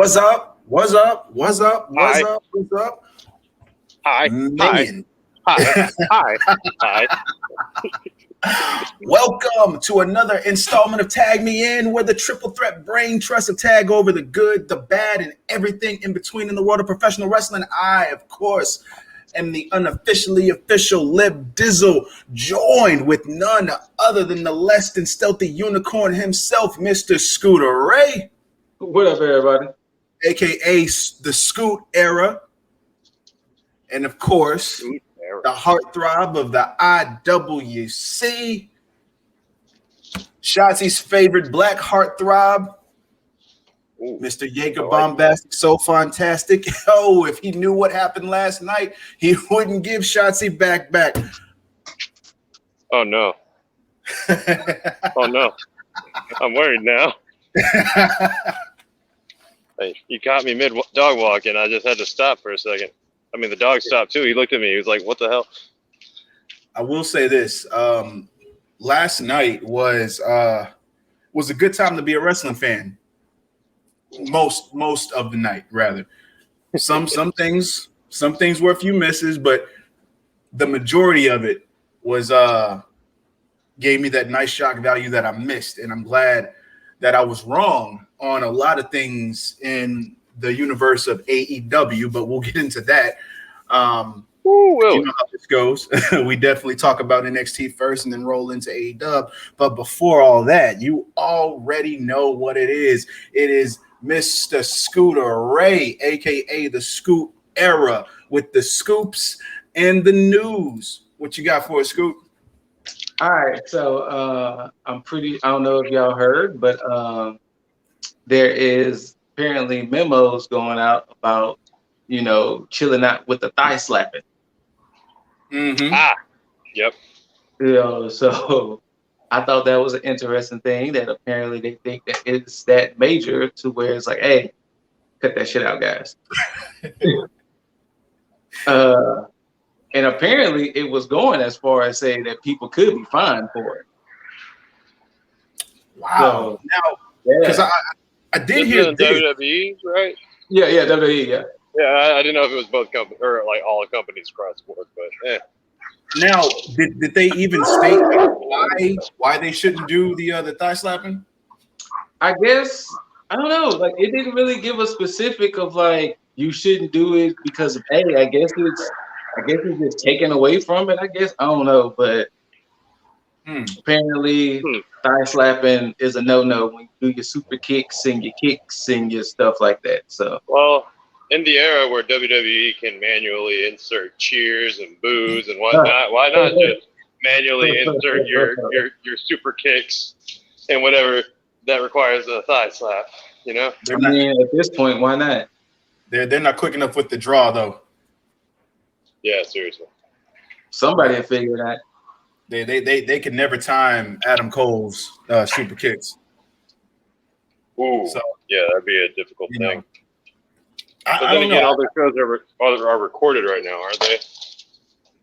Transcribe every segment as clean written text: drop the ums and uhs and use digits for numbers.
What's up? What's up? What's up? What's Hi. up? What's up? Hi. Man. Hi. Hi. Hi. Welcome to another installment of Tag Me In, where the triple threat brain trusts a tag over the good, the bad, and everything in between in the world of professional wrestling. I, of course, am the unofficially official Lib Dizzle, joined with none other than the less than stealthy unicorn himself, Mr. Scooter Ray. What up, everybody? AKA the Scoot Era. And of course, the heartthrob of the IWC, Shotzi's favorite black heartthrob, Mr. Jaeger Bombastic, so fantastic. Oh, if he knew what happened last night, he wouldn't give Shotzi back. Oh, no. Oh, no. I'm worried now. Hey, you caught me mid-dog walk, and I just had to stop for a second. I mean, the dog stopped, too. He looked at me. He was like, what the hell? I will say this. Last night was a good time to be a wrestling fan. Most of the night, rather. Some things were a few misses, but the majority of it was gave me that nice shock value that I missed, and I'm glad that I was wrong on a lot of things in the universe of AEW, but we'll get into that. You know how this goes. We definitely talk about NXT first and then roll into AEW. But before all that, you already know what it is. It is Mr. Scooter Ray, aka the Scoot Era, with the scoops and the news. What you got for us, Scoot? All right, so I don't know if y'all heard, but there is apparently memos going out about, chilling out with the thigh slapping. Mm-hmm. Yep. So I thought that was an interesting thing that apparently they think that it's that major to where it's like, hey, cut that shit out, guys. And apparently it was going as far as saying that people could be fined for it. Wow. So, now, because I did hear WWE, right? Yeah, WWE, yeah. Yeah, I didn't know if it was both companies or like all companies across the board, but yeah. Now, did they even state why they shouldn't do the thigh slapping? I guess I don't know. Like, it didn't really give a specific of like you shouldn't do it because of A. I guess it's just taken away from it. I guess I don't know, but apparently thigh slapping is a no-no when you do your super kicks and your stuff like that. So in the era where WWE can manually insert cheers and boos and whatnot, why not just manually insert your super kicks and whatever that requires a thigh slap? You know, at this point, why not? They're not quick enough with the draw though. Yeah, seriously. Somebody will figure it out. They can never time Adam Cole's super kicks. Ooh, so yeah, that'd be a difficult thing. But I then don't again, know. all the shows are recorded right now, aren't they?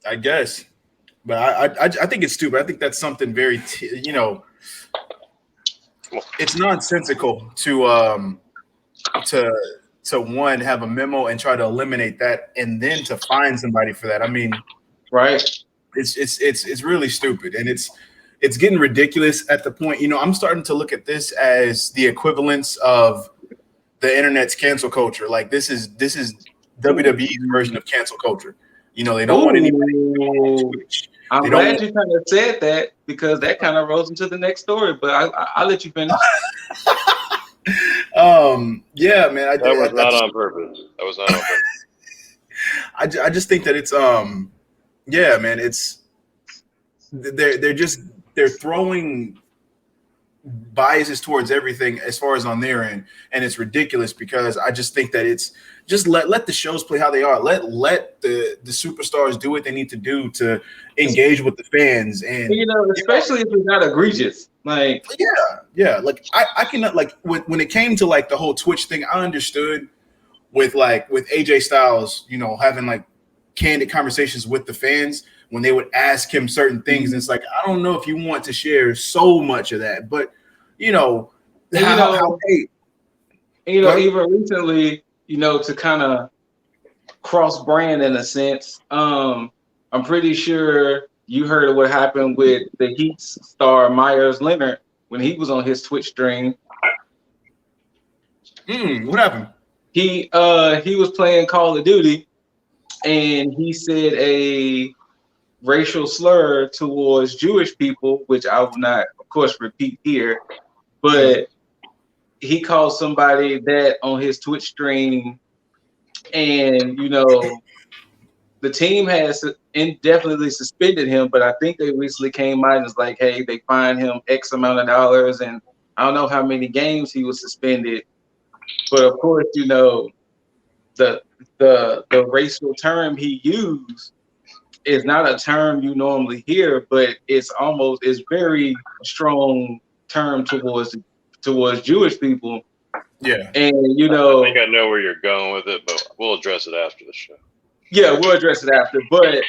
I guess, but I think it's stupid. I think that's something very it's nonsensical to one have a memo and try to eliminate that and then to fine somebody for that. I mean, right? It's really stupid, and it's getting ridiculous at the point. I'm starting to look at this as the equivalence of the internet's cancel culture. Like this is WWE's version of cancel culture. They don't want anybody to go on Twitch. I'm glad you kind of said that because that kind of rolls into the next story. But I'll let you finish. Yeah, man. That was not on purpose. I just think that it's yeah, man. It's they're throwing biases towards everything as far as on their end, and it's ridiculous because I just think that it's just let the shows play how they are. Let the superstars do what they need to do to engage with the fans, and especially if it's not egregious. Like yeah. Like I cannot, like when it came to like the whole Twitch thing, I understood with AJ Styles, having like candid conversations with the fans when they would ask him certain things. And it's like, I don't know if you want to share so much of that, but you know, even recently, you know, to kind of cross brand in a sense. I'm pretty sure you heard of what happened with the Heat star Myers Leonard when he was on his Twitch stream. What happened? He was playing Call of Duty and he said a racial slur towards Jewish people, which I will not, of course, repeat here, but he called somebody that on his Twitch stream, and you know, the team has indefinitely suspended him, but I think they recently came out and was like, hey, they fined him X amount of dollars, and I don't know how many games he was suspended. But of course, you know, the racial term he used is not a term you normally hear, but it's very strong term towards Jewish people. Yeah. And you know, I think I know where you're going with it, but we'll address it after the show. Yeah, we'll address it after. But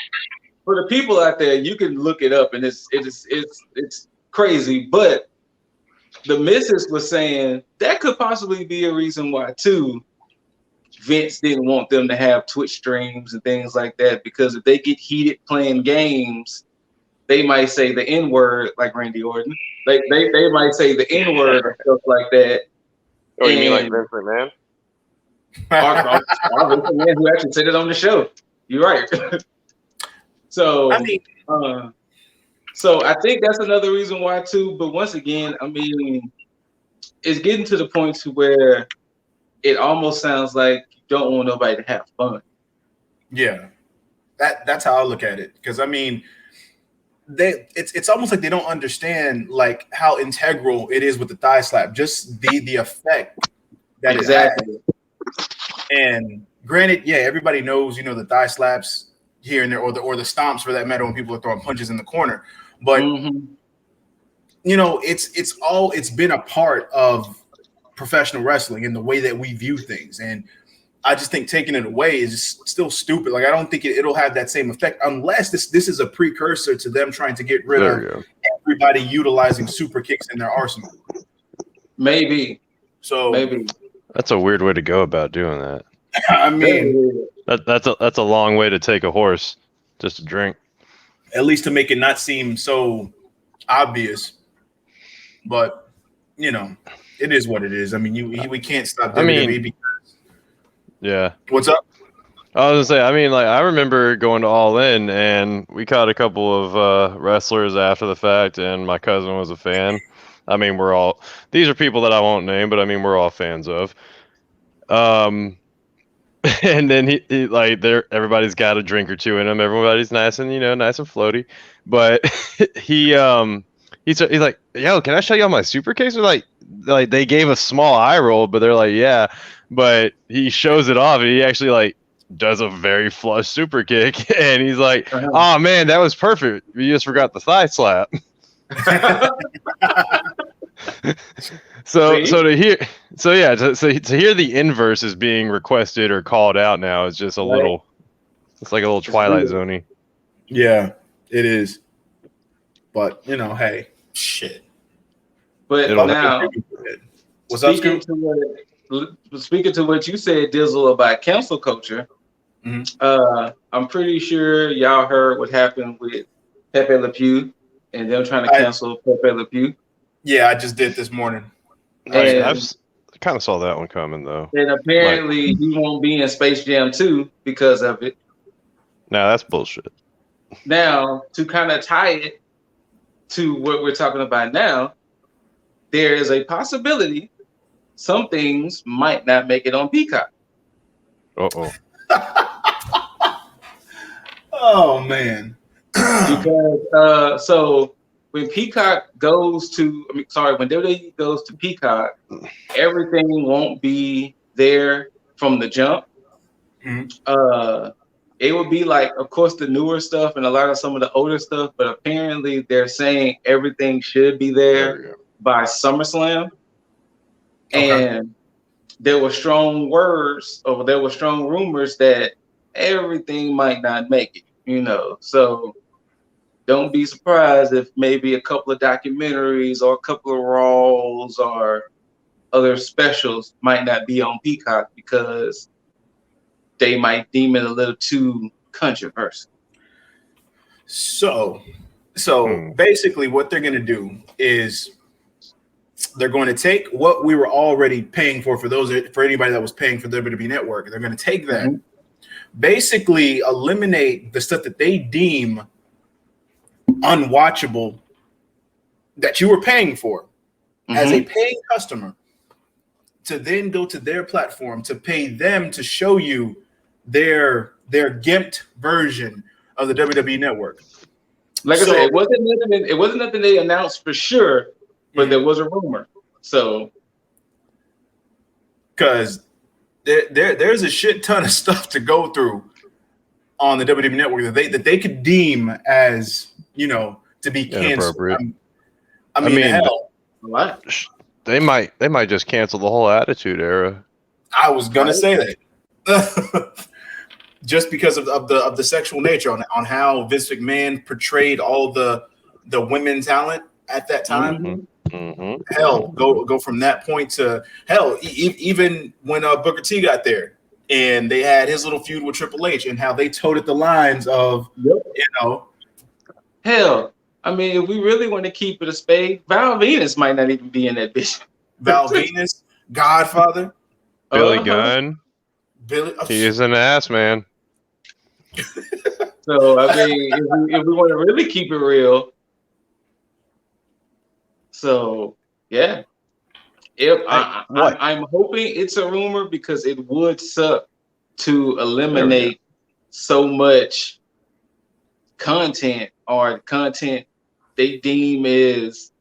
for the people out there, you can look it up, and it's crazy. But the missus was saying that could possibly be a reason why too. Vince didn't want them to have Twitch streams and things like that, because if they get heated playing games, they might say the N word, like Randy Orton. Like they might say the N word or stuff like that. Oh, you mean like Vince McMahon? Our man who actually said it on the show. You're right. So I mean, so I think that's another reason why too. But once again, I mean, it's getting to the point to where it almost sounds like you don't want nobody to have fun. Yeah, that's how I look at it. Because I mean, it's almost like they don't understand like how integral it is with the thigh slap, just the effect that exactly. it has. And granted, yeah, everybody knows, you know, the thigh slaps here and there, or the stomps for that matter, when people are throwing punches in the corner. But you know, it's been a part of professional wrestling and the way that we view things. And I just think taking it away is still stupid. Like, I don't think it'll have that same effect unless this is a precursor to them trying to get rid of everybody utilizing super kicks in their arsenal. Maybe. So maybe that's a weird way to go about doing that. I mean, that's a long way to take a horse just to drink. At least to make it not seem so obvious. But you know, it is what it is. I mean, we can't stop WWE because yeah. What's up? I was gonna say, I mean, like, I remember going to All In, and we caught a couple of wrestlers after the fact, and my cousin was a fan. I mean, these are people that I won't name, but I mean, we're all fans of. And then he like, everybody's got a drink or two in them. Everybody's nice and, you know, nice and floaty. But he's like, yo, can I show y'all my super case? Or like they gave a small eye roll, but they're like, yeah. But he shows it off, and he actually like does a very flush super kick, and he's like, oh man, that was perfect. You just forgot the thigh slap. So to hear the inverse is being requested or called out now is just a little, it's like a little Twilight Zone-y. Yeah, it is. But you know, hey, shit. But now, what's up, speaking to what you said, Dizzle, about cancel culture, I'm pretty sure y'all heard what happened with Pepe Le Pew and them trying to cancel Pepe Le Pew. Yeah, I just did this morning. I kind of saw that one coming, though. And apparently he won't be in Space Jam 2 because of it. No, that's bullshit. Now, to kind of tie it to what we're talking about now, there is a possibility some things might not make it on Peacock. Uh-oh. Oh, man. Because, so when Peacock goes to, when WWE goes to Peacock, everything won't be there from the jump. It would be like, of course, the newer stuff and a lot of some of the older stuff, but apparently they're saying everything should be there by SummerSlam. Okay. And there were strong rumors that everything might not make it, you know. So don't be surprised if maybe a couple of documentaries or a couple of Raws or other specials might not be on Peacock because they might deem it a little too controversial. So basically, what they're going to do is they're going to take what we were already paying for anybody that was paying for the WWE Network. They're going to take that, basically eliminate the stuff that they deem unwatchable that you were paying for as a paying customer, to then go to their platform to pay them to show you their gimped version of the WWE Network. Like I said, it wasn't nothing they announced for sure, but there was a rumor. So, because there's a shit ton of stuff to go through on the WWE Network that they could deem as, to be canceled. I mean, hell, what? They might just cancel the whole Attitude Era. I was gonna say that. Just because of the sexual nature on how Vince McMahon portrayed all the women talent at that time. Hell, go from that point to hell. Even when Booker T got there and they had his little feud with Triple H and how they toted the lines of, Hell, I mean, if we really want to keep it a spade, Val Venus might not even be in that bitch. Val Venus, Godfather, Billy Gunn. He is an ass, man. So I mean, if we want to really keep it real, so yeah. I'm hoping it's a rumor because it would suck to eliminate so much content or content they deem is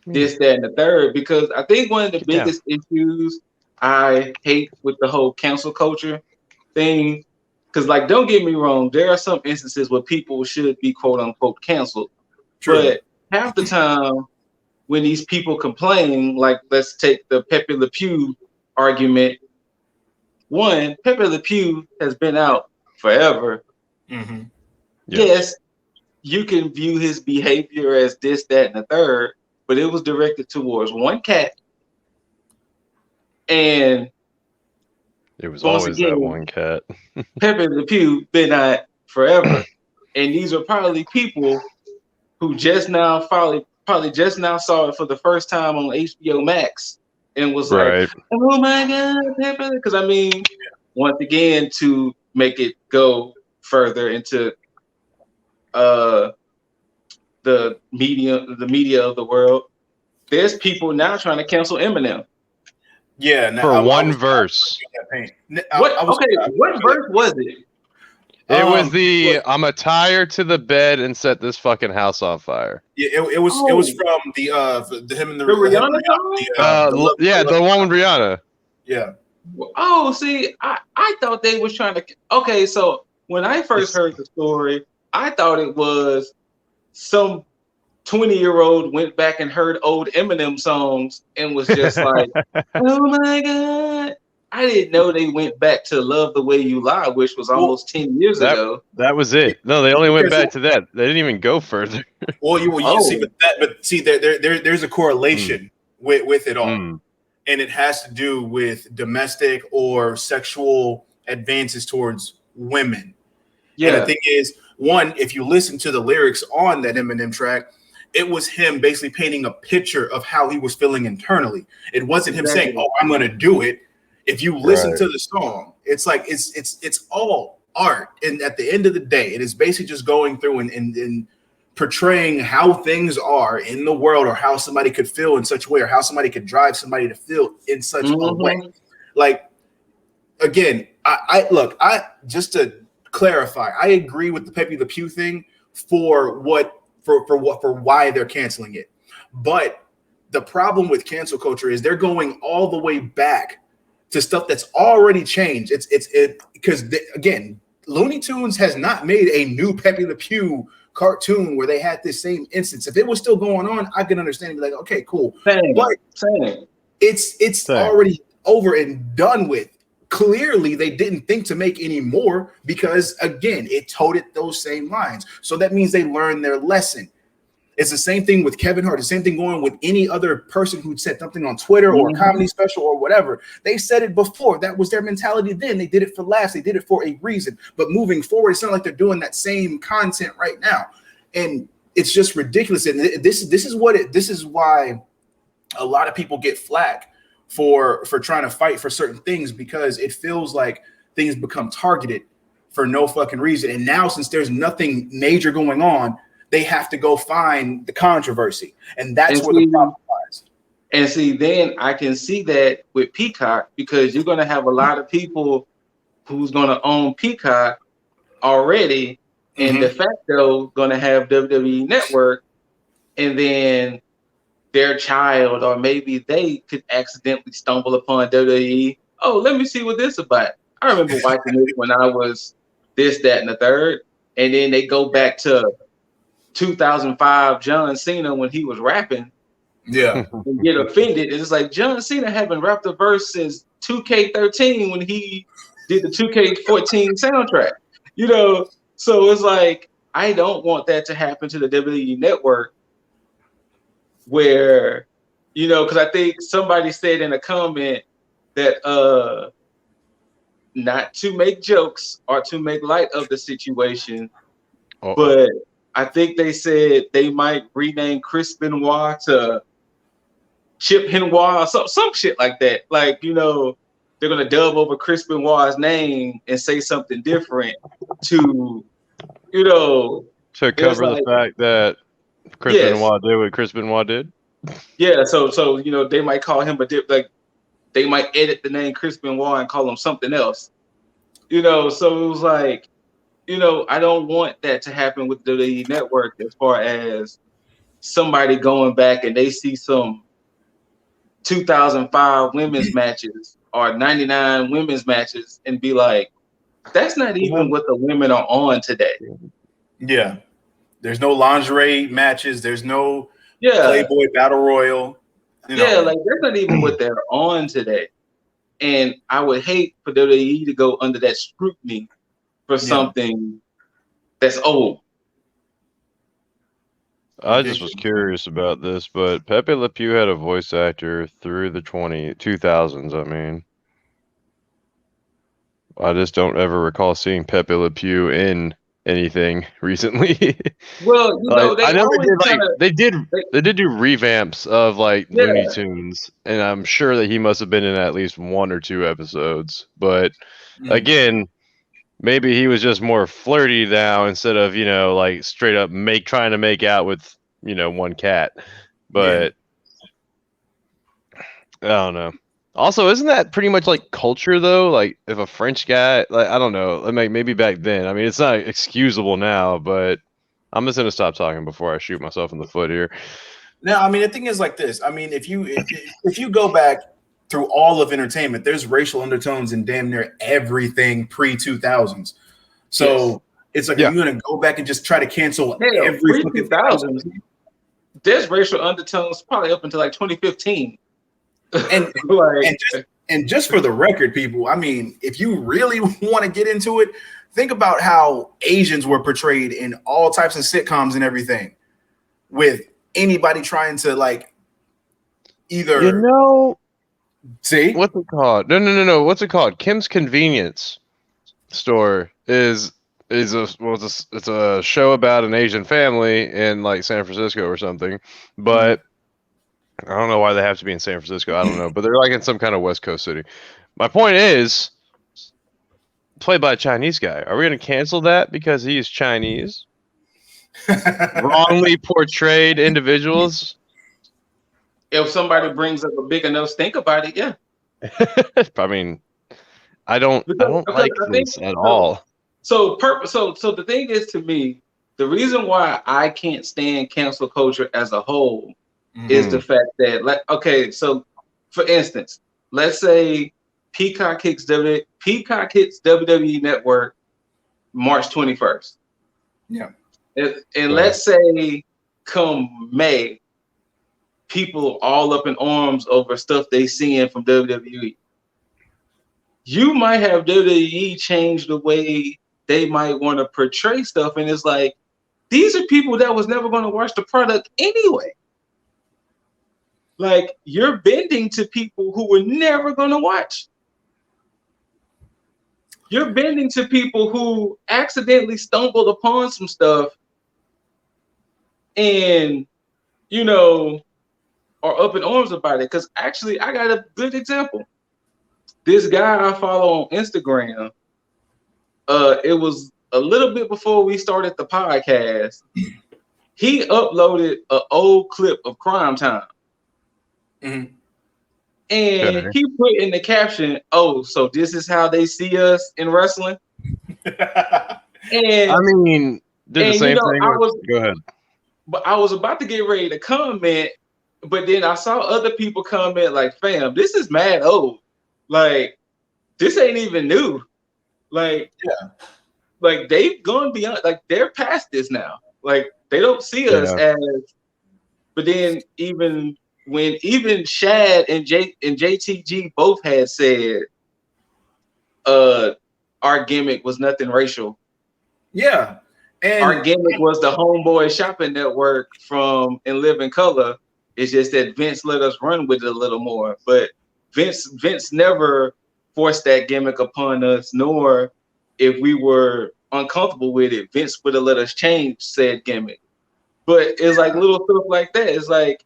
this, that, and the third. Because I think one of the biggest issues I hate with the whole cancel culture thing, because like, don't get me wrong, there are some instances where people should be quote unquote canceled. True. But half the time when these people complain, like let's take the Pepe Le Pew argument. One, Pepe Le Pew has been out forever. Yes, you can view his behavior as this, that, and the third, but it was directed towards one cat. And it was always that one cat. Pepe Le Pew been out forever. And these are probably people who just now probably just now saw it for the first time on HBO Max and was like, oh my God, Pepe. Because I mean, once again, to make it go further into the media of the world, there's people now trying to cancel Eminem. Yeah, for one verse. What verse was it? It was the "I'm a tire to the bed and set this fucking house on fire." Yeah, it was from the him and the Rihanna song. The one with Rihanna. Yeah. Oh, see, I thought they was trying to. Okay, so when I first heard the story, I thought it was some 20-year-old went back and heard old Eminem songs and was just like, oh my God. I didn't know they went back to Love the Way You Lie, which was almost 10 years ago. That was it. No, they only went back to that. They didn't even go further. See, there's a correlation with it all. And it has to do with domestic or sexual advances towards women. Yeah. And the thing is, one, if you listen to the lyrics on that Eminem track, it was him basically painting a picture of how he was feeling internally. It wasn't him saying, "Oh, I'm going to do it." If you listen to the song, it's like it's all art. And at the end of the day, it is basically just going through and portraying how things are in the world, or how somebody could feel in such a way, or how somebody could drive somebody to feel in such a way. Like, again, I just to clarify, I agree with the Pepe Le Pew thing for why they're canceling it. But the problem with cancel culture is they're going all the way back to stuff that's already changed. Because again, Looney Tunes has not made a new Pepe Le Pew cartoon where they had this same instance. If it was still going on, I could understand and be like, okay, cool. But it's already over and done with. Clearly, they didn't think to make any more because, again, it toted those same lines. So that means they learned their lesson. It's the same thing with Kevin Hart. The same thing going with any other person who said something on Twitter or a comedy special or whatever. They said it before. That was their mentality then. They did it for laughs. They did it for a reason. But moving forward, it's not like they're doing that same content right now. And it's just ridiculous. And this is why a lot of people get flack for trying to fight for certain things, because it feels like things become targeted for no fucking reason. And now, since there's nothing major going on, they have to go find the controversy. And that's where the problem lies. And see, then I can see that with Peacock, because you're going to have a lot of people who's going to own Peacock already, and de facto going to have WWE Network, and then their child, or maybe they could accidentally stumble upon WWE. Oh, let me see what this is about. I remember watching this when I was this, that, and the third. And then they go back to 2005 John Cena when he was rapping. Yeah. And get offended. It's like John Cena haven't rapped a verse since 2K13 when he did the 2K14 soundtrack. You know, so it's like, I don't want that to happen to the WWE Network, where, you know, because I think somebody said in a comment that not to make jokes or to make light of the situation, but I think they said they might rename Chris Benoit to Chip Benoit or some shit like that. Like, you know, they're gonna dub over Chris Benoit's name and say something different to, you know, to cover the fact that Chris Benoit did what Chris Benoit did. Yeah, so you know, they might call him like they might edit the name Chris Benoit and call him something else. You know, so it was like, you know, I don't want that to happen with the network, as far as somebody going back and they see some 2005 women's matches or 99 women's matches and be like, that's not even what the women are on today. Yeah. There's no lingerie matches. There's no Playboy Battle Royal. You know. Like that's not even what they're on today. And I would hate for WWE to go under that scrutiny for something that's old. I just was curious about this, but Pepe Le Pew had a voice actor through the 2000s. I mean, I just don't ever recall seeing Pepe Le Pew in anything recently. Well, you know, I know they did do revamps of like Looney Tunes, and I'm sure that he must have been in at least one or two episodes. But again, maybe he was just more flirty now instead of, you know, like straight up trying to make out with, you know, one cat. But I don't know. Also, isn't that pretty much like culture though? Like if a French guy, like I don't know, like maybe back then. I mean, it's not excusable now, but I'm just gonna stop talking before I shoot myself in the foot here. Now, I mean, the thing is like this. I mean, if you go back through all of entertainment, there's racial undertones in damn near everything pre-2000s. So it's like, you're going to go back and just try to cancel every pre-2000s. There's racial undertones probably up until like 2015. And just for the record, people, I mean, if you really want to get into it, think about how Asians were portrayed in all types of sitcoms and everything, with anybody trying to like either, you know, see what's it called? No. What's it called? Kim's Convenience Store is it's a show about an Asian family in like San Francisco or something, but I don't know why they have to be in San Francisco. I don't know, but they're like in some kind of West Coast city. My point is, played by a Chinese guy. Are we going to cancel that because he is Chinese? Wrongly portrayed individuals. If somebody brings up a big enough stink about it, yeah. I mean, I don't like this at all. So the thing is, to me, the reason why I can't stand cancel culture as a whole is the fact that, like, okay, so for instance, let's say Peacock hits WWE Network March 21st. Yeah. And let's say come May, people all up in arms over stuff they seeing from WWE. You might have WWE change the way they might want to portray stuff, and it's like, these are people that was never going to watch the product anyway. Like, you're bending to people who were never going to watch. You're bending to people who accidentally stumbled upon some stuff and, you know, are up in arms about it. Because actually, I got a good example. This guy I follow on Instagram, it was a little bit before we started the podcast. He uploaded an old clip of Crime Time. Mm-hmm. And he put in the caption, "Oh, so this is how they see us in wrestling." And I mean, did the same thing. Go ahead. But I was about to get ready to comment, but then I saw other people comment like, "Fam, this is mad old. Like, this ain't even new. Like, yeah, like they've gone beyond. Like, they're past this now. Like, they don't see us as." But then even Shad and JTG both had said, our gimmick was nothing racial. Yeah. And our gimmick was the Homeboy Shopping Network from In Living Color. It's just that Vince let us run with it a little more. But Vince never forced that gimmick upon us, nor if we were uncomfortable with it, Vince would have let us change said gimmick. But it's like little stuff like that. It's like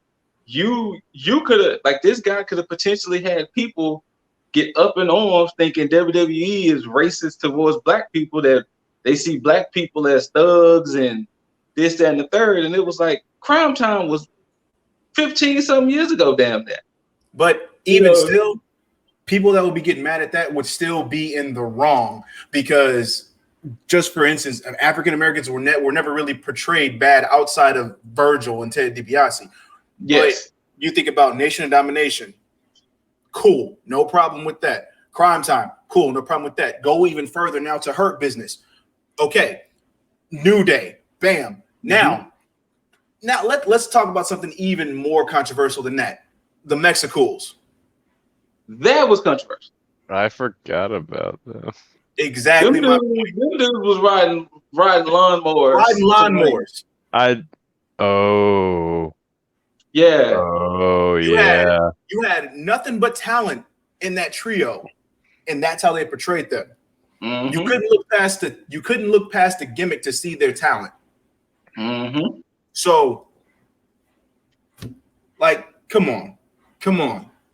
you could have, like, this guy could have potentially had people get up in arms thinking WWE is racist towards black people, that they see black people as thugs and this, that, and the third. And it was like, Crime Time was 15 some years ago, damn that. But even still, people that would be getting mad at that would still be in the wrong, because just for instance, African Americans were never really portrayed bad outside of Virgil and Ted DiBiase. Yes. But you think about Nation of Domination, cool, no problem with that. Crime Time, cool, no problem with that. Go even further now to Hurt Business. Okay, New Day, bam. Now let's talk about something even more controversial than that. The Mexicools. That was controversial. I forgot about that. Exactly. Them dudes was riding lawnmowers. You had nothing but talent in that trio, and that's how they portrayed them. Mm-hmm. You couldn't look past the gimmick to see their talent. Mm-hmm. So, like, come on.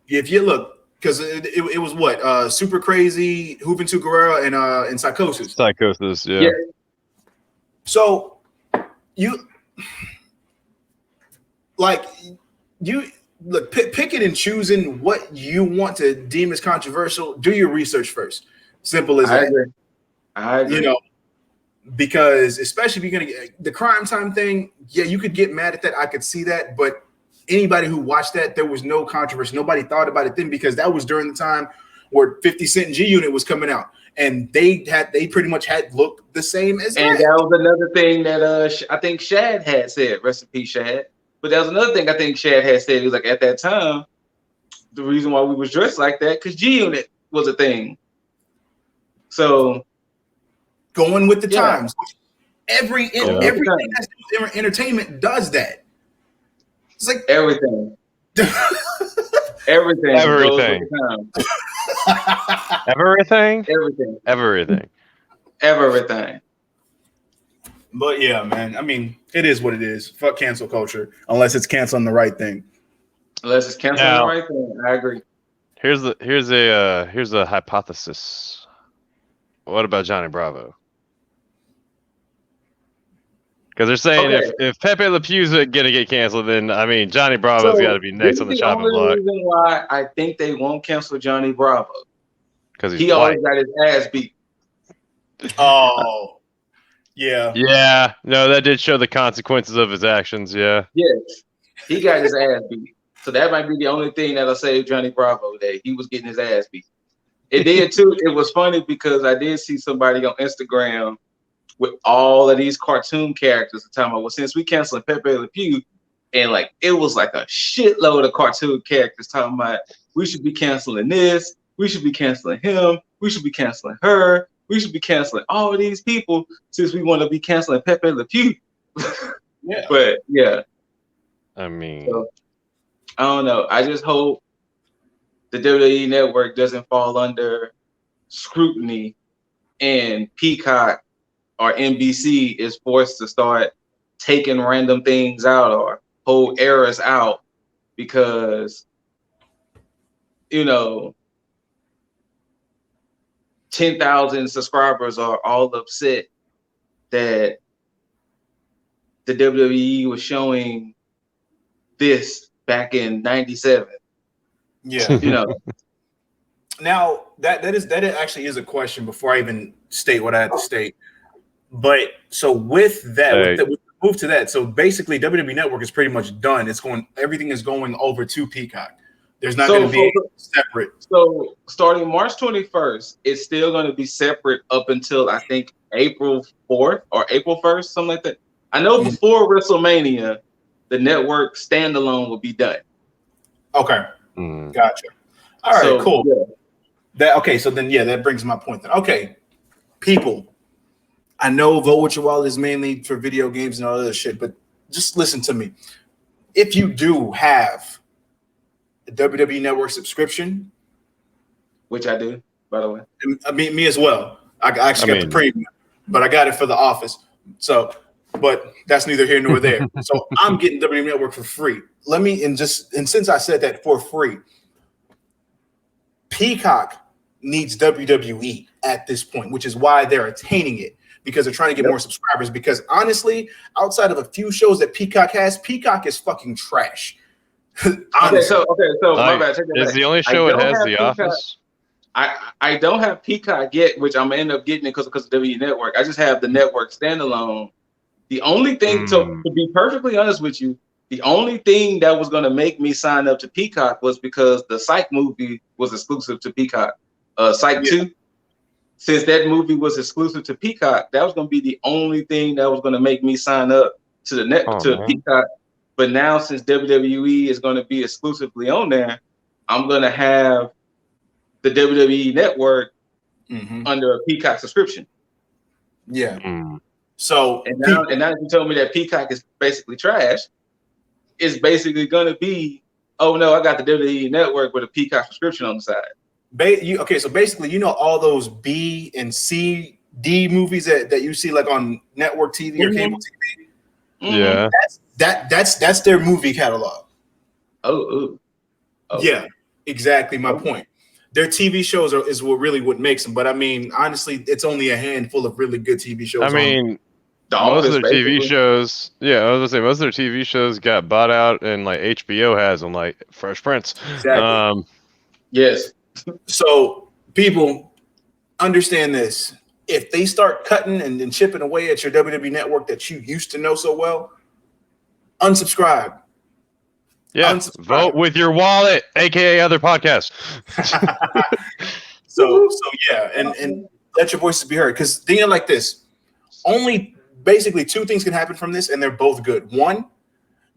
If you look, because it was what, Super Crazy, Juventud Guerrera, and Psychosis. Yeah. So you look, pick it and choosing what you want to deem as controversial. Do your research first. Simple as that. I agree. You know, because especially if you're gonna get the Crime Time thing, yeah, you could get mad at that. I could see that, but anybody who watched that, there was no controversy. Nobody thought about it then, because that was during the time where 50 Cent and G Unit was coming out, and they pretty much had looked the same as that. And that was another thing that I think Shad had said. Rest in peace, Shad. But that was another thing I think Shad had said. He was like, at that time, the reason why we was dressed like that, because G Unit was a thing. So going with the times. Everything that's entertainment does that. It's like everything. Everything. Everything. But yeah, man. I mean, it is what it is. Fuck cancel culture, unless it's canceling the right thing. Unless it's canceling the right thing. I agree. Here's a hypothesis. What about Johnny Bravo? Because they're saying if Pepe Le Pew's going to get canceled, then I mean Johnny Bravo's got to be next on the chopping block. Reason why I think they won't cancel Johnny Bravo, because he always got his ass beat. Oh, yeah. Yeah, no, that did show the consequences of his actions. Yeah. Yes, he got his ass beat. So that might be the only thing that'll save Johnny Bravo. That he was getting his ass beat. It did too. It was funny because I did see somebody on Instagram with all of these cartoon characters talking about, well, since we canceling Pepe Le Pew, and like it was like a shitload of cartoon characters talking about, we should be canceling this, we should be canceling him, we should be canceling her, we should be canceling all of these people since we want to be canceling Pepe Le Pew. Yeah. But yeah, I mean, so, I don't know. I just hope the WWE Network doesn't fall under scrutiny and Peacock or NBC is forced to start taking random things out or whole eras out because, 10,000 subscribers are all upset that the WWE was showing this back in '97. Yeah. You know, Now that actually is a question before I even state what I had to state. But so with that, with the move to that, so basically WWE Network is pretty much done. Everything is going over to Peacock. There's not going to be separate. So starting March 21st, it's still going to be separate up until I think April 4th or April 1st, something like that. I know before WrestleMania, the network standalone will be done. Okay, gotcha. All right, cool. Yeah. So then that brings my point then. Okay, people, I know Vote With Your Wallet is mainly for video games and all other shit, but just listen to me. If you do have a WWE Network subscription, which I do, by the way. I mean, me as well. I actually got the premium, but I got it for the office. So, but that's neither here nor there. So I'm getting WWE Network for free. And since I said that for free, Peacock needs WWE at this point, which is why they're attaining it, because they're trying to get more subscribers. Because honestly, outside of a few shows that Peacock has, Peacock is fucking trash. Okay, so my bad. Is the only show it has The Office? I don't have Peacock yet, which I'm gonna end up getting it because of WWE Network. I just have the network standalone. The only thing, to be perfectly honest with you, the only thing that was gonna make me sign up to Peacock was because the Psych movie was exclusive to Peacock. Psych 2, since that movie was exclusive to Peacock, that was gonna be the only thing that was gonna make me sign up to the Peacock. But now, since WWE is going to be exclusively on there, I'm going to have the WWE Network under a Peacock subscription. Yeah. So and now that you told me that Peacock is basically trash, it's basically going to be, oh no, I got the WWE Network with a Peacock subscription on the side. So basically, all those B and C, D movies that you see like on network TV or cable TV. Yeah. That's their movie catalog. Oh. Yeah, exactly my point. Their TV shows is what makes them. But I mean, honestly, it's only a handful of really good TV shows. I mean, most of their TV shows, I was gonna say most of their TV shows got bought out, and like HBO has them, like Fresh Prince. Exactly. Yes. So people understand this. If they start cutting and chipping away at your WWE Network that you used to know so well, unsubscribe. Yeah, vote with your wallet, aka other podcasts. so yeah, and let your voices be heard. Because thinking like this, only basically two things can happen from this, and they're both good. One,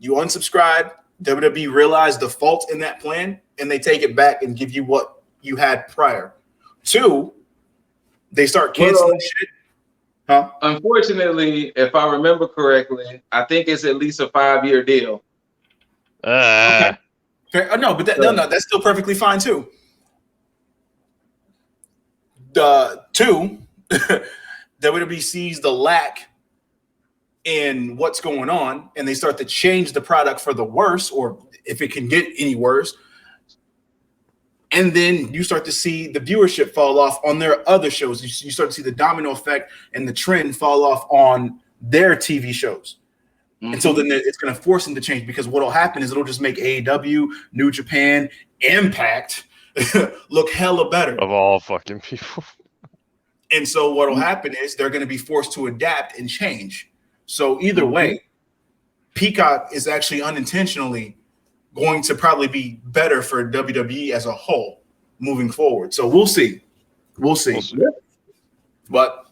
you unsubscribe, WWE realize the fault in that plan, and they take it back and give you what you had prior. Two, they start canceling shit. Huh? Unfortunately, if I remember correctly, I think it's at least a 5-year deal. Okay. No, but that's still perfectly fine too. Two, WWE sees the lack in what's going on, and they start to change the product for the worse, or if it can get any worse. And then you start to see the viewership fall off on their other shows. You start to see the domino effect and the trend fall off on their TV shows. And so then it's going to force them to change, because what will happen is it'll just make AEW, New Japan, Impact look hella better. Of all fucking people. And so what will happen is they're going to be forced to adapt and change. So either way, Peacock is actually unintentionally going to probably be better for WWE as a whole moving forward. So we'll see. But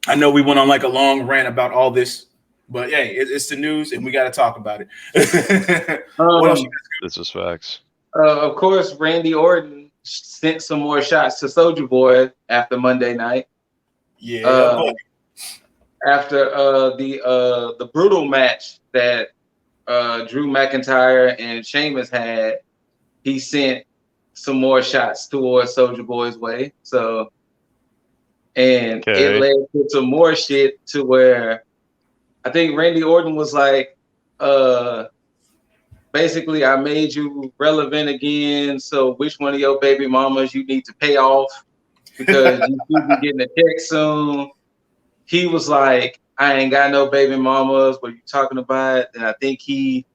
I know we went on like a long rant about all this. But hey, it's the news, and we got to talk about it. What else? This is facts. Of course, Randy Orton sent some more shots to Soulja Boy after Monday night. Yeah. after the brutal match that Drew McIntyre and Sheamus had, he sent some more shots towards Soulja Boy's way. So, and it led to some more shit to where I think Randy Orton was like, basically, I made you relevant again. So, which one of your baby mamas you need to pay off because you should be getting a check soon? He was like, I ain't got no baby mamas. What are you talking about? And I think he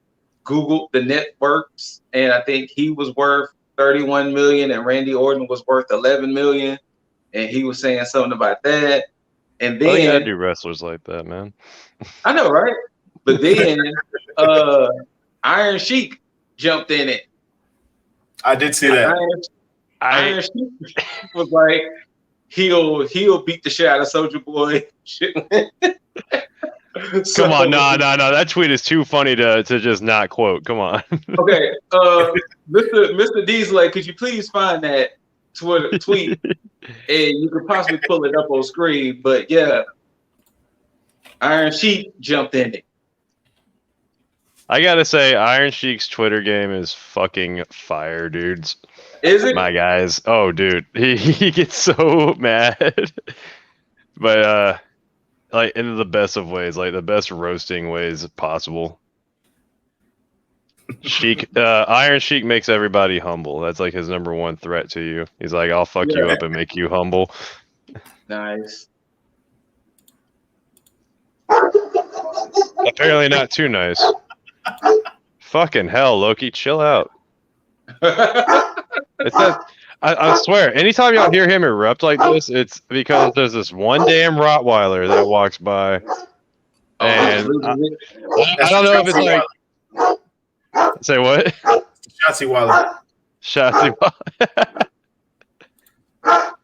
Googled the networks, and I think he was worth 31 million, and Randy Orton was worth 11 million. And he was saying something about that. And then I do wrestlers like that, man. I know, right? But then Iron Sheik jumped in it. I did see that. Iron Sheik was like, he'll beat the shit out of Soulja Boy. Come on, no. That tweet is too funny to just not quote. Come on. Okay, Mr. Diesel, could you please find that tweet and you could possibly pull it up on screen? But yeah, Iron Sheik jumped in it. I gotta say, Iron Sheik's Twitter game is fucking fire, dudes. Is it? My guys. Oh, dude. He gets so mad. But, like, in the best of ways. Like, the best roasting ways possible. Iron Sheik makes everybody humble. That's, like, his number one threat to you. He's like, I'll fuck you up and make you humble. Nice. Apparently not too nice. Fucking hell, Loki, chill out. It's that, I swear, anytime y'all hear him erupt like this, it's because there's this one damn Rottweiler that walks by. And I don't know if it's like... Say what? Shotzi Waller. Shotzi Waller.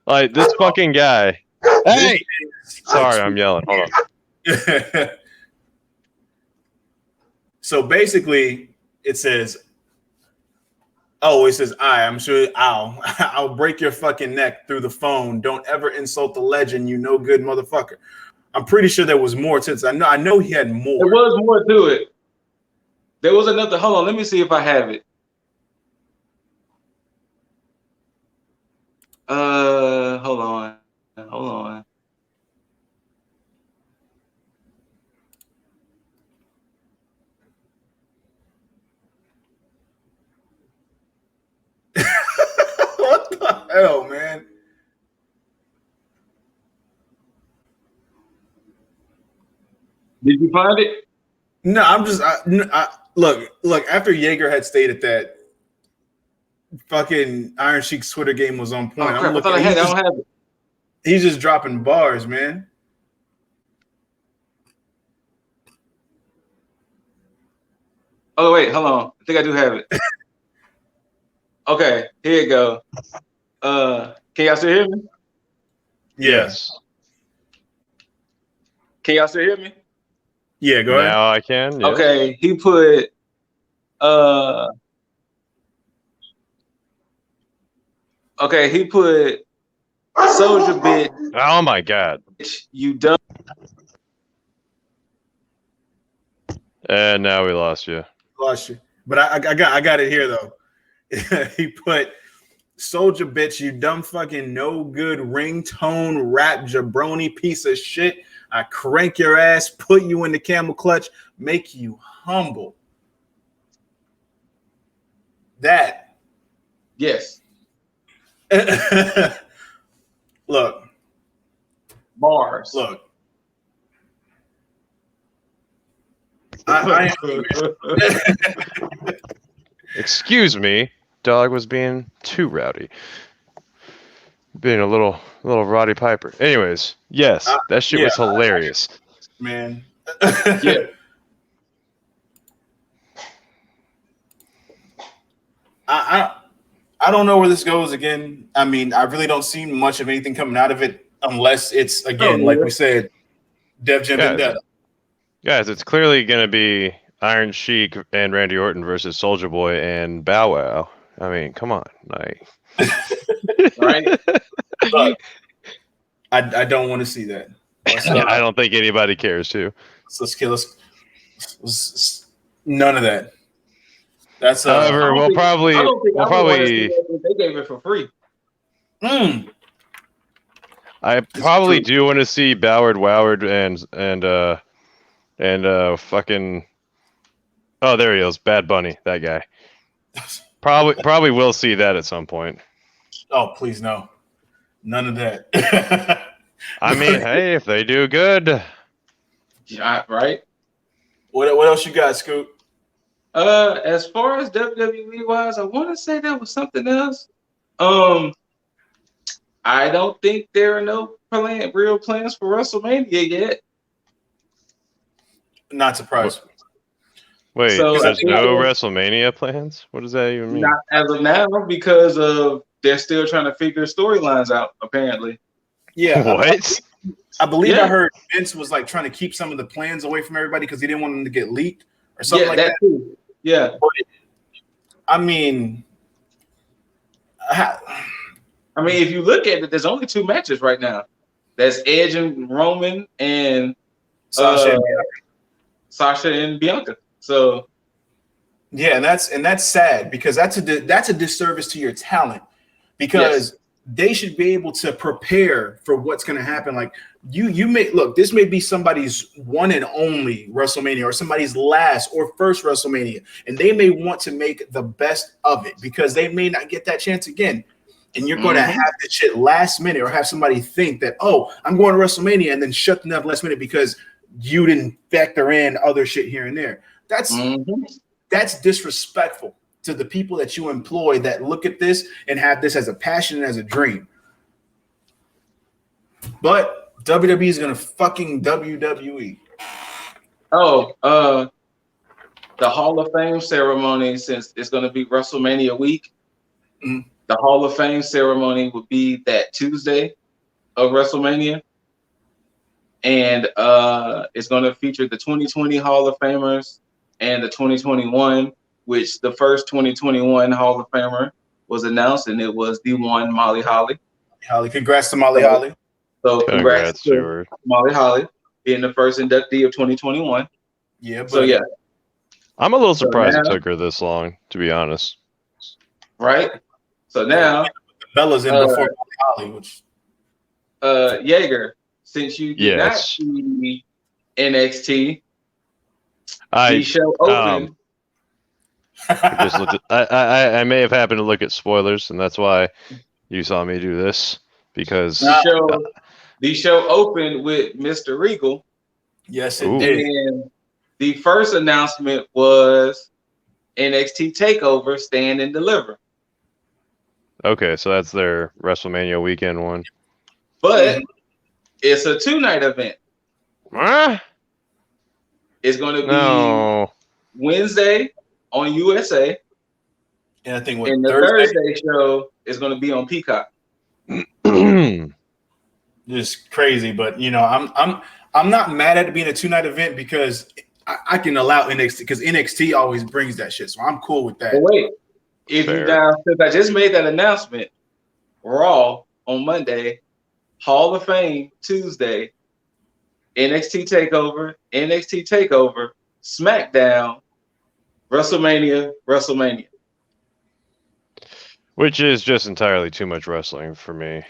Like, this fucking guy. Hey! Sorry, I'm yelling. Hold on. So basically, it says, I'm sure I'll break your fucking neck through the phone. Don't ever insult the legend, you no good motherfucker. I'm pretty sure there was more to this. I know he had more. There was more to it. There was another. Hold on, let me see if I have it. Hold on. What the hell, man? Did you find it? No, I'm just look. After Jaeger had stated that fucking Iron Sheik's Twitter game was on point, I thought I had it. I don't have it. He's just dropping bars, man. Oh wait, hold on. I think I do have it. Okay, here you go. Can y'all still hear me? Yes. Can y'all still hear me? Yeah, go ahead. Now I can. Yes. Okay, he put Soulja bitch. Oh my god. You done. And now we lost you. Lost you. But I got it here though. He put Soulja bitch, you dumb fucking no good ringtone rap jabroni piece of shit. I crank your ass, put you in the camel clutch, make you humble. That. Yes. Look. Bars. Look. Excuse me, dog was being too rowdy. Being a little Roddy Piper. Anyways, yes, that shit was hilarious. Man. Yeah. I don't know where this goes again. I mean, I really don't see much of anything coming out of it unless it's, again, like we said, Def Jam Vendetta. Guys, it's clearly going to be Iron Sheik and Randy Orton versus Soulja Boy and Bow Wow. I mean, come on. Like, right? Look, I don't want to see that. I don't think anybody cares to. Let's none of that. That's However, I don't think I would want to see probably that if they gave it for free. I probably do want to see Ballard Woward and fucking there he is, Bad Bunny, that guy. Probably will see that at some point. Oh, please no. None of that. I mean, hey, if they do good. Yeah, right. What else you got, Scoot? As far as WWE wise, I want to say there was something else. I don't think there are no real plans for WrestleMania yet. Not surprised. Wait, So there's no WrestleMania plans? What does that even mean? Not as of now, because they're still trying to figure storylines out, apparently. Yeah. What? I believe I heard Vince was like trying to keep some of the plans away from everybody because he didn't want them to get leaked or something like that. Too. Yeah. But, I mean, if you look at it, there's only 2 matches right now. That's Edge and Roman and Sasha and Bianca. So yeah, and that's sad because that's a disservice to your talent because they should be able to prepare for what's going to happen. Like you may look, this may be somebody's one and only WrestleMania or somebody's last or first WrestleMania, and they may want to make the best of it because they may not get that chance again. And you're going to have that shit last minute or have somebody think that, oh, I'm going to WrestleMania and then shut them down last minute because you didn't factor in other shit here and there. That's disrespectful to the people that you employ that look at this and have this as a passion and as a dream. But WWE is going to fucking WWE. the Hall of Fame ceremony, since it's going to be WrestleMania week, the Hall of Fame ceremony would be that Tuesday of WrestleMania. And it's going to feature the 2020 Hall of Famers and the 2021, which the first 2021 Hall of Famer was announced, and it was the one Molly Holly. Congrats to Molly Holly. So congrats to Molly Holly being the first inductee of 2021. Yeah, but so yeah. I'm a little surprised it took her this long, to be honest. Right? So now Bella's in before Molly Holly, which Jaeger, since you did not see NXT, the show opened. I just looked at, I may have happened to look at spoilers, and that's why you saw me do this, because the show opened with Mr. Regal. Yes, it did. And the first announcement was NXT TakeOver Stand and Deliver. Okay, so that's their WrestleMania weekend one. But it's a 2-night event. Huh? It's going to be Wednesday on USA. And I think the Thursday show is going to be on Peacock. Just crazy, but I'm not mad at it being a 2-night event because I can allow NXT because NXT always brings that shit, so I'm cool with that. But wait, since I just made that announcement, Raw on Monday, Hall of Fame Tuesday, NXT TakeOver, SmackDown, WrestleMania. Which is just entirely too much wrestling for me.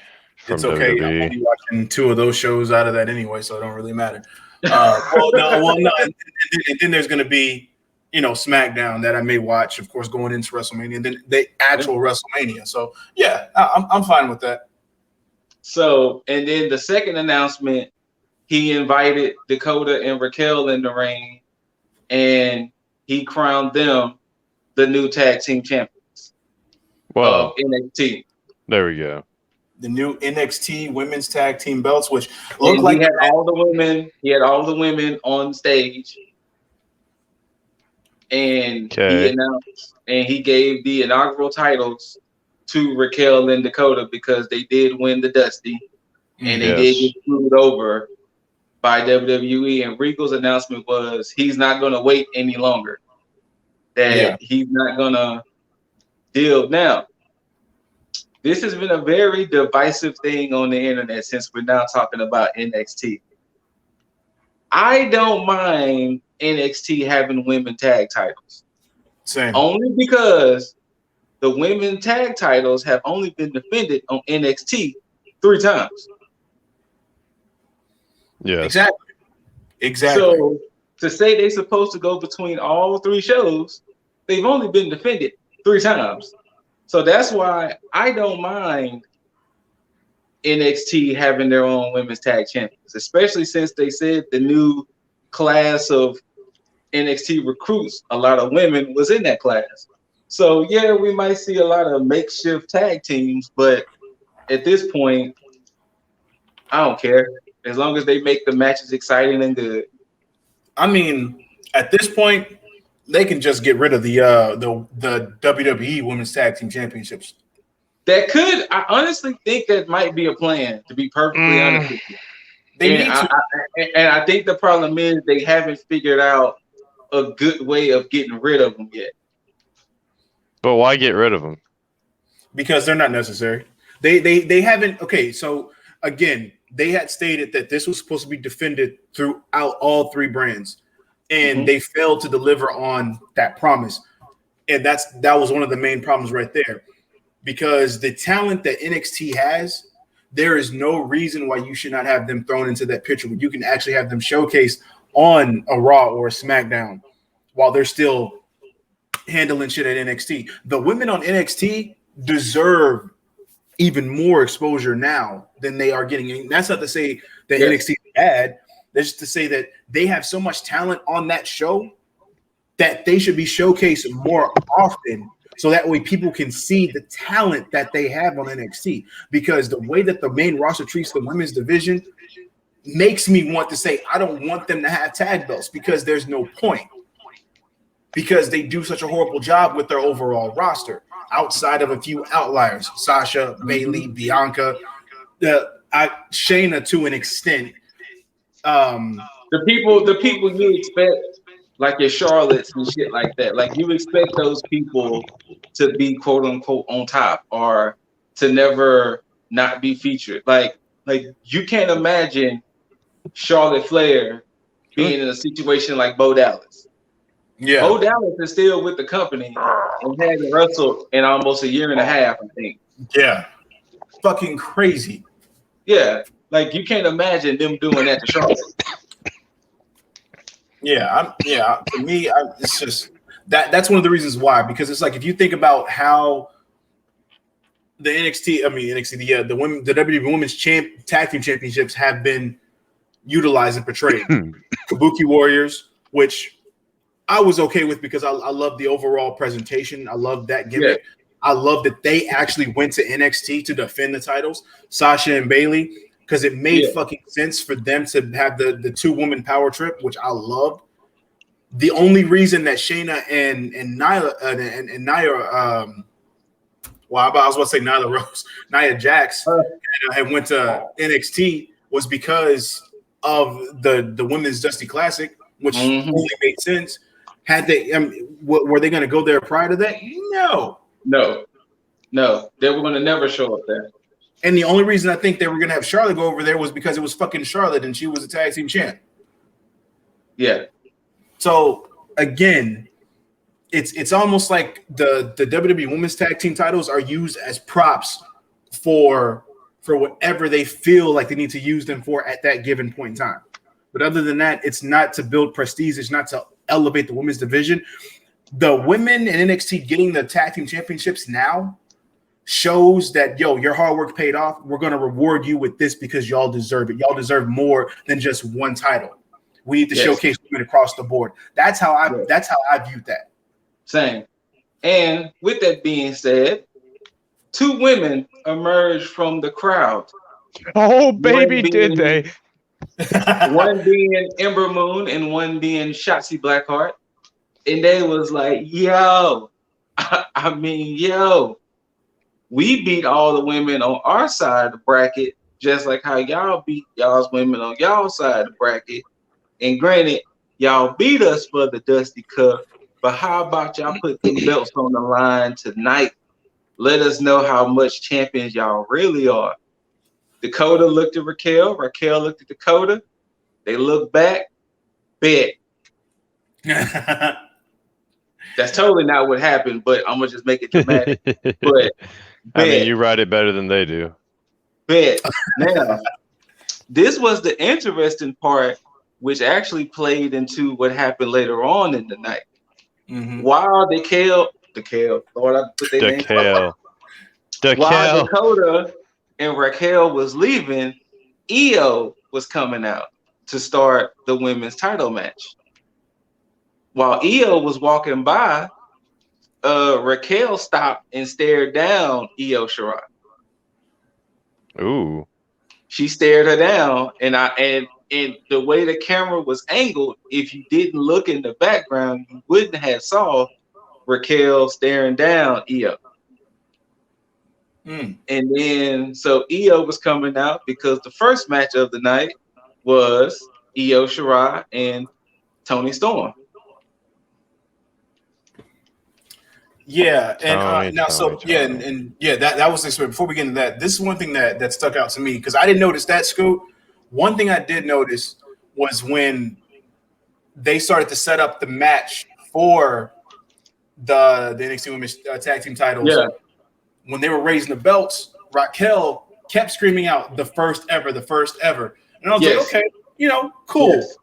It's okay. WWE. I'm only watching 2 of those shows out of that anyway, so it don't really matter. No. And then there's going to be, SmackDown that I may watch, of course, going into WrestleMania, and then the actual WrestleMania. So yeah, I'm fine with that. So, and then the second announcement, he invited Dakota and Raquel in the ring, and he crowned them the new tag team champions of NXT. There we go. The new NXT women's tag team belts, which look like he had all the women. He had all the women on stage, and he announced and he gave the inaugural titles to Raquel and Dakota because they did win the Dusty, and they did get screwed over by WWE. And Regal's announcement was he's not going to wait any longer. That he's not going to deal now. This has been a very divisive thing on the internet since we're now talking about NXT. I don't mind NXT having women tag titles. Same. Only because the women tag titles have only been defended on NXT 3 times. Yes. Exactly. So to say they're supposed to go between all 3 shows, they've only been defended 3 times. So that's why I don't mind NXT having their own women's tag champions, especially since they said the new class of NXT recruits, a lot of women was in that class. So yeah, we might see a lot of makeshift tag teams, but at this point, I don't care. As long as they make the matches exciting and good. I mean, at this point, they can just get rid of the WWE Women's Tag Team Championships. I honestly think that might be a plan, to be perfectly honest with you. They And need to. I think the problem is they haven't figured out a good way of getting rid of them yet. But why get rid of them? Because they're not necessary. They haven't. Okay, so again, they had stated that this was supposed to be defended throughout all 3 brands, and they failed to deliver on that promise. And that was one of the main problems right there, because the talent that NXT has, there is no reason why you should not have them thrown into that picture where you can actually have them showcased on a Raw or a SmackDown while they're still handling shit at NXT. The women on NXT deserve even more exposure now than they are getting. And that's not to say that NXT is bad. That's just to say that they have so much talent on that show that they should be showcased more often, so that way people can see the talent that they have on NXT. Because the way that the main roster treats the women's division makes me want to say I don't want them to have tag belts, because there's no point. Because they do such a horrible job with their overall roster, outside of a few outliers: Sasha, Bayley, Bianca, Shayna to an extent. The people you expect, like your Charlottes and shit like that, like you expect those people to be quote unquote on top or to never not be featured. Like you can't imagine Charlotte Flair being in a situation like Bo Dallas. Yeah, Bo Dallas is still with the company and hasn't wrestled in almost a year and a half, I think. Yeah, fucking crazy. Yeah, like you can't imagine them doing that to Charlotte. To me, it's just that's one of the reasons why. Because it's like, if you think about how the the women, the WWE Women's Tag Team Championships have been utilized and portrayed. Kabuki Warriors, which I was okay with because I love the overall presentation. I love that gimmick. Yeah. I love that they actually went to NXT to defend the titles, Sasha and Bayley, because it made fucking sense for them to have the 2-woman power trip, which I loved. The only reason that Shayna and Nyla and Nia, well, I was about to say Nyla Rose, Nia Jax had went to NXT was because of the Women's Dusty Classic, which only made sense. Had they, were they going to go there prior to that? No, they were going to never show up there. And the only reason I think they were going to have Charlotte go over there was because it was fucking Charlotte and she was a tag team champ. Yeah. So again, it's almost like the WWE Women's Tag Team titles are used as props for whatever they feel like they need to use them for at that given point in time. But other than that, it's not to build prestige. It's not to elevate the women's division. The women in NXT getting the tag team championships now shows that, your hard work paid off. We're going to reward you with this because y'all deserve it. Y'all deserve more than just one title. We need to showcase women across the board. That's how I viewed that. Same. And with that being said, 2 women emerged from the crowd. Oh, baby, did they? One being Ember Moon and one being Shotzi Blackheart. And they was like, we beat all the women on our side of the bracket, just like how y'all beat y'all's women on y'all side of the bracket. And granted, y'all beat us for the Dusty Cup, but how about y'all put them belts on the line tonight? Let us know how much champions y'all really are. Dakota looked at Raquel. Raquel looked at Dakota. They looked back. bet. That's totally not what happened, but I'm gonna just make it dramatic. But I mean, you write it better than they do. Bet. Now, this was the interesting part, which actually played into what happened later on in the night. Mm-hmm. While Lord, I put their names up. While Dakota and Raquel was leaving, Io was coming out to start the women's title match. While Io was walking by, Raquel stopped and stared down Io Shirai. Ooh. She stared her down, and the way the camera was angled, if you didn't look in the background, you wouldn't have saw Raquel staring down Io. And then so Io was coming out because the first match of the night was Io Shirai and Toni Storm. Yeah, and that was the experience. Before we get into that, this is one thing that stuck out to me because I didn't notice that, Scoot. One thing I did notice was when they started to set up the match for the NXT Women's Tag Team titles. Yeah. When they were raising the belts, Raquel kept screaming out the first ever, and I was like, okay, cool. Yes.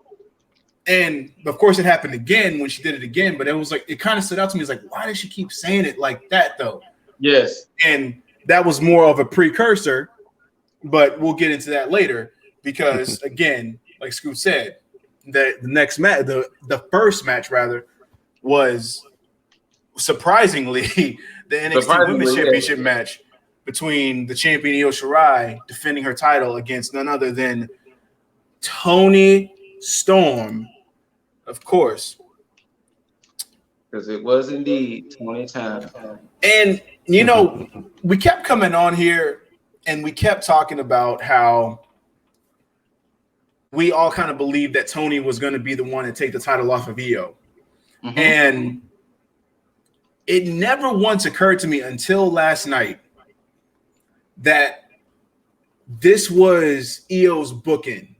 And of course, it happened again when she did it again, but it was like, it kind of stood out to me. It's like, why does she keep saying it like that, though? Yes. And that was more of a precursor, but we'll get into that later because, again, like Scoot said, the next match, the first match, rather, was surprisingly the NXT Women's Championship match between the champion Io Shirai defending her title against none other than Toni Storm, of course. Because it was indeed 20 times. And, we kept coming on here and we kept talking about how we all kind of believed that Toni was going to be the one to take the title off of Io. Mm-hmm. And it never once occurred to me until last night that this was Io's booking.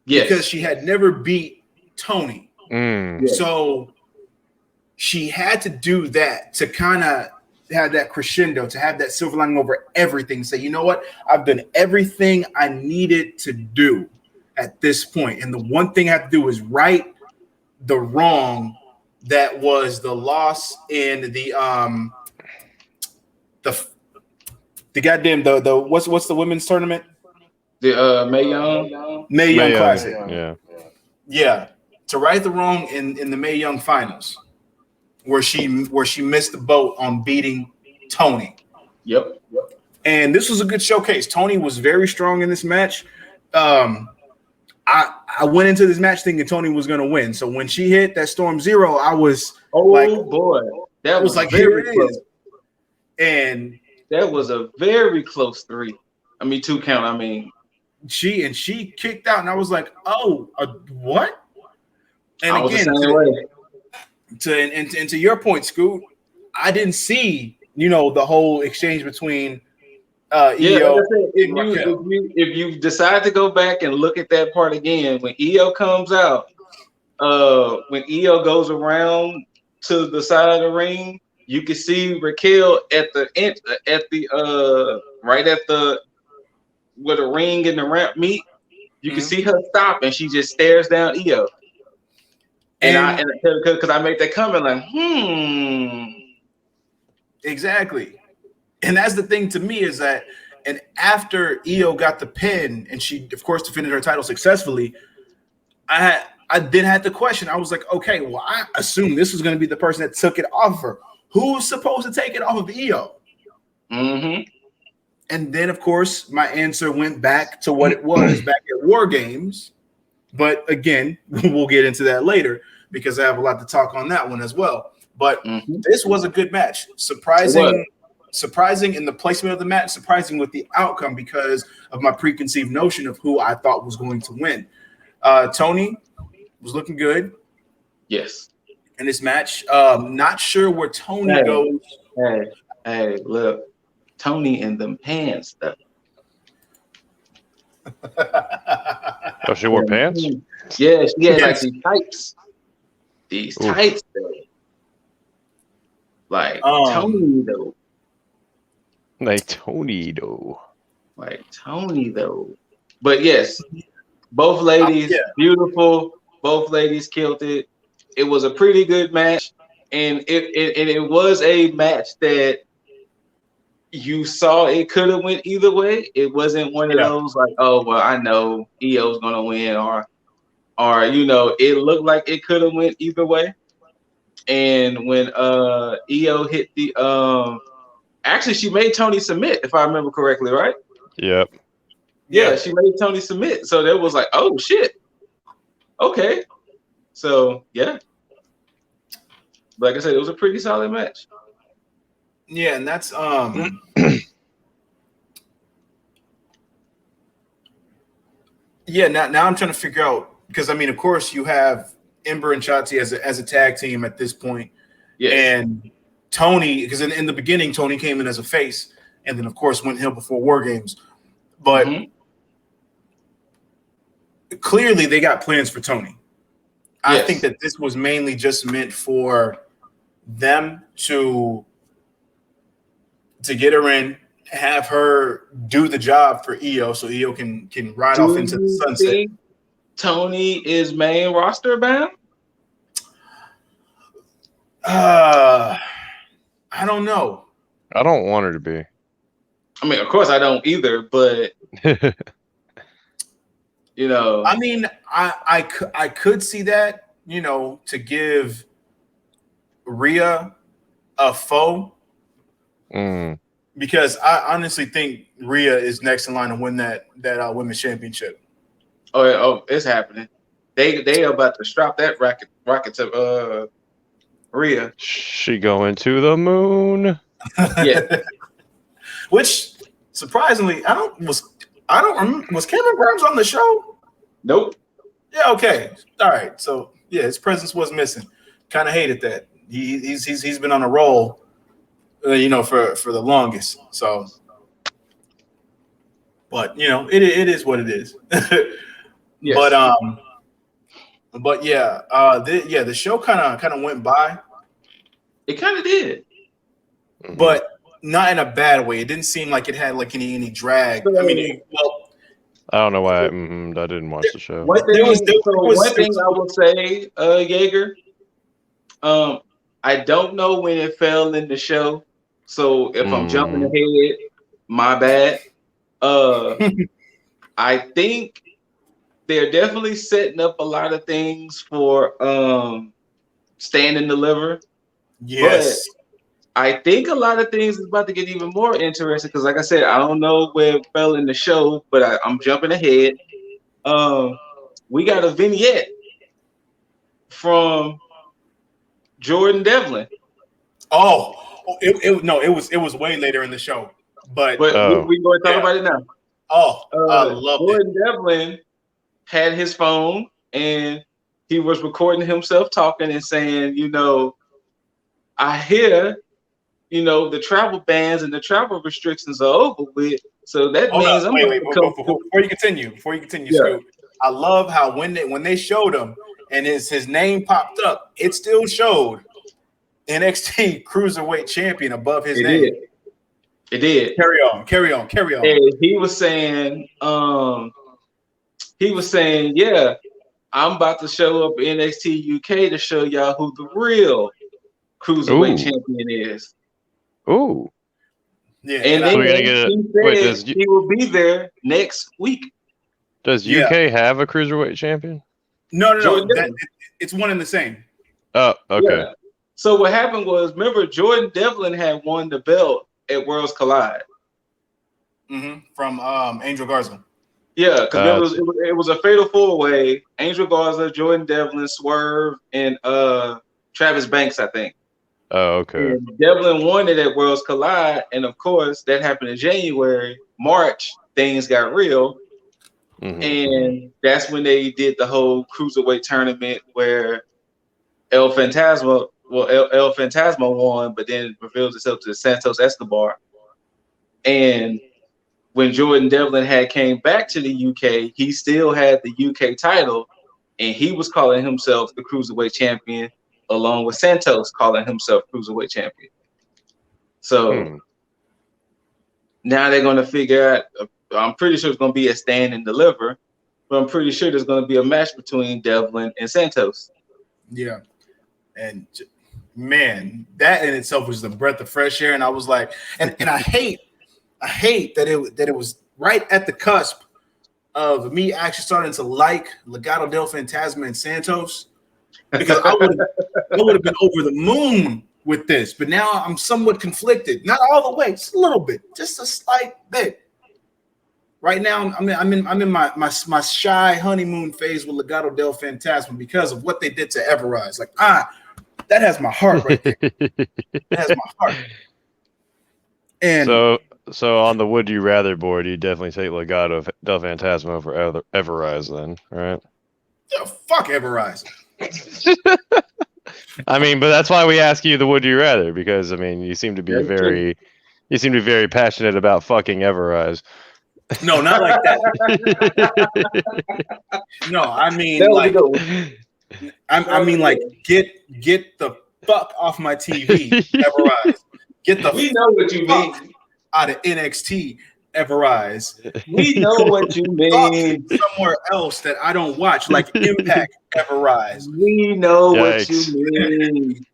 Yes. Because she had never beat Toni. So she had to do that to kind of have that crescendo, to have that silver lining over everything. Say, you know what? I've done everything I needed to do at this point. And the one thing I have to do is right the wrong that was the loss in the goddamn the what's the women's tournament? The Mae Young Classic. Yeah. To right the wrong in the Mae Young finals, where she missed the boat on beating Toni. Yep. And this was a good showcase. Toni was very strong in this match. I went into this match thinking Toni was going to win. So when she hit that Storm Zero, I was boy, that was like very close. And that was a very close 2 count. She kicked out, and I was like, oh, what? And I again, to your point, Scoot, I didn't see the whole exchange between Io and Raquel. If you decide to go back and look at that part again, when Io comes out, when Io goes around to the side of the ring, you can see Raquel at the where the ring and the ramp meet. You can see her stop, and she just stares down Io. And because I made that comment like, exactly. And that's the thing to me is that, and after Io got the pin and she, of course, defended her title successfully, I then had the question. I was like, okay, well, I assume this was going to be the person that took it off her. Who's supposed to take it off of Io? Mm-hmm. And then, of course, my answer went back to what it was back at War Games. But again, we'll get into that later because I have a lot to talk on that one as well. But this was a good match. Surprising in the placement of the match, surprising with the outcome because of my preconceived notion of who I thought was going to win. Toni was looking good. Yes. In this match. Not sure where Toni goes. Hey, look. Toni in them pants, though. Oh, she wore pants? Yeah, she had like Yes. these tights. These Oof. tights though. Like Tony though. Like Tony though. Like Tony though. But yes, both ladies, Yeah. beautiful. Both ladies killed it. It was a pretty good match. And it was a match that you saw it could have went either way. It wasn't one of Yeah. those like, oh well, I know EO's gonna win, or you know, it looked like it could have went either way. And when EO hit the actually she made Tony submit, if I remember correctly, right? Yep. Yeah, she made Tony submit. So that was like, oh shit. Okay. So yeah. Like I said, it was a pretty solid match. Yeah, and that's yeah. Now I'm trying to figure out, because I mean, of course, you have Ember and Shotzi as a tag team at this point, Yes. and Tony, because in the beginning Tony came in as a face, and then of course went heel before War Games, but clearly they got plans for Tony. I think that this was mainly just meant for them to get her in, have her do the job for EO, so EO can ride off into the sunset. Think Tony is main roster bound? I don't know. I don't want her to be. I mean, of course I don't either, but you know, I mean, I could see that, you know, to give Rhea a foe, because I honestly think Rhea is next in line to win that women's championship. Oh, it's happening. They are about to strap that rocket to Rhea. She going to the moon. Yeah. Which surprisingly, was Cameron Grimes on the show? Nope. Yeah, okay. All right. So yeah, his presence was missing. Kind of hated that. He's been on a roll, you know, for the longest. So, but you know, it is what it is. Yes. But yeah, the show kind of went by. It kind of did, but not in a bad way. It didn't seem like it had like any drag. I mean, I don't know why I didn't watch the show. One thing I will say, Jaeger, I don't know when it fell in the show, so if I'm jumping ahead, my bad. I think they're definitely setting up a lot of things for Stand and Deliver. Yes. But I think a lot of things is about to get even more interesting, because like I said, I don't know where it fell in the show, but I'm jumping ahead. We got a vignette from Jordan Devlin. It was way later in the show, but we going to talk about it now. I love it. Jordan Devlin had his phone and he was recording himself talking and saying, you know, I hear, you know, the travel bans and the travel restrictions are over with, so that means I'm wait, before you continue, Scoop, I love how when they showed him and his name popped up, it still showed NXT Cruiserweight Champion above his name. It did. Carry on. And he was saying, yeah, I'm about to show up in NXT UK to show y'all who the real Cruiserweight champion is. Ooh. Yeah. And then he will be there next week. Does UK have a Cruiserweight champion? No. It's one and the same. Oh, okay. Yeah. So what happened was, remember, Jordan Devlin had won the belt at Worlds Collide. From Angel Garza. Yeah, because it was a fatal four-way. Angel Garza, Jordan Devlin, Swerve, and Travis Banks, I think. Oh, okay. And Devlin won it at Worlds Collide, and of course, that happened in January. March, things got real. And that's when they did the whole Cruiserweight tournament where El Fantasma won, but then revealed itself to Santos Escobar. And when Jordan Devlin had came back to the UK, he still had the UK title, and he was calling himself the Cruiserweight Champion, along with Santos calling himself Cruiserweight Champion. So now they're going to figure out, I'm pretty sure it's going to be a stand and deliver, but I'm pretty sure there's going to be a match between Devlin and Santos. Yeah. And man, that in itself was the breath of fresh air. And I was like, and I hate that it was right at the cusp of me actually starting to like Legado del Fantasma and Santos, because I would have been over the moon with this. But now I'm somewhat conflicted, not all the way, just a little bit, just a slight bit. Right now, I'm in my shy honeymoon phase with Legado del Fantasma because of what they did to Everrise. Like, that has my heart right there. That has my heart. And so on the would you rather board, you definitely take Legado del Fantasma over Everrise then, right? Yeah, fuck Everrise. I mean, but that's why we ask you the would you rather, because I mean, you seem to be very passionate about fucking Everrise. No, not like that. No, I mean like get the fuck off my TV, Everrise. Get the we know what you mean out of NXT, Everrise. We know what you mean. Somewhere else that I don't watch, like Impact, Everrise. We know what you mean.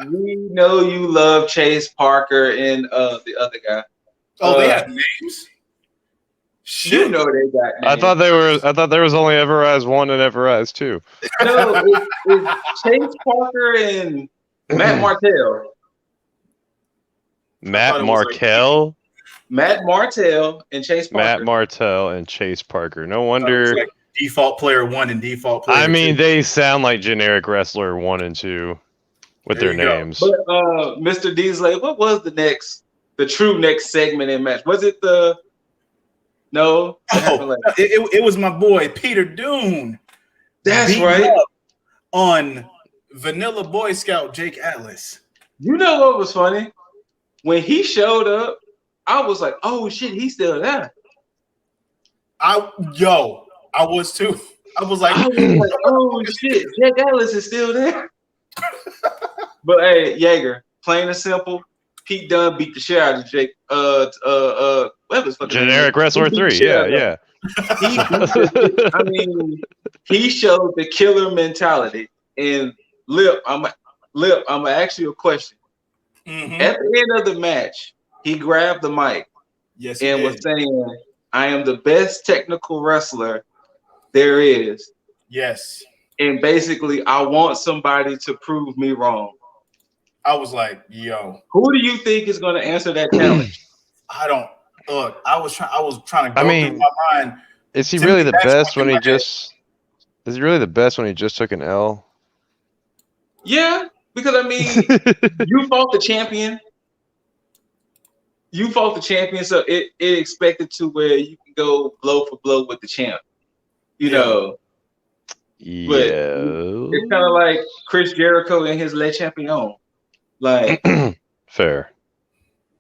We know you love Chase Parker and the other guy. Oh, they have names. Shit. You know they got names. I thought there was only Everrise 1 and Everrise 2. No, it's Chase Parker and Matt Martell. Matt Martell? Matt Martell and Chase Parker. Matt Martell and Chase Parker. No wonder. Like default player 1 and default player 2. I mean, they sound like generic wrestler 1 and 2 with their names. But Mr. Deasley, what was the true next segment in match? Was it the No? It was my boy Peter Dune. That's right. On Vanilla Boy Scout Jake Atlas. You know what was funny? When he showed up, I was like, oh shit, he's still there. I was too. I was like, oh shit, Jake Atlas is still there. But hey, Jaeger, plain and simple, Pete Dunne beat the shit out of Jake. Generic Wrestler 3, yeah. I mean, he showed the killer mentality. And Lip, I'm gonna ask you a question. Mm-hmm. At the end of the match, he grabbed the mic and was saying, I am the best technical wrestler there is. Yes. And basically, I want somebody to prove me wrong. I was like, yo. Who do you think is going to answer that challenge? I don't. Look, I was trying to go through my mind. Is he really the best when he just... Is he really the best when he just took an L? Yeah, because I mean, you fought the champion. So it expected to where you can go blow for blow with the champ. You know. Yeah. But it's kind of like Chris Jericho and his Le Champion. Like fair.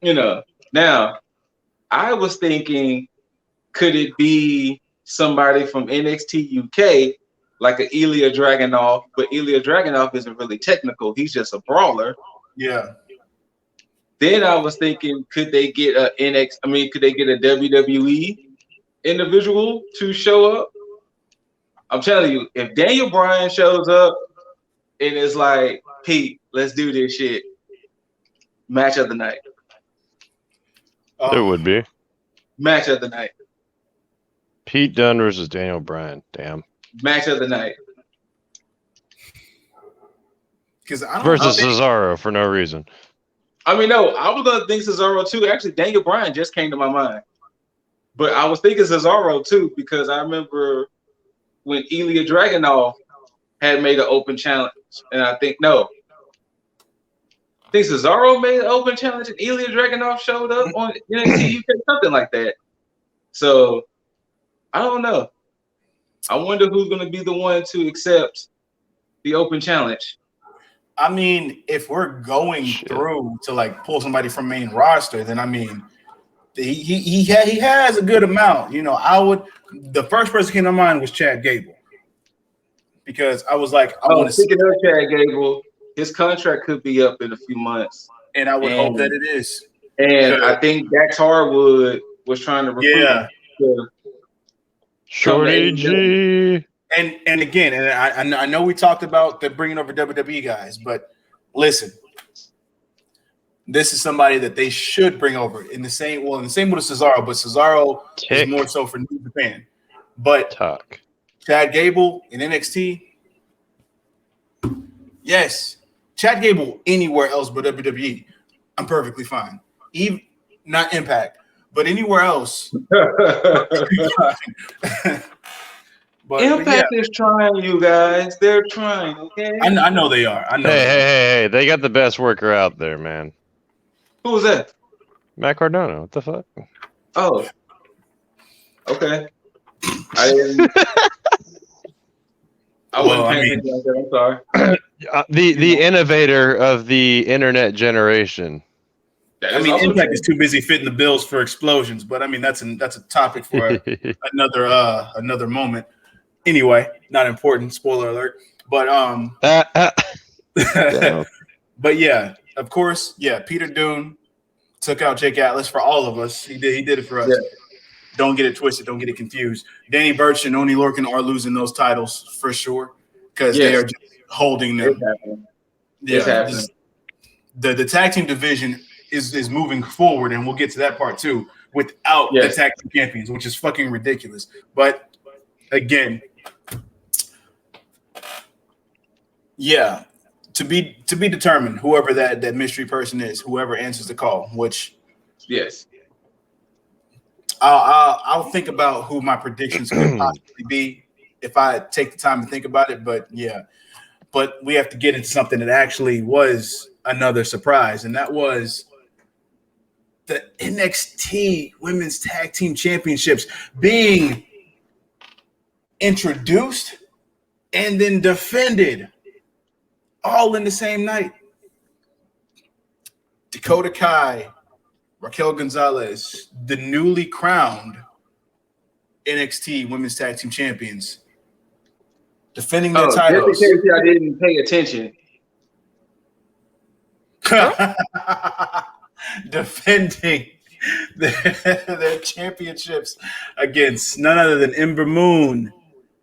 You know. Now, I was thinking, could it be somebody from NXT UK, like an Ilya Dragunov? But Ilya Dragunov isn't really technical. He's just a brawler. Yeah. Then I was thinking, could they get a WWE individual to show up? I'm telling you, if Daniel Bryan shows up and it's like, Pete, let's do this shit. Match of the night. It would be. Match of the night. Pete Dunne versus Daniel Bryan. Damn. Match of the night. Versus Cesaro for no reason. I mean, no, I was going to think Cesaro too. Actually, Daniel Bryan just came to my mind. But I was thinking Cesaro too because I remember when Ilya Dragunov had made an open challenge. And I think Cesaro made an open challenge and Ilya Dragunov showed up on NXT UK, something like that. So, I don't know. I wonder who's going to be the one to accept the open challenge. I mean, if we're going through to like pull somebody from main roster, then I mean, he has a good amount. You know, the first person came to mind was Chad Gable because I was like, I want to see. Speaking of Chad Gable, his contract could be up in a few months, And I would hope that it is. And I think Dax Harwood was trying to recruit him to Shorty G. And again, and I know we talked about the bringing over WWE guys, but listen, this is somebody that they should bring over in the same with Cesaro, but Cesaro is more so for New Japan. But Chad Gable in NXT, yes, Chad Gable anywhere else but WWE, I'm perfectly fine. Even not Impact, but anywhere else. But Impact is trying, you guys. They're trying, okay? I know they are. I know. Hey, they got the best worker out there, man. Who was that? Matt Cardona. What the fuck? Oh. Okay. I wasn't paying attention. I'm sorry. The innovator of the internet generation. I mean, Impact is too busy fitting the bills for explosions, but I mean that's a topic for another moment. Anyway, not important. Spoiler alert. But but yeah, of course, yeah. Peter Dunne took out Jake Atlas for all of us. He did it for us. Yeah. Don't get it twisted. Don't get it confused. Danny Burch and Oney Lorcan are losing those titles for sure because they are just holding them. It's happening. The tag team division is moving forward, and we'll get to that part too. Without the tag team champions, which is fucking ridiculous. But again, yeah, to be determined. Whoever that mystery person is, whoever answers the call, which I'll think about who my predictions could possibly be if I take the time to think about it. But yeah, but we have to get into something that actually was another surprise, and that was the NXT Women's Tag Team Championships being introduced and then defended all in the same night. Dakota Kai, Raquel Gonzalez, the newly crowned NXT Women's Tag Team Champions, defending their titles. Just in case I didn't pay attention. Defending their championships against none other than Ember Moon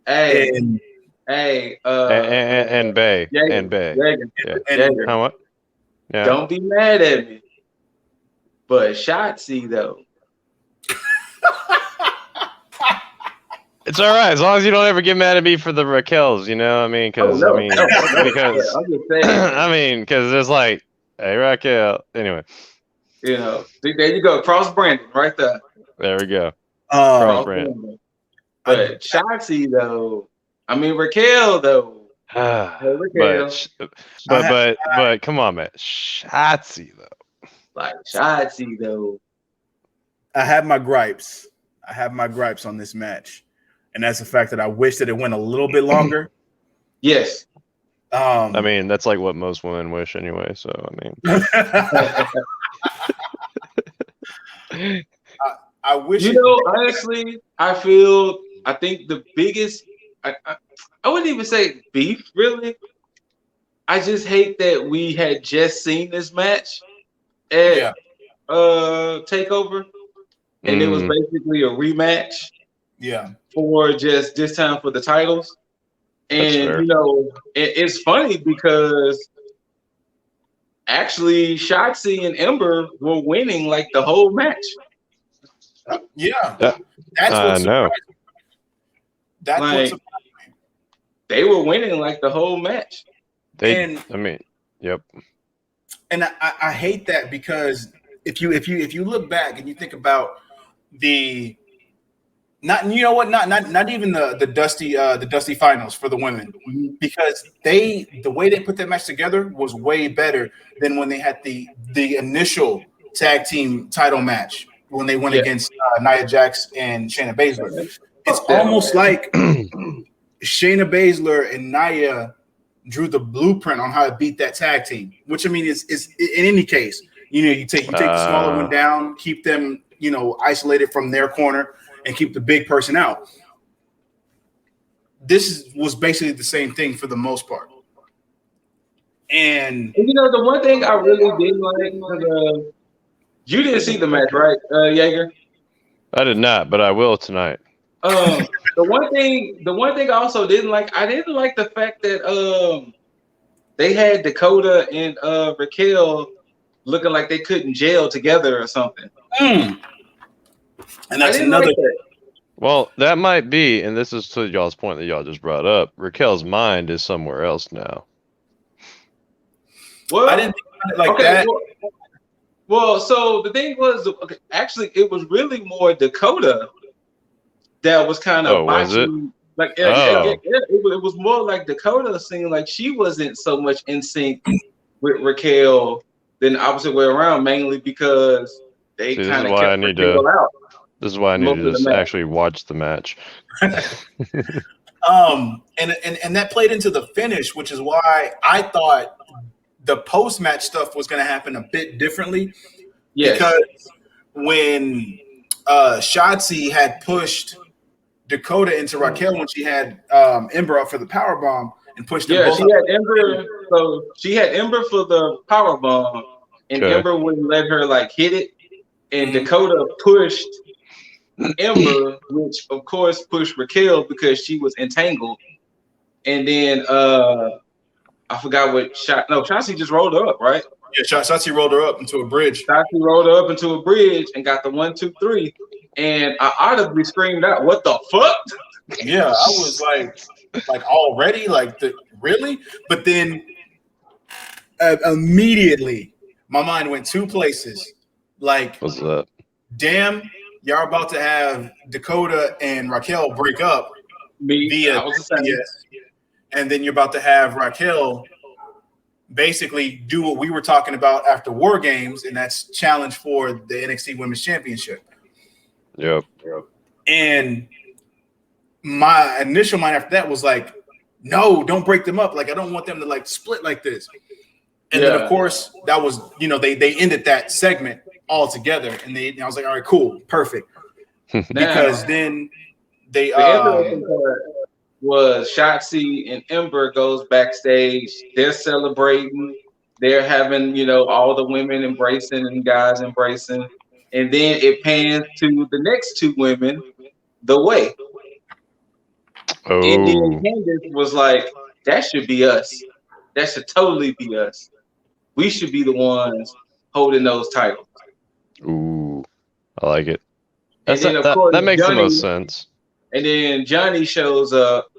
and Bay. How what? Yeah. Don't be mad at me. But Shotzi though. It's all right as long as you don't ever get mad at me for the Raquels, you know. I mean, because because I'm just saying. I mean, because there's like, hey Raquel. Anyway, you know, there you go, cross branding right there. There we go. Cross branding. But Shotzi though, I mean Raquel though. But come on, man, Shotzi though. Like Shotzi though. I have my gripes. On this match. And that's the fact that I wish that it went a little bit longer. Yes. I mean, that's like what most women wish anyway. So, I mean. I wish. Honestly, I think the biggest, I wouldn't even say beef, really. I just hate that we had just seen this match at TakeOver. And it was basically a rematch. Yeah. For just this time for the titles. And, it's funny because actually Shotzi and Ember were winning like the whole match. Yeah. That's what surprised me. That's what surprised me. They were winning like the whole match. Yep. And I hate that because if you look back and you think about the not even the Dusty finals for the women, because the way they put that match together was way better than when they had the initial tag team title match when they went against Nia Jax and Shayna Baszler. It's almost like Shayna Baszler and Nia drew the blueprint on how to beat that tag team, which I mean is in any case, you take the smaller one down, keep them isolated from their corner and keep the big person out. This was basically the same thing for the most part. And the one thing I really didn't like, you didn't see the match, right, Jaeger? I did not, but I will tonight. The one thing I also didn't like, I didn't like the fact that they had Dakota and Raquel looking like they couldn't gel together or something. And that's another. Like that. Well, that might be, and this is to y'all's point that y'all just brought up. Raquel's mind is somewhere else now. Well, I didn't think like that. Well, so the thing was, actually, it was really more Dakota that was kind of botching. Like, it was more like Dakota seemed like she wasn't so much in sync with Raquel than the opposite way around, mainly because they kind of kept Raquel out. This is why I need to just actually watch the match. And that played into the finish, which is why I thought the post-match stuff was going to happen a bit differently. Yes. Because when Shotzi had pushed Dakota into Raquel when she had Ember up for the powerbomb and pushed them both. She had Ember. So she had Ember for the powerbomb, and Ember wouldn't let her hit it, and Dakota pushed Ember, which of course pushed Raquel because she was entangled, and then I forgot what shot. No, Shotzi just rolled her up, right? Yeah, Shotzi rolled her up into a bridge. Shotzi rolled her up into a bridge and got the 1, 2, 3. And I audibly screamed out, "What the fuck?" Yeah, I was like already, really? But then immediately my mind went two places. What's that? Damn, y'all about to have Dakota and Raquel break up via and then you're about to have Raquel basically do what we were talking about after War Games, and that's challenge for the NXT Women's Championship. Yep. And my initial mind after that was no, don't break them up. I don't want them to split like this. And then of course that was, they ended that segment altogether, and I was like, all right, cool, perfect. Because then they was Shotzi and Ember goes backstage. They're celebrating. They're having, all the women embracing and guys embracing. And then it pans to the next two women, The Way. Oh. And then Candace was like, that should be us. That should totally be us. We should be the ones holding those titles. Ooh, I like it. And then, of course, that makes the most sense. And then Johnny shows up.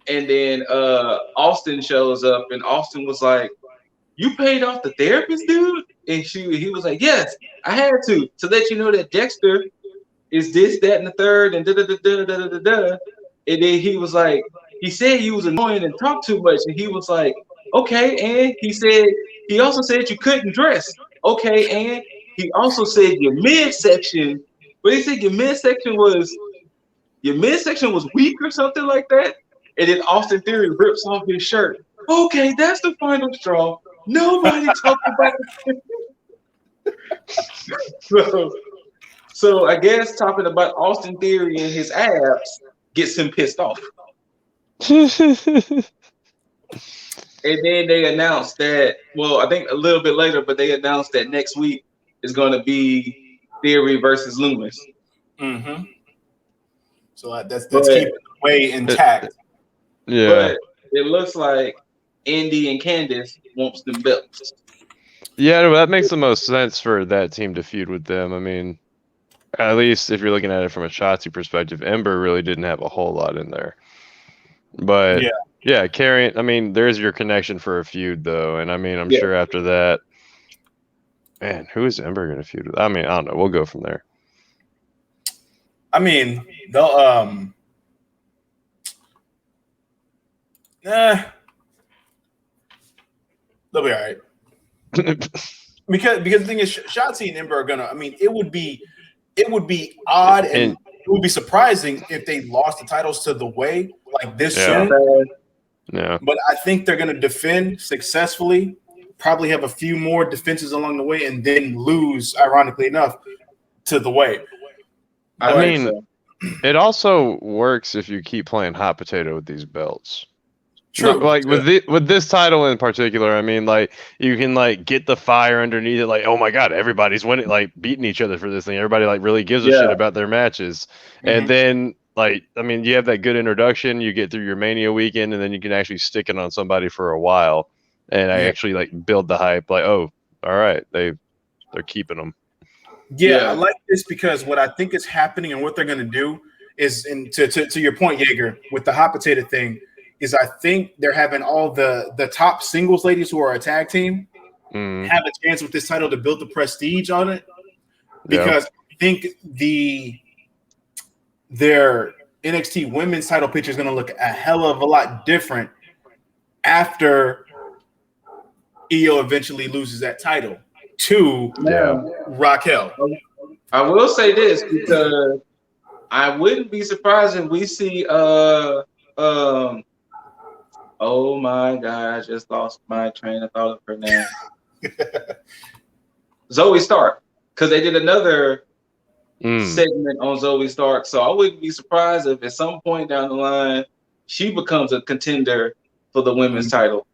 And then Austin shows up. And Austin was like, you paid off the therapist, dude? And he was like, yes, I had to let you know that Dexter is this, that, and the third, and da-da-da-da-da-da-da. And then he was like, he said you was annoying and talk too much. And he was like, okay. And he also said you couldn't dress. Okay. And he also said your midsection, but he said your midsection was weak or something like that. And then Austin Theory rips off his shirt. Okay, that's the final straw. Nobody talked about it. So I guess talking about Austin Theory and his abs gets him pissed off. And then they announced that, I think a little bit later, but they announced that next week is going to be Theory versus Loomis. Mm-hmm. So that's keeping the way intact. Yeah. But it looks like Indy and Candice wants them belts. Yeah, that makes the most sense for that team to feud with them. I mean, at least if you're looking at it from a Shotzi perspective, Ember really didn't have a whole lot in there. But yeah, carrying. I mean, there's your connection for a feud, though, and I mean, I'm sure after that, man, who is Ember going to feud with? I mean, I don't know. We'll go from there. I mean, they'll they'll be all right. because the thing is, Shotzi and Ember are gonna. I mean, it would be odd and it would be surprising if they lost the titles to The Way this soon. Yeah. But I think they're gonna defend successfully probably have a few more defenses along the way, and then lose, ironically enough, to the Way. I mean, think so. it also works if you keep playing hot potato with these belts. True. Like with this title in particular, I mean, like you can like get the fire underneath it. Like, oh my god, everybody's winning, like beating each other for this thing. Everybody like really gives a shit about their matches, and then like I mean, you have that good introduction. You get through your Mania weekend, and then you can actually stick it on somebody for a while, and I actually like build the hype. Like, oh, all right, they're keeping them. Yeah, I like this because what I think is happening and what they're going to do is, and to your point, Jaeger, with the hot potato thing, is I think they're having all the top singles ladies who are a tag team have a chance with this title to build the prestige on it, because I think their NXT women's title picture is going to look a hell of a lot different after Io eventually loses that title to Raquel. I will say this because I wouldn't be surprised if we see oh my god, I just lost my train of thought of her name. Zoe Stark, because they did another segment on Zoe Stark, so I wouldn't be surprised if at some point down the line she becomes a contender for the women's title.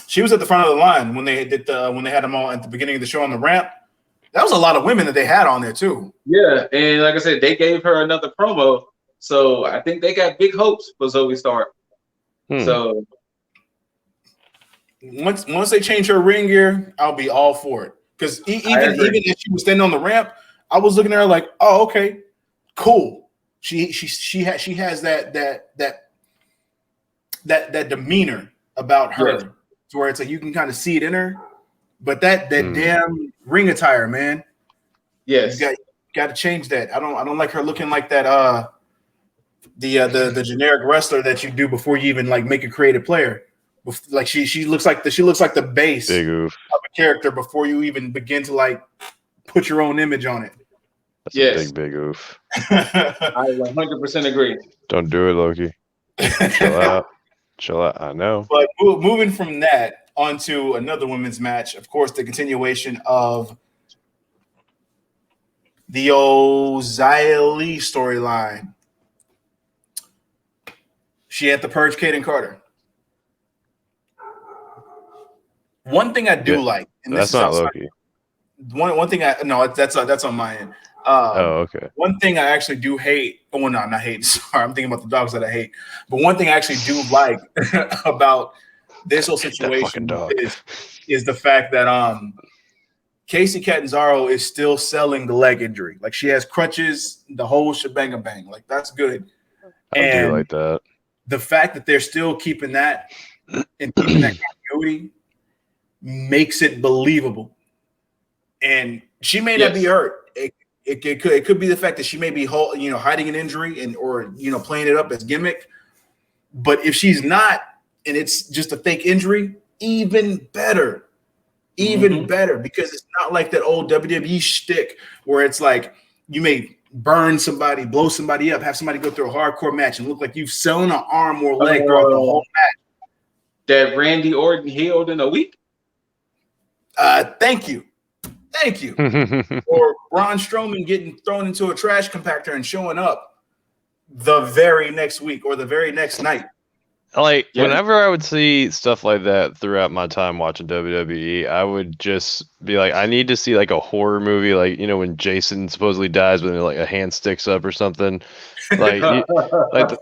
She was at the front of the line when they did when they had them all at the beginning of the show on the ramp. That was a lot of women that they had on there too. Yeah, and like I said, they gave her another promo, so I think they got big hopes for Zoe Stark. So once they change her ring gear, I'll be all for it. Because even if she was standing on the ramp, I was looking at her like, oh, okay, cool. She has that demeanor about her, to where it's like you can kind of see it in her. But that damn ring attire, man. Yes, you got to change that. I don't like her looking like that. The generic wrestler that you do before you even like make a creative player. Like she looks like the base of a character before you even begin to like put your own image on it. That's a big oof. I 100% agree. Don't do it, Loki. Chill out. I know. But moving from that onto another women's match, of course, the continuation of the old Xia Li storyline. She had to purge Kaden Carter. One thing I do like, and that's not Loki. One thing that's on my end. Okay. One thing I actually do hate. Oh no, not hate. Sorry, I'm thinking about the dogs that I hate. But one thing I actually do like about this whole situation is the fact that Casey Catanzaro is still selling the leg injury. Like she has crutches, the whole shebang bang. Like that's good. I do like that. The fact that they're still keeping that and keeping that continuity makes it believable. And she may not be hurt. It could be the fact that she may be hiding an injury or playing it up as gimmick. But if she's not, and it's just a fake injury, even better. Even better, because it's not like that old WWE shtick where it's like you may burn somebody, blow somebody up, have somebody go through a hardcore match and look like you've sewn an arm or leg throughout the whole match. That Randy Orton healed in a week? Thank you. Or Braun Strowman getting thrown into a trash compactor and showing up the very next week or the very next night. Like whenever I would see stuff like that throughout my time watching WWE, I would just be like, I need to see like a horror movie, like when Jason supposedly dies, but then like a hand sticks up or something. Like,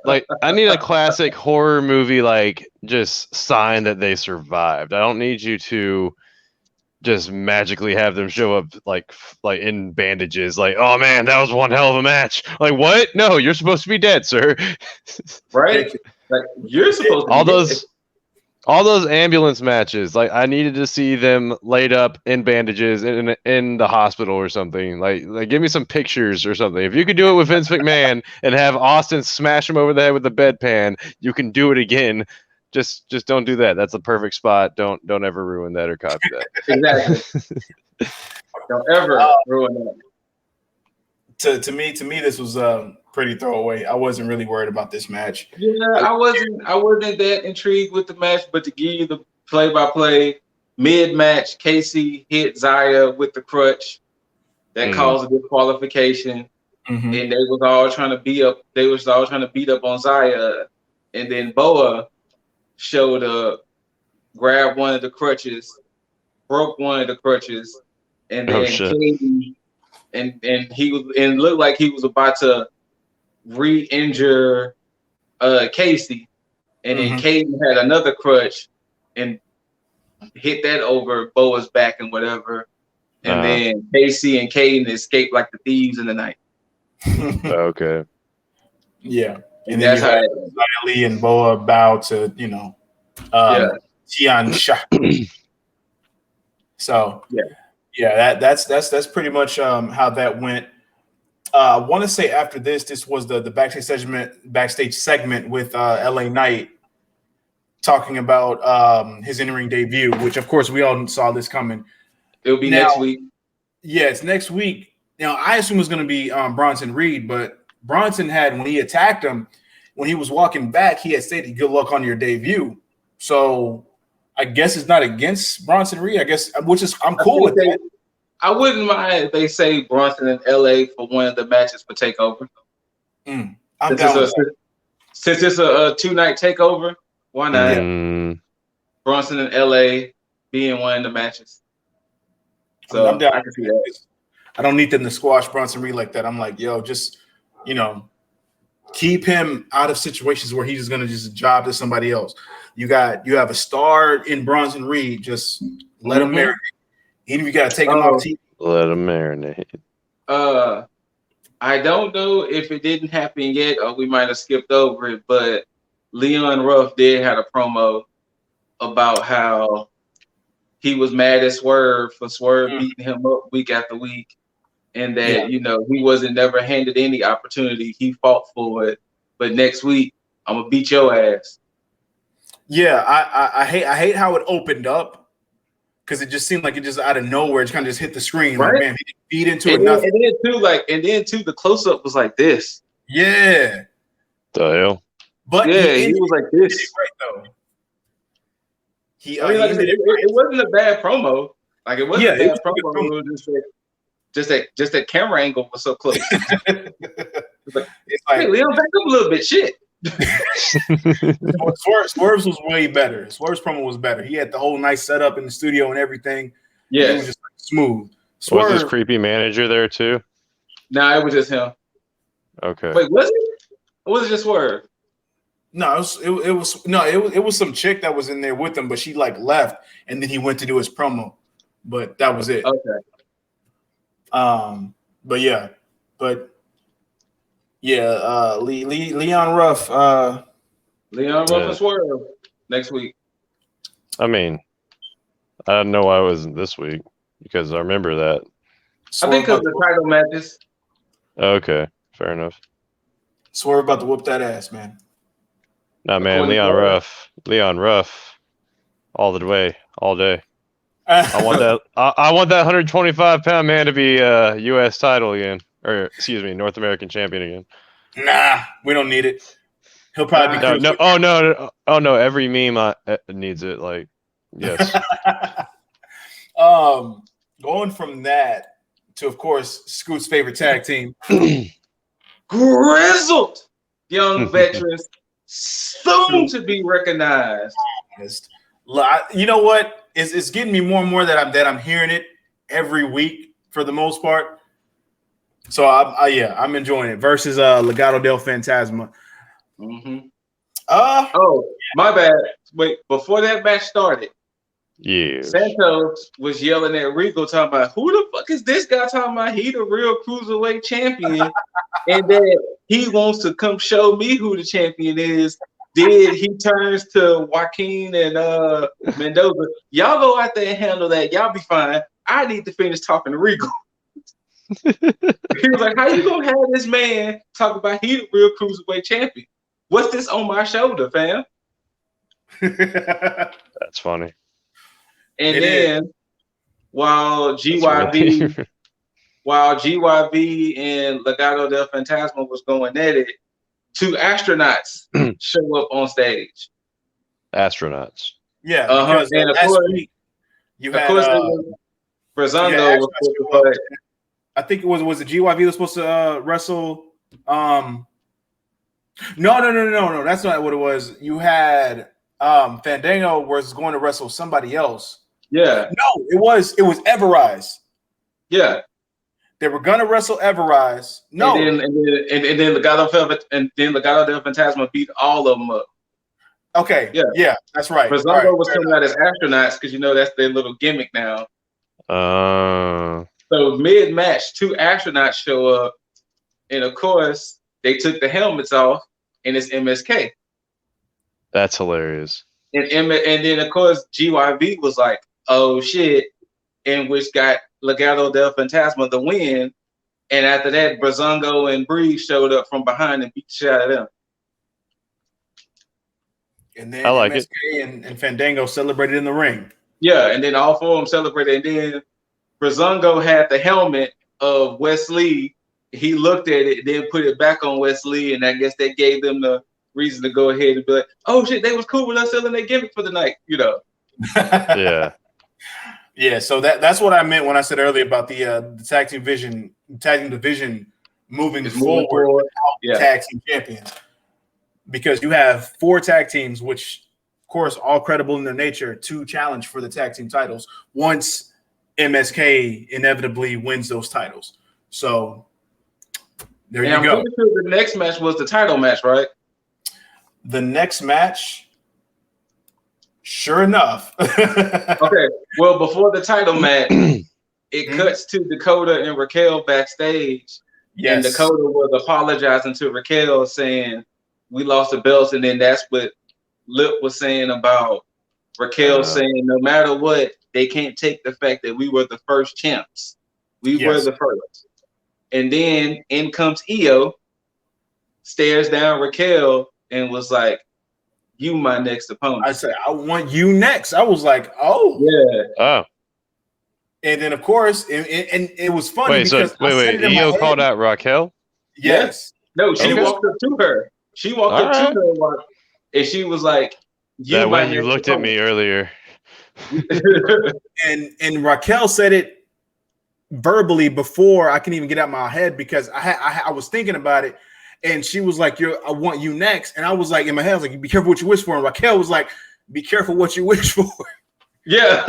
like I need a classic horror movie, like just sign that they survived. I don't need you to just magically have them show up like in bandages. Like, oh man, that was one hell of a match. Like, what? No, you're supposed to be dead, sir. Right. Like you're supposed to all those ambulance matches. Like I needed to see them laid up in bandages in the hospital or something. Like give me some pictures or something. If you could do it with Vince McMahon and have Austin smash him over the head with the bedpan, you can do it again. Just don't do that. That's a perfect spot. Don't ever ruin that or copy that. Exactly. Don't ever ruin that. To me, this was pretty throwaway. I wasn't really worried about this match. Yeah, I wasn't that intrigued with the match, but to give you the play-by-play, mid-match, Casey hit Zaya with the crutch that caused a disqualification, and they was all trying to beat up. They was all trying to beat up on Zaya, and then Boa showed up, grabbed one of the crutches, broke one of the crutches, and then Katie, and he was and looked like he was about to re-injure Casey, and then Katie had another crutch and hit that over Boa's back and whatever, and then Casey and Caden escaped like the thieves in the night. Okay. Yeah, and then that's how Lee and Boa bow to Tian Sha. So that's pretty much how that went. I want to say after this was the backstage segment with LA Knight talking about his in-ring debut, which of course we all saw this coming. It'll be next week. Yeah, it's next week. Now I assume it's going to be Bronson Reed, but Bronson had, when he attacked him, when he was walking back, he had stated, "Good luck on your debut." So I guess it's not against Bronson Reed. I guess, which is I'm cool with that. I wouldn't mind if they say Bronson in LA for one of the matches for TakeOver. Since it's a 2-night TakeOver, why not? Bronson in LA being one of the matches. So I'm down. I can see that. I don't need them to squash Bronson Reed like that. I'm like, yo, just keep him out of situations where he's going to just job to somebody else. You have a star in Bronson Reed. Just let him marinate. Even if you got to take him off TV. Let him marinate. I don't know if it didn't happen yet, or we might have skipped over it, but Leon Ruff did have a promo about how he was mad at Swerve for beating him up week after week, and that he wasn't never handed any opportunity. He fought for it, but next week I'm gonna beat your ass. Yeah, I hate how it opened up. Because it just seemed like it just out of nowhere, it kind of just hit the screen. Right? Like, man, he didn't feed into it. Nothing. And then too, the close up was like this. Yeah. The hell. But he was like this. He did it right, though. It wasn't a bad promo. Like it wasn't a bad promo. It was just that camera angle was so close. It's like, hey, Leon, back up a little bit. Shit. Swerve's was way better. Swerve's promo was better. He had the whole nice setup in the studio and everything. Yeah, it was just smooth. Was his creepy manager there too? Nah, it was just him. Okay. Wait, was it? Or was it just Swerve? No, it was some chick that was in there with him, but she like left, and then he went to do his promo. But that was it. Okay. Leon Ruff. Leon Ruff and Swerve next week. I mean, I don't know why it wasn't this week because I remember that. I think because the title matches. Okay, fair enough. Swerve about to whoop that ass, man. Nah, man, Leon Ruff, all the way, all day. I want that. I want that 125-pound man to be U.S. title again, or excuse me, North American champion again. Nah, we don't need it. He'll probably be no. Oh no! Every meme needs it. Like, yes. Going from that to, of course, Scoot's favorite tag team, Grizzled Young Veterans, soon to be recognized. You know what? It's getting me more and more that I'm hearing it every week for the most part. So I'm enjoying it. Versus Legado del Fantasma. Mm-hmm. My bad. Wait, before that match started, Santos was yelling at Regal, talking about who the fuck is this guy talking about he the real cruiserweight champion, and that he wants to come show me who the champion is. He turns to Joaquin and Mendoza. Y'all go out there and handle that. Y'all be fine. I need to finish talking to Regal. He was like, how you gonna have this man talk about he the real cruiserweight champion? What's this on my shoulder, fam? That's funny. And then while GYV and Legado del Fantasma was going at it, 2 astronauts show up on stage. Astronauts. Yeah, because You Of had course, Brazongo was supposed to fight. I think it was it GYV was supposed to wrestle. No. That's not what it was. You had Fandango was going to wrestle somebody else. Yeah. No, it was Everrise. Yeah. They were gonna wrestle Everrise. No. And then Legado del Fantasma beat all of them up. Okay. Yeah, that's right. Brazongo was coming out as astronauts because that's their little gimmick now. So mid-match, 2 astronauts show up, and of course they took the helmets off, and it's MSK. That's hilarious. And then of course GYV was like, "Oh shit," and which got Legado del Fantasma the win. And after that, Brazongo and Bree showed up from behind and beat the shit out of them. And then I like MSK and Fandango celebrated in the ring. Yeah, and then all 4 of them celebrated. And then Brazongo had the helmet of Wesley. He looked at it, then put it back on Wesley, and I guess that gave them the reason to go ahead and be like, "Oh shit, they was cool with us selling their gimmick for the night," Yeah. Yeah, so that's what I meant when I said earlier about the tag team division moving forward without tag team champions. Because you have 4 tag teams, which of course all credible in their nature, to challenge for the tag team titles once MSK inevitably wins those titles. So there you go. I'm pretty sure the next match was the title match, right? The next match, sure enough. Okay. Well, before the title match, it cuts to Dakota and Raquel backstage. Yes. And Dakota was apologizing to Raquel, saying, "We lost the belts," and then that's what Lip was saying about Raquel saying, "No matter what, they can't take the fact that we were the first champs. We were the first." And then in comes Io, stares down Raquel, and was like, "You my next opponent." I said, "I want you next." I was like, "Oh, yeah." Oh. And then of course, and it was funny because wait. Io called out Raquel. Yes. No, she walked up to her. She walked up to her, and she was like, "That when you looked at me earlier." and Raquel said it verbally before I can even get out my head because I was thinking about it, and she was like, "I want you next," and I was like in my head, I was like, "Be careful what you wish for," and Raquel was like, "Be careful what you wish for." Yeah.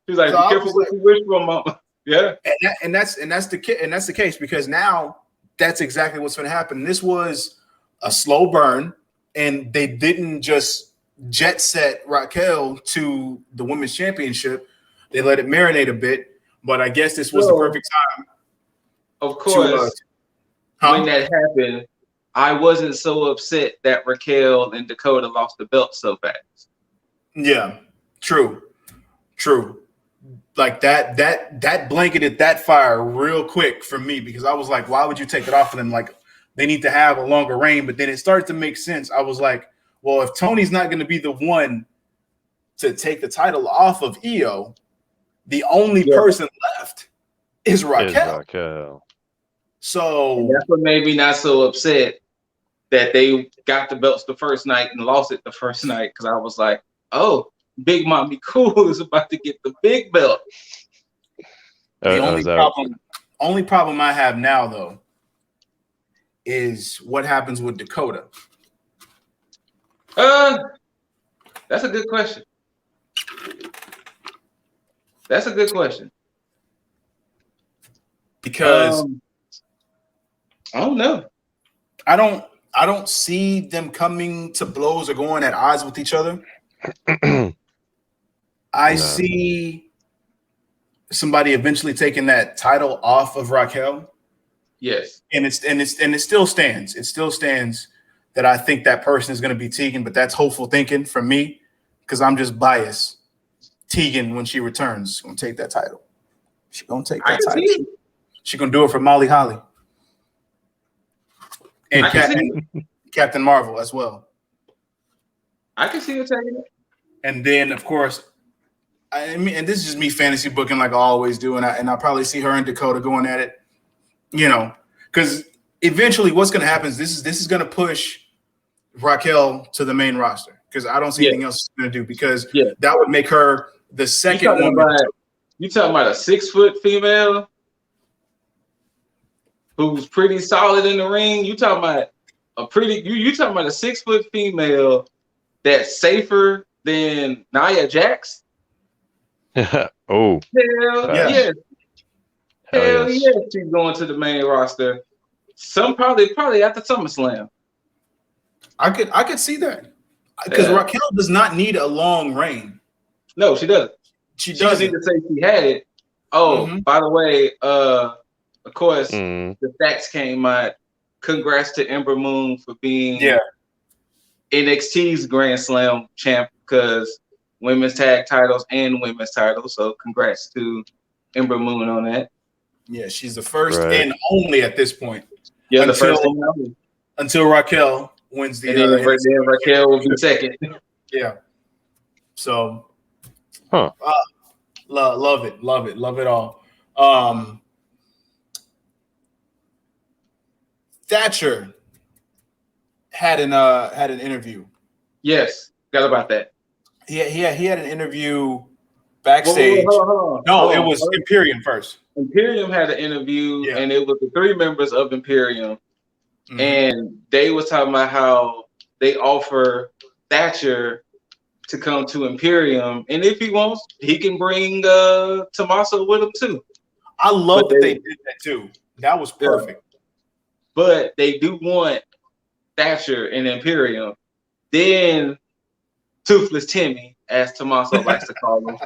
She's like, "Be careful what you wish for, mama." Yeah. And that's the case because now that's exactly what's going to happen. This was a slow burn, and they didn't just jet set Raquel to the women's championship. They let it marinate a bit, but I guess this was the perfect time. Of course, when that happened, I wasn't so upset that Raquel and Dakota lost the belt so fast. Yeah, true. Like that blanketed that fire real quick for me because I was like, why would you take it off of them? Like they need to have a longer reign. But then it started to make sense. I was like, well, if Tony's not going to be the one to take the title off of Io, the only person left is Raquel. So and that's what made me not so upset that they got the belts the first night and lost it the first night because I was like, oh, Big Mommy Cool is about to get the big belt. The only problem I have now, though, is what happens with Dakota. That's a good question. Because I don't know. I don't see them coming to blows or going at odds with each other. I see somebody eventually taking that title off of Raquel. Yes. And it still stands. It still stands that I think that person is going to be Tegan, but that's hopeful thinking from me because I'm just biased. Tegan, when she returns, is going to take that title. She's going to take that title. She's going to do it for Molly Holly. And Captain Marvel as well. I can see her taking it. And then, of course, I mean, and this is just me fantasy booking like I always do, and I'll probably see her and Dakota going at it, because eventually what's going to happen is this is going to push Raquel to the main roster because I don't see anything else she's going to do because that would make her the second woman. You talking about a 6-foot female who's pretty solid in the ring? You talking about you talking about a 6-foot female that's safer than Nia Jax? Oh, Hell Yeah. yes. Hell yes. yes, she's going to the main roster. Probably after SummerSlam. I could see that because Raquel does not need a long reign. No, she doesn't. She She just doesn't. need to say she had it. Oh, by the way, of course, Mm. the facts came out. Congrats to Ember Moon for being NXT's Grand Slam champ because women's tag titles and women's titles. So congrats to Ember Moon on that. Yeah, she's the first Right. and only at this point. Yeah, until, the first thing until Raquel wins the. And then Raquel will be second. Yeah. So. Huh. Love it all. Thatcher had an interview. Yes, got about that. He had an interview backstage. Hold No, on. it was Imperium first. Imperium had an interview, and it was the 3 members of Imperium, and they was talking about how they offer Thatcher to come to Imperium, and if he wants, he can bring Tommaso with him too. I love that they did that too. That was perfect. But they do want Thatcher in Imperium. Then Toothless Timmy, as Tommaso likes to call him,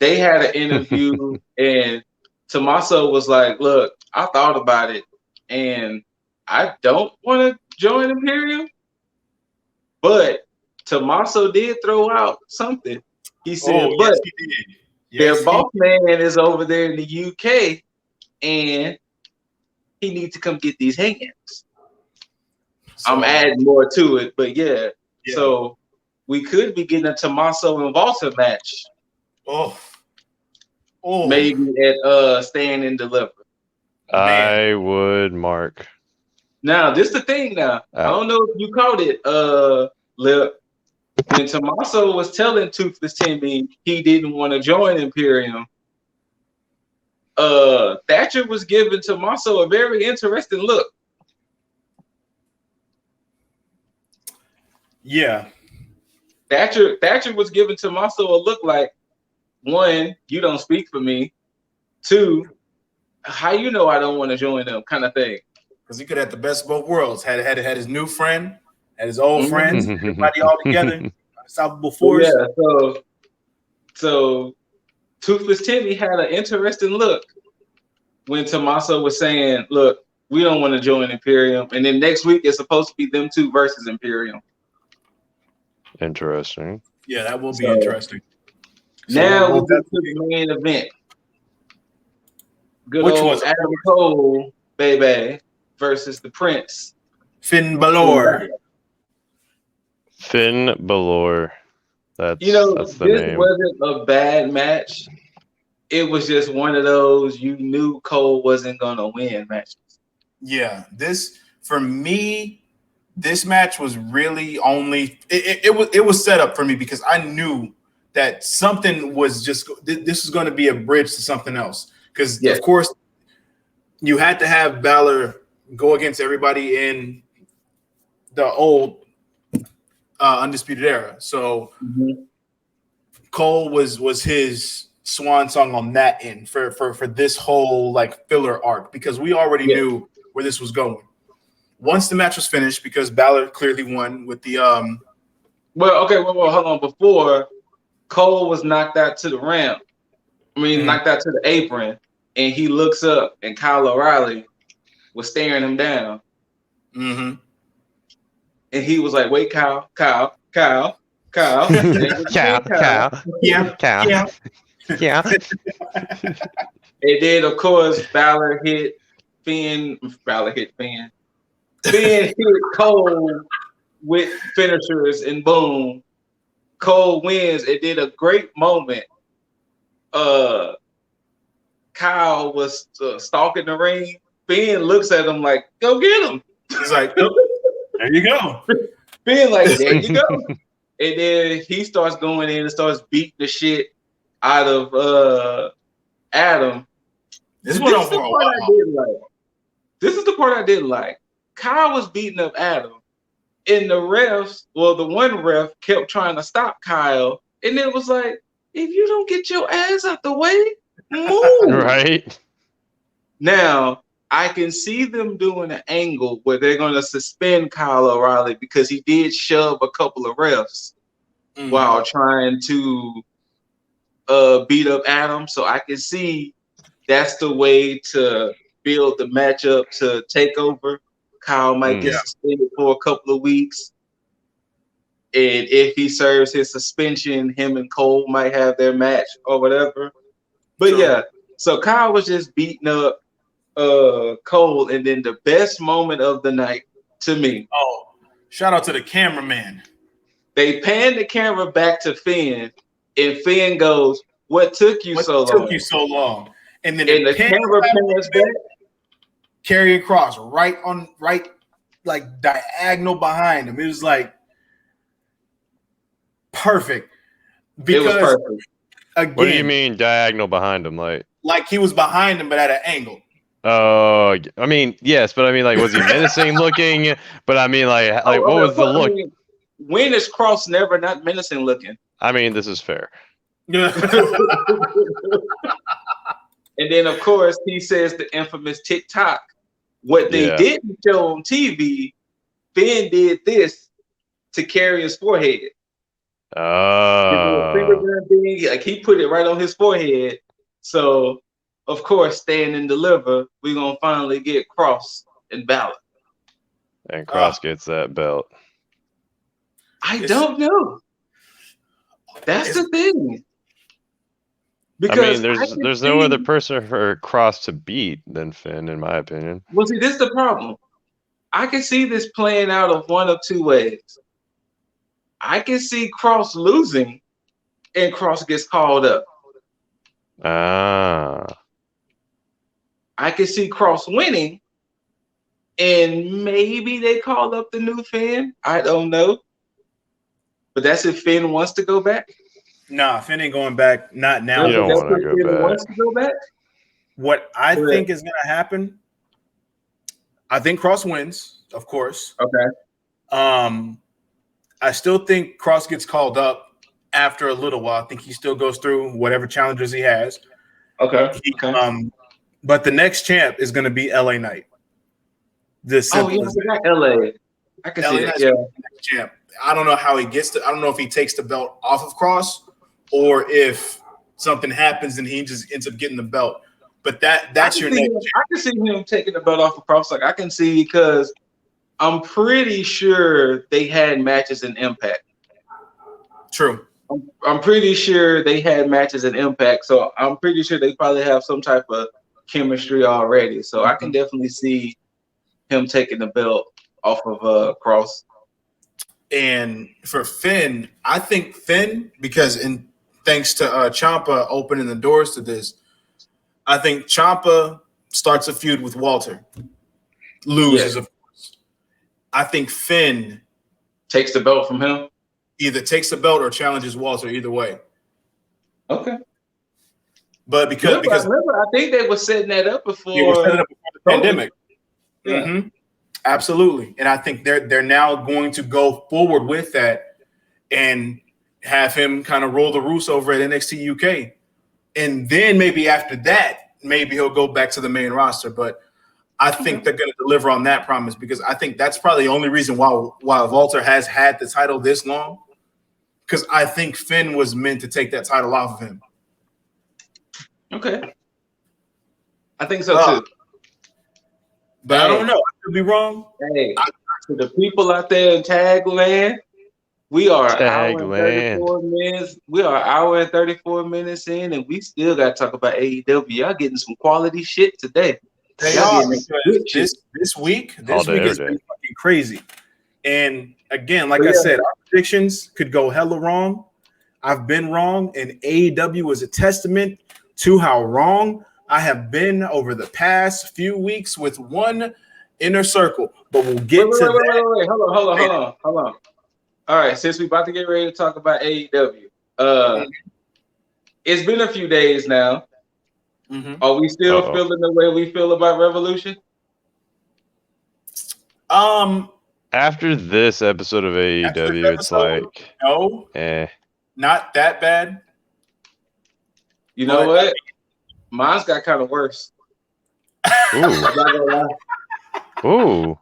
they had an interview, and Tommaso was like, "Look, I thought about it, and I don't want to join Imperium, but." Tommaso did throw out something. He said, "But yes, he did. Yes, their boss man is over there in the UK, and he needs to come get these hands." So, I'm adding more to it, but yeah. So we could be getting a Tommaso and Walter match. Maybe at Stand and Deliver. I would mark. Now, this is the thing. Now, I don't know if you caught it, Lip. When Tommaso was telling Toothless Timmy he didn't want to join Imperium, Thatcher was giving Tommaso a very interesting look. Yeah. Thatcher was giving Tommaso a look like, 1, you don't speak for me. 2, how you know I don't want to join them, kind of thing. Because he could have the best of both worlds. Had his new friend, had his old friends, everybody all together. Unstoppable force. Yeah, so Toothless Timmy had an interesting look when Tommaso was saying, "Look, we don't want to join Imperium," and then next week it's supposed to be them 2 versus Imperium. Interesting. Yeah, that will be interesting. Now we'll get to the main event. Good Which old was Adam Cole, baby, versus the Prince. Finn Balor. Finn Balor. That's this the name. Wasn't a bad match. It was just one of those you knew Cole wasn't gonna win matches. Yeah, for me, this match was really only it was set up for me because I knew that something was just this is going to be a bridge to something else. Because of course you had to have Balor go against everybody in the old Undisputed Era. So Cole was his swan song on that end for this whole like filler arc because we already knew where this was going. Once the match was finished, because Balor clearly won with the well, hold on. Before Cole was knocked out to the ramp, knocked out to the apron, and he looks up, and Kyle O'Reilly was staring him down. And he was like, "Wait, Kyle." Cow. Yeah. And then, of course, Balor hit Finn. Finn hit Cole with finishers, and boom, Cole wins. It did a great moment. Kyle was stalking the ring. Finn looks at him like, "Go get him." He's like, "Oh, there you go." Finn like, "There you go." And then he starts going in and starts beating the shit out of Adam. This went on for a while. This is the part I didn't like. Kyle was beating up Adam, and the refs, well, the one ref kept trying to stop Kyle, and it was like, if you don't get your ass out the way, move. Right. Now, I can see them doing an angle where they're going to suspend Kyle O'Reilly because he did shove a couple of refs while trying to beat up Adam. So I can see that's the way to build the matchup to take over. Kyle might get suspended for a couple of weeks. And if he serves his suspension, him and Cole might have their match or whatever. But yeah, so Kyle was just beating up Cole, and then the best moment of the night to me. Oh, shout out to the cameraman. They panned the camera back to Finn, and Finn goes, "What took you so long?" Took you so long? And then the camera pans back. Karrion Kross right like diagonal behind him. It was like perfect. Because it was perfect. Again, what do you mean diagonal behind him? Like he was behind him, but at an angle. Oh, I mean, yes, but I mean, like, was he menacing looking? But I mean, like what was the look? When is Kross never not menacing looking? I mean, this is fair. And then, of course, he says the infamous TikTok. What they didn't show on TV, Finn did this to Karrion's forehead. Like he put it right on his forehead. So, of course, stand and deliver. We're gonna finally get Kross and Balor. And Kross gets that belt. I don't know. That's the thing. Because I mean, there's no other person for Kross to beat than Finn, in my opinion. Well, see, this is the problem. I can see this playing out of one of two ways. I can see Kross losing, and Kross gets called up. Ah. I can see Kross winning, and maybe they call up the new Finn. I don't know. But that's if Finn wants to go back. Nah, Finn ain't going back. Not now. You don't want to go back. Wants to go back. What I think is going to happen, I think Kross wins, of course. Okay. I still think Kross gets called up after a little while. I think he still goes through whatever challenges he has. Okay. But the next champ is going to be LA Knight. LA. I can see that. Yeah. Champ. I don't know how he gets to. I don't know if he takes the belt off of Kross or if something happens and he just ends up getting the belt. But that's your next. I can see him taking the belt off of Kross. Like I can see because I'm pretty sure they had matches in Impact. True. I'm pretty sure they had matches in Impact, so I'm pretty sure they probably have some type of chemistry already. So I can definitely see him taking the belt off of Kross. And for Finn, I think Finn, because thanks to Ciampa opening the doors to this, I think Ciampa starts a feud with Walter, loses, of course. I think Finn takes the belt from him. Either takes the belt or challenges Walter. Either way. Okay. But because remember, I think they were setting that up before. They were setting up before the pandemic. Yeah. Mm-hmm. Absolutely, and I think they're now going to go forward with that and have him kind of roll the roost over at NXT UK, and then maybe after that, maybe he'll go back to the main roster. But I think they're going to deliver on that promise because I think that's probably the only reason why Walter has had the title this long, because I think Finn was meant to take that title off of him. Okay, I think so too. But I don't know. I could be wrong. Hey, to the people out there in Tag Land, we are an hour and 34 minutes. We are an hour and 34 minutes in, and we still got to talk about AEW. Y'all getting some quality shit today. They are. This week has been fucking crazy. And again, like I said, our predictions could go hella wrong. I've been wrong, and AEW is a testament to how wrong I have been over the past few weeks with one inner circle, but we'll get to that. Wait. Hold on. All right, since we about to get ready to talk about AEW, it's been a few days now. Mm-hmm. Are we still feeling the way we feel about Revolution? After this episode of AEW, it's like no, not that bad. You know what? Mine's got kind of worse. Ooh. I'm not gonna lie. Ooh.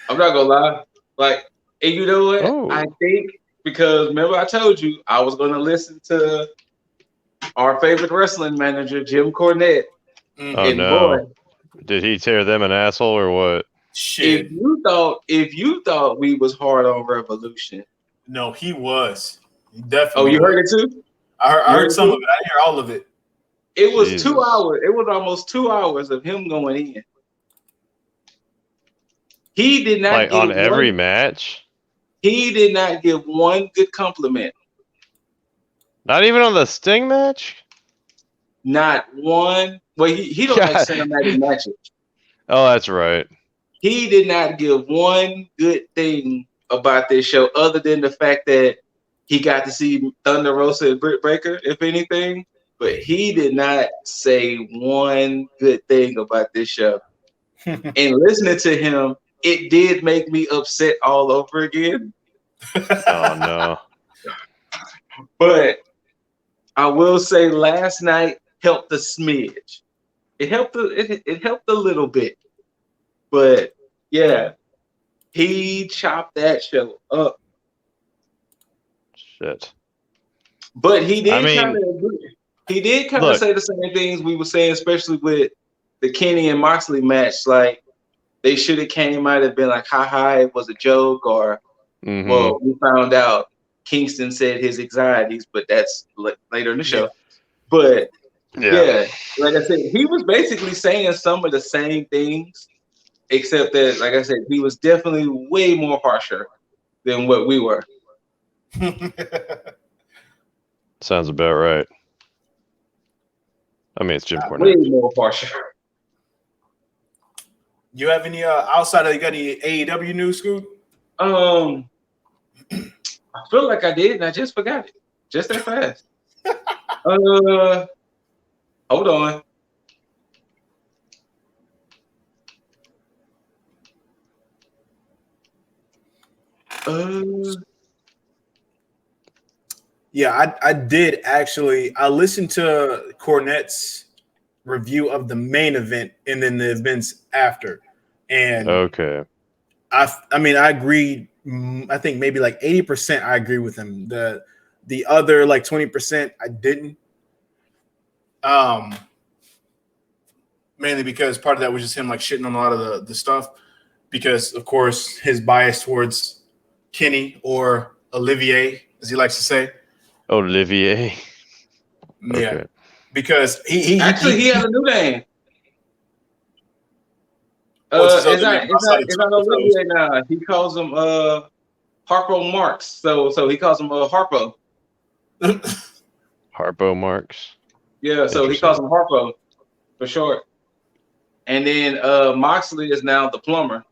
I'm not gonna lie. Like, and you know what? Oh. I think because remember I told you I was gonna listen to our favorite wrestling manager, Jim Cornette. Mm-hmm. Oh and no! Boy, did he tear them an asshole or what? Shit. If you thought we was hard on Revolution, no, he was. He definitely. Oh, you was. heard it too? I heard some of it. I didn't hear all of it. It was Jesus. 2 hours. It was almost 2 hours of him going in. He did not Like on every match. He did not give one good compliment. Not even on the Sting match. Not one. Well, he don't like cinematic matches. Oh, that's right. He did not give one good thing about this show, other than the fact that he got to see Thunder Rosa and Britt Baker, if anything. But he did not say one good thing about this show. And listening to him, it did make me upset all over again. Oh no! But I will say, last night helped a smidge. It helped. It helped a little bit. But yeah, he chopped that show up. Shit. But he did I kind mean, of agree. He did kind of say the same things we were saying, especially with the Kenny and Moxley match. Like, they should have came out and been like, ha, it was a joke, or well, we found out Kingston said his anxieties, but that's later in the show. But yeah, like I said, he was basically saying some of the same things, except that, like I said, he was definitely way more harsher than what we were. Sounds about right. I mean, it's Jim Cornette. Way more harsher. You have any outside of, you got any AEW news, Scoot? I feel like I did, and I just forgot it. Just that fast. Hold on. Yeah, I did actually. I listened to Cornette's review of the main event and then the events after, and I mean, I agree. I think maybe like 80% I agree with him. The other like 20% I didn't. Mainly because part of that was just him like shitting on a lot of the stuff, because of course his bias towards Kenny, or Olivier, as he likes to say. Olivier. Yeah. Okay. Because he had a new name. It's not Olivier now. He calls him Harpo Marx. So he calls him Harpo. Harpo Marx. Yeah, so he calls him Harpo for short. And then Moxley is now the plumber.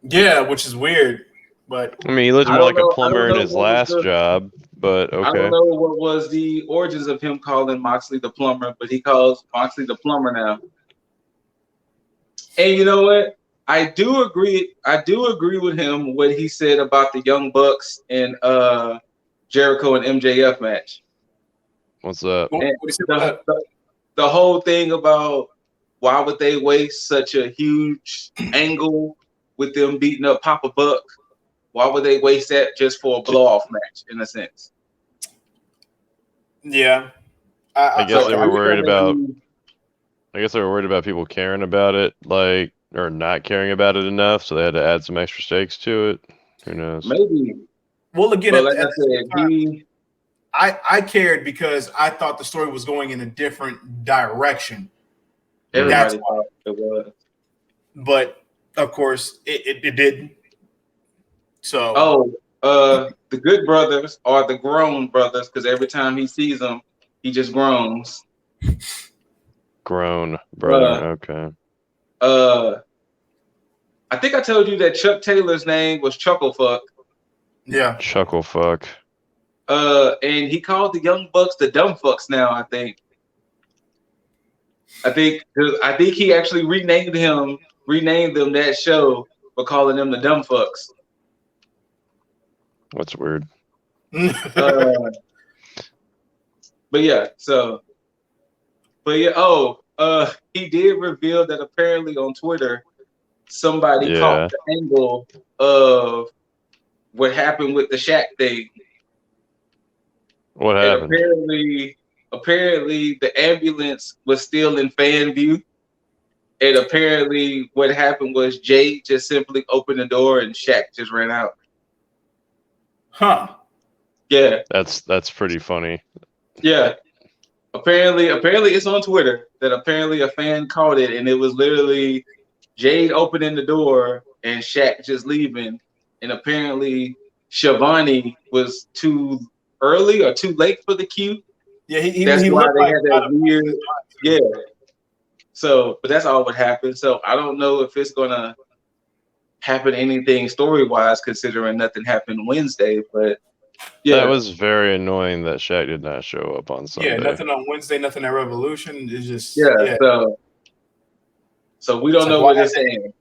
Yeah, which is weird. But I mean, he looked more like a plumber in his last job, but okay. I don't know what was the origins of him calling Moxley the plumber, but he calls Moxley the plumber now. And you know what? I do agree with him what he said about the Young Bucks and Jericho and MJF match. What's up? The whole thing about why would they waste such a huge angle with them beating up Papa Buck? Why would they waste that just for a blow-off match, in a sense? Yeah. I guess they were worried about. I guess they were worried about people caring about it, like, or not caring about it enough, so they had to add some extra stakes to it. Who knows? Maybe. Well, again, like I said, I cared because I thought the story was going in a different direction. Everybody thought it was. But of course, it didn't. So, the Good Brothers are the grown brothers, because every time he sees them, he just groans. Grown brother, okay. I think I told you that Chuck Taylor's name was Chucklefuck. Yeah. Chuckle fuck. And he called the Young Bucks the dumb fucks now. I think he actually renamed them that show for calling them the dumb fucks. That's weird. But yeah, he did reveal that apparently on Twitter somebody caught the angle of what happened with the Shaq thing. What happened? And apparently the ambulance was still in fan view. And apparently what happened was Jay just simply opened the door and Shaq just ran out. Huh. Yeah. That's pretty funny. Yeah. Apparently it's on Twitter that apparently a fan caught it, and it was literally Jade opening the door and Shaq just leaving. And apparently Shivani was too early or too late for the cue. Yeah, he That's why looked they like had that weird. Yeah. So, but that's all what happened. So I don't know if it's gonna happen anything story wise, considering nothing happened Wednesday. But yeah, That was very annoying that Shaq did not show up on Sunday. Yeah, nothing on Wednesday, nothing at Revolution. It's just yeah. So we don't know what they're saying.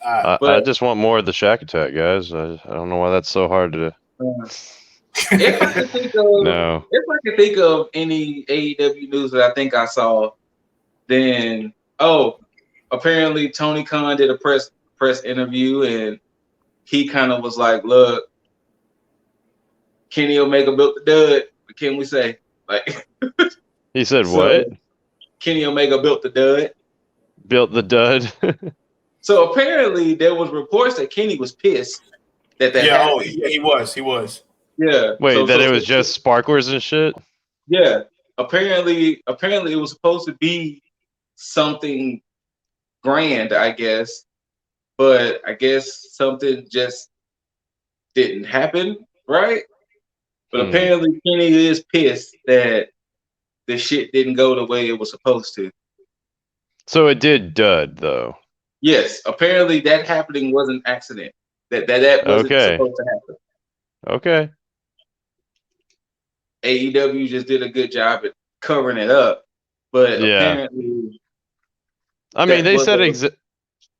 I just want more of the Shaq attack, guys. I don't know why that's so hard to. If I could think of any AEW news that I think I saw, then apparently Tony Khan did a press interview and he kind of was like, "Look, Kenny Omega built the dud. What can we say?" Like he said, "What? Kenny Omega built the dud." Built the dud. So apparently there was reports that Kenny was pissed that happened. Oh, he was. Yeah. Wait, it was just sparklers and shit? Yeah. Apparently it was supposed to be something grand, I guess. But I guess something just didn't happen, right? But apparently Kenny is pissed that the shit didn't go the way it was supposed to. So it did dud, though. Yes. Apparently that happening was an accident. That wasn't supposed to happen. Okay. AEW just did a good job at covering it up, but apparently, I mean, they said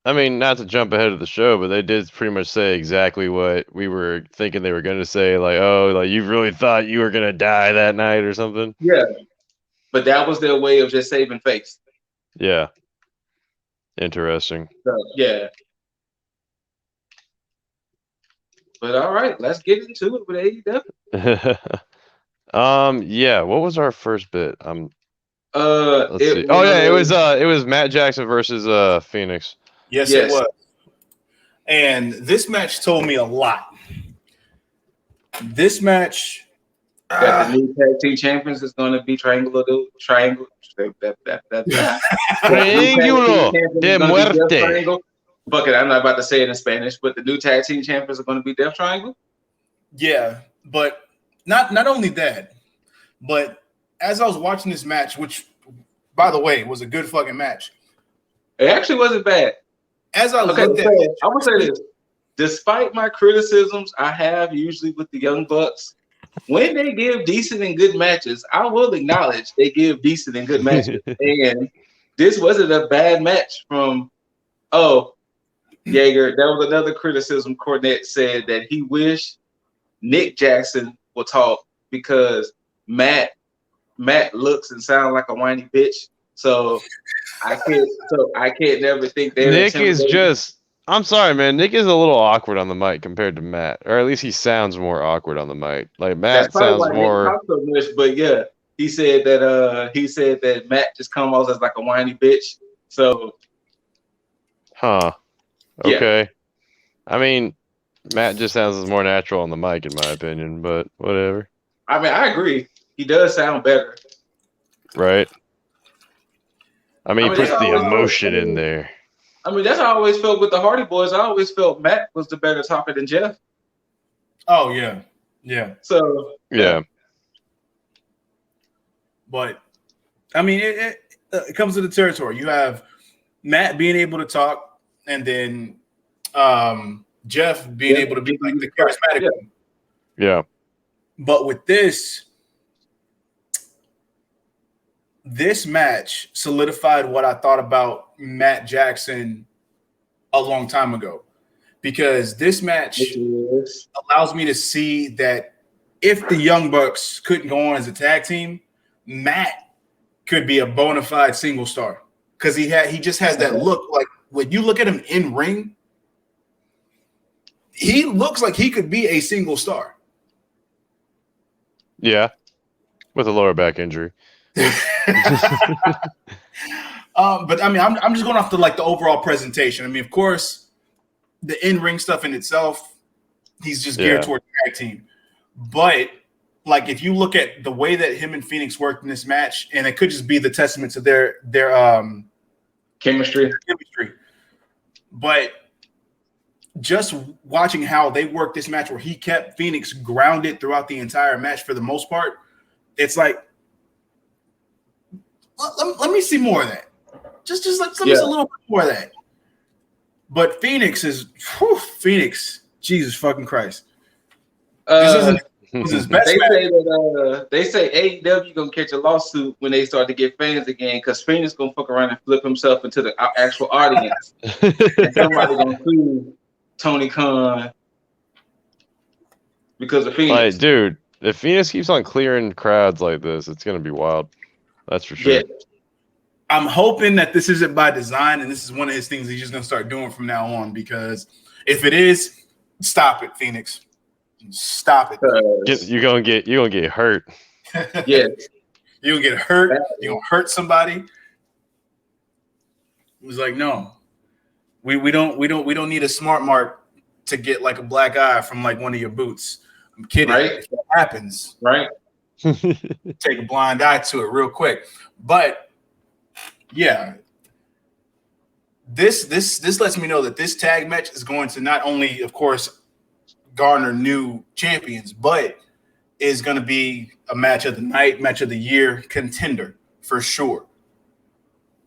not to jump ahead of the show, but they did pretty much say exactly what we were thinking they were going to say, like, "Oh, like you really thought you were going to die that night or something." Yeah, but that was their way of just saving face. Yeah. Interesting. So, yeah. But all right, let's get into it with AEW. Yeah. What was our first bit? Let's see. It was Matt Jackson versus Phoenix. Yes, it was. And this match told me a lot. This match that the new tag team champions is going to be Triangulo de Muerte. Fuck it, I'm not about to say it in Spanish, but the new tag team champions are going to be Death Triangle. Yeah, but not only that, but as I was watching this match, which, by the way, was a good fucking match. It actually wasn't bad. As I looked at it, I would say this. Despite my criticisms I have usually with the Young Bucks, when they give decent and good matches, I will acknowledge they give decent and good matches. And this wasn't a bad match from, Jaeger. That was another criticism. Cornette said that he wished Nick Jackson would talk because Matt looks and sounds like a whiny bitch. So I can't never think that Nick is just. I'm sorry, man. Nick is a little awkward on the mic compared to Matt, or at least he sounds more awkward on the mic. Like Matt sounds more. Nick talks so much, but yeah, he said that Matt just comes off as like a whiny bitch. So, Okay. Yeah. I mean, Matt just sounds more natural on the mic, in my opinion. But whatever. I mean, I agree. He does sound better. Right. I mean, he puts the emotion in there. I mean, that's how I always felt with the Hardy Boys. I always felt Matt was the better talker than Jeff. Oh, yeah. Yeah. So, yeah. But, I mean, it comes to the territory. You have Matt being able to talk, and then Jeff being able to be like the charismatic one. Yeah. But with this match solidified what I thought about Matt Jackson a long time ago, because this match allows me to see that if the Young Bucks couldn't go on as a tag team, Matt could be a bona fide single star, because he just has that look. Like when you look at him in ring, he looks like he could be a single star. Yeah, with a lower back injury. But I mean, I'm just going off the overall presentation. I mean, of course, the in-ring stuff in itself, he's just geared toward tag team. But like, if you look at the way that him and Phoenix worked in this match, and it could just be the testament to their chemistry. But just watching how they worked this match, where he kept Phoenix grounded throughout the entire match for the most part, it's like, let me see more of that. Just let me see a little bit more of that. But Phoenix is Phoenix. Jesus fucking Christ. This is his best match. They say AEW gonna catch a lawsuit when they start to get fans again, because Phoenix gonna fuck around and flip himself into the actual audience, and somebody gonna sue Tony Khan because of Phoenix. Like, dude, if Phoenix keeps on clearing crowds like this, it's gonna be wild. That's for sure. Yeah. I'm hoping that this isn't by design, and this is one of his things he's just gonna start doing from now on. Because if it is, stop it, Phoenix. Stop it. You're gonna get hurt. Yeah, you're gonna get hurt. You're gonna hurt somebody. It was like, no, we don't need a smart mark to get like a black eye from like one of your boots. I'm kidding. Right? If that happens, right? Take a blind eye to it real quick. But yeah, this lets me know that this tag match is going to not only, of course, garner new champions, but is going to be a match of the night, match of the year contender for sure.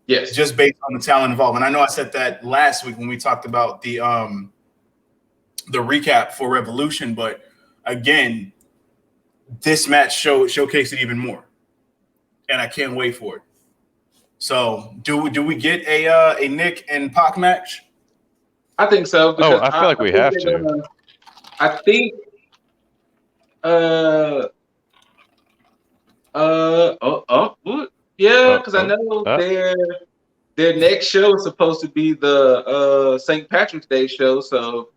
Yes, just based on the talent involved. And I know I said that last week when we talked about the recap for Revolution, but again, this match showcased it even more, and I can't wait for it. So, do we get a Nick and Pac match? I think so. Oh, I feel like we have to. I think. Yeah, because I know their next show is supposed to be the St. Patrick's Day show, so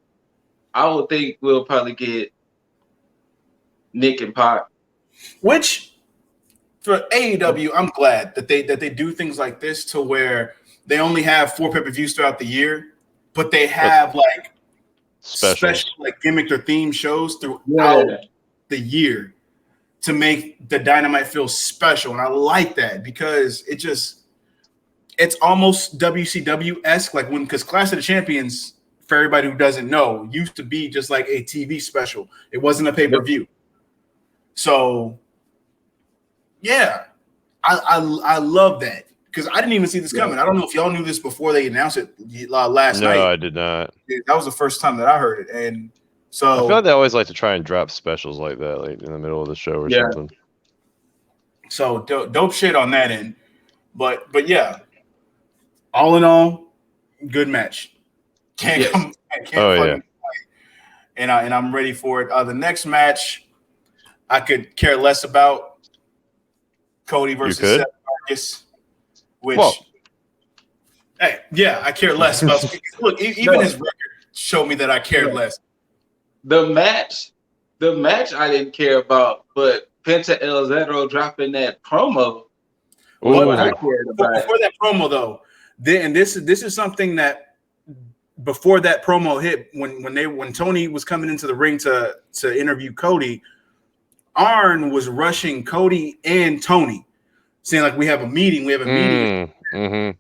I would think we'll probably get Nick and Pac. Which, for AEW, I'm glad that they do things like this, to where they only have 4 pay-per-views throughout the year, but they have like special like gimmick or theme shows throughout the year to make the Dynamite feel special. And I like that, because it's almost WCW-esque, like because Clash of the Champions, for everybody who doesn't know, used to be just like a TV special. It wasn't a pay-per-view. So yeah, I love that, because I didn't even see this coming. I don't know if y'all knew this before they announced it last night. No, I did not. That was the first time that I heard it. And so I feel like they always like to try and drop specials like that, like in the middle of the show or something. So dope shit on that end. But yeah, all in all, good match. Can't fucking play. And I'm ready for it. The next match, I could care less about. Cody versus Seth Marcus, which, hey, yeah, I care less about. Look, even his record showed me that I cared less. The match I didn't care about, but Penta El Zero dropping that promo. What I cared about. Before that promo, though, and this is something that before that promo hit, when Tony was coming into the ring to interview Cody, Arn was rushing Cody and Tony, saying like, we have a meeting. And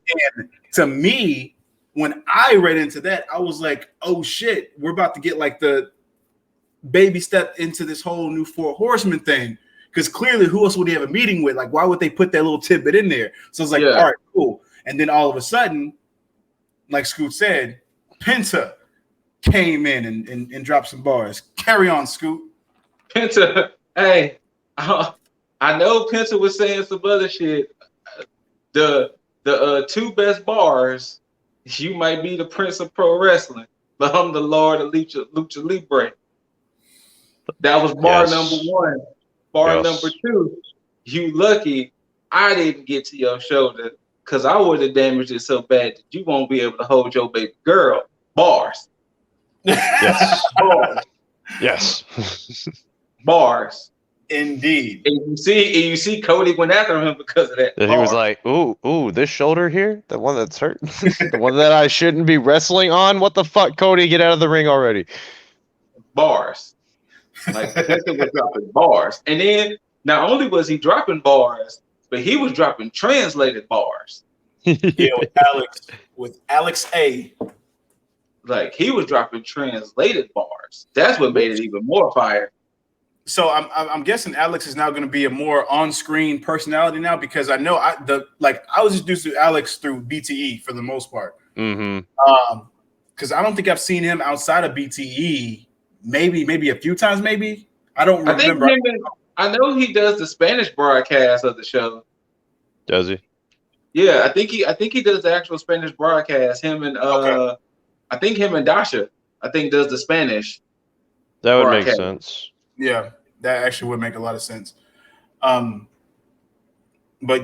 to me, when I read into that, I was like, oh shit, we're about to get like the baby step into this whole new 4 Horsemen thing. Because clearly, who else would he have a meeting with? Like, why would they put that little tidbit in there? So it's like, all right, cool. And then all of a sudden, like Scoot said, Penta came in and dropped some bars. Carry on, Scoot. Penta, hey, I know Penta was saying some other shit. The two best bars, you might be the Prince of Pro Wrestling, but I'm the Lord of Lucha Libre. That was bar number one. Bar number two, you lucky I didn't get to your shoulder because I would have damaged it so bad that you won't be able to hold your baby girl. Bars. Yes. Bars. Yes. Bars. Indeed. And you see Cody went after him because of that. And he was like, ooh, this shoulder here, the one that's hurt, the one that I shouldn't be wrestling on. What the fuck, Cody? Get out of the ring already. Bars. Like Penta was dropping bars. And then not only was he dropping bars, but he was dropping translated bars. Yeah, with Alex A. Like he was dropping translated bars. That's what made it even more fire. So I'm guessing Alex is now going to be a more on-screen personality now, because I know I was introduced to Alex through BTE for the most part. Mm-hmm. Because I don't think I've seen him outside of BTE. Maybe a few times. Maybe I don't remember. I know he does the Spanish broadcast of the show. Does he? Yeah, I think he does the actual Spanish broadcast. Him and okay. I think him and Dasha, I think does the Spanish. That would make sense. Yeah, that actually would make a lot of sense. But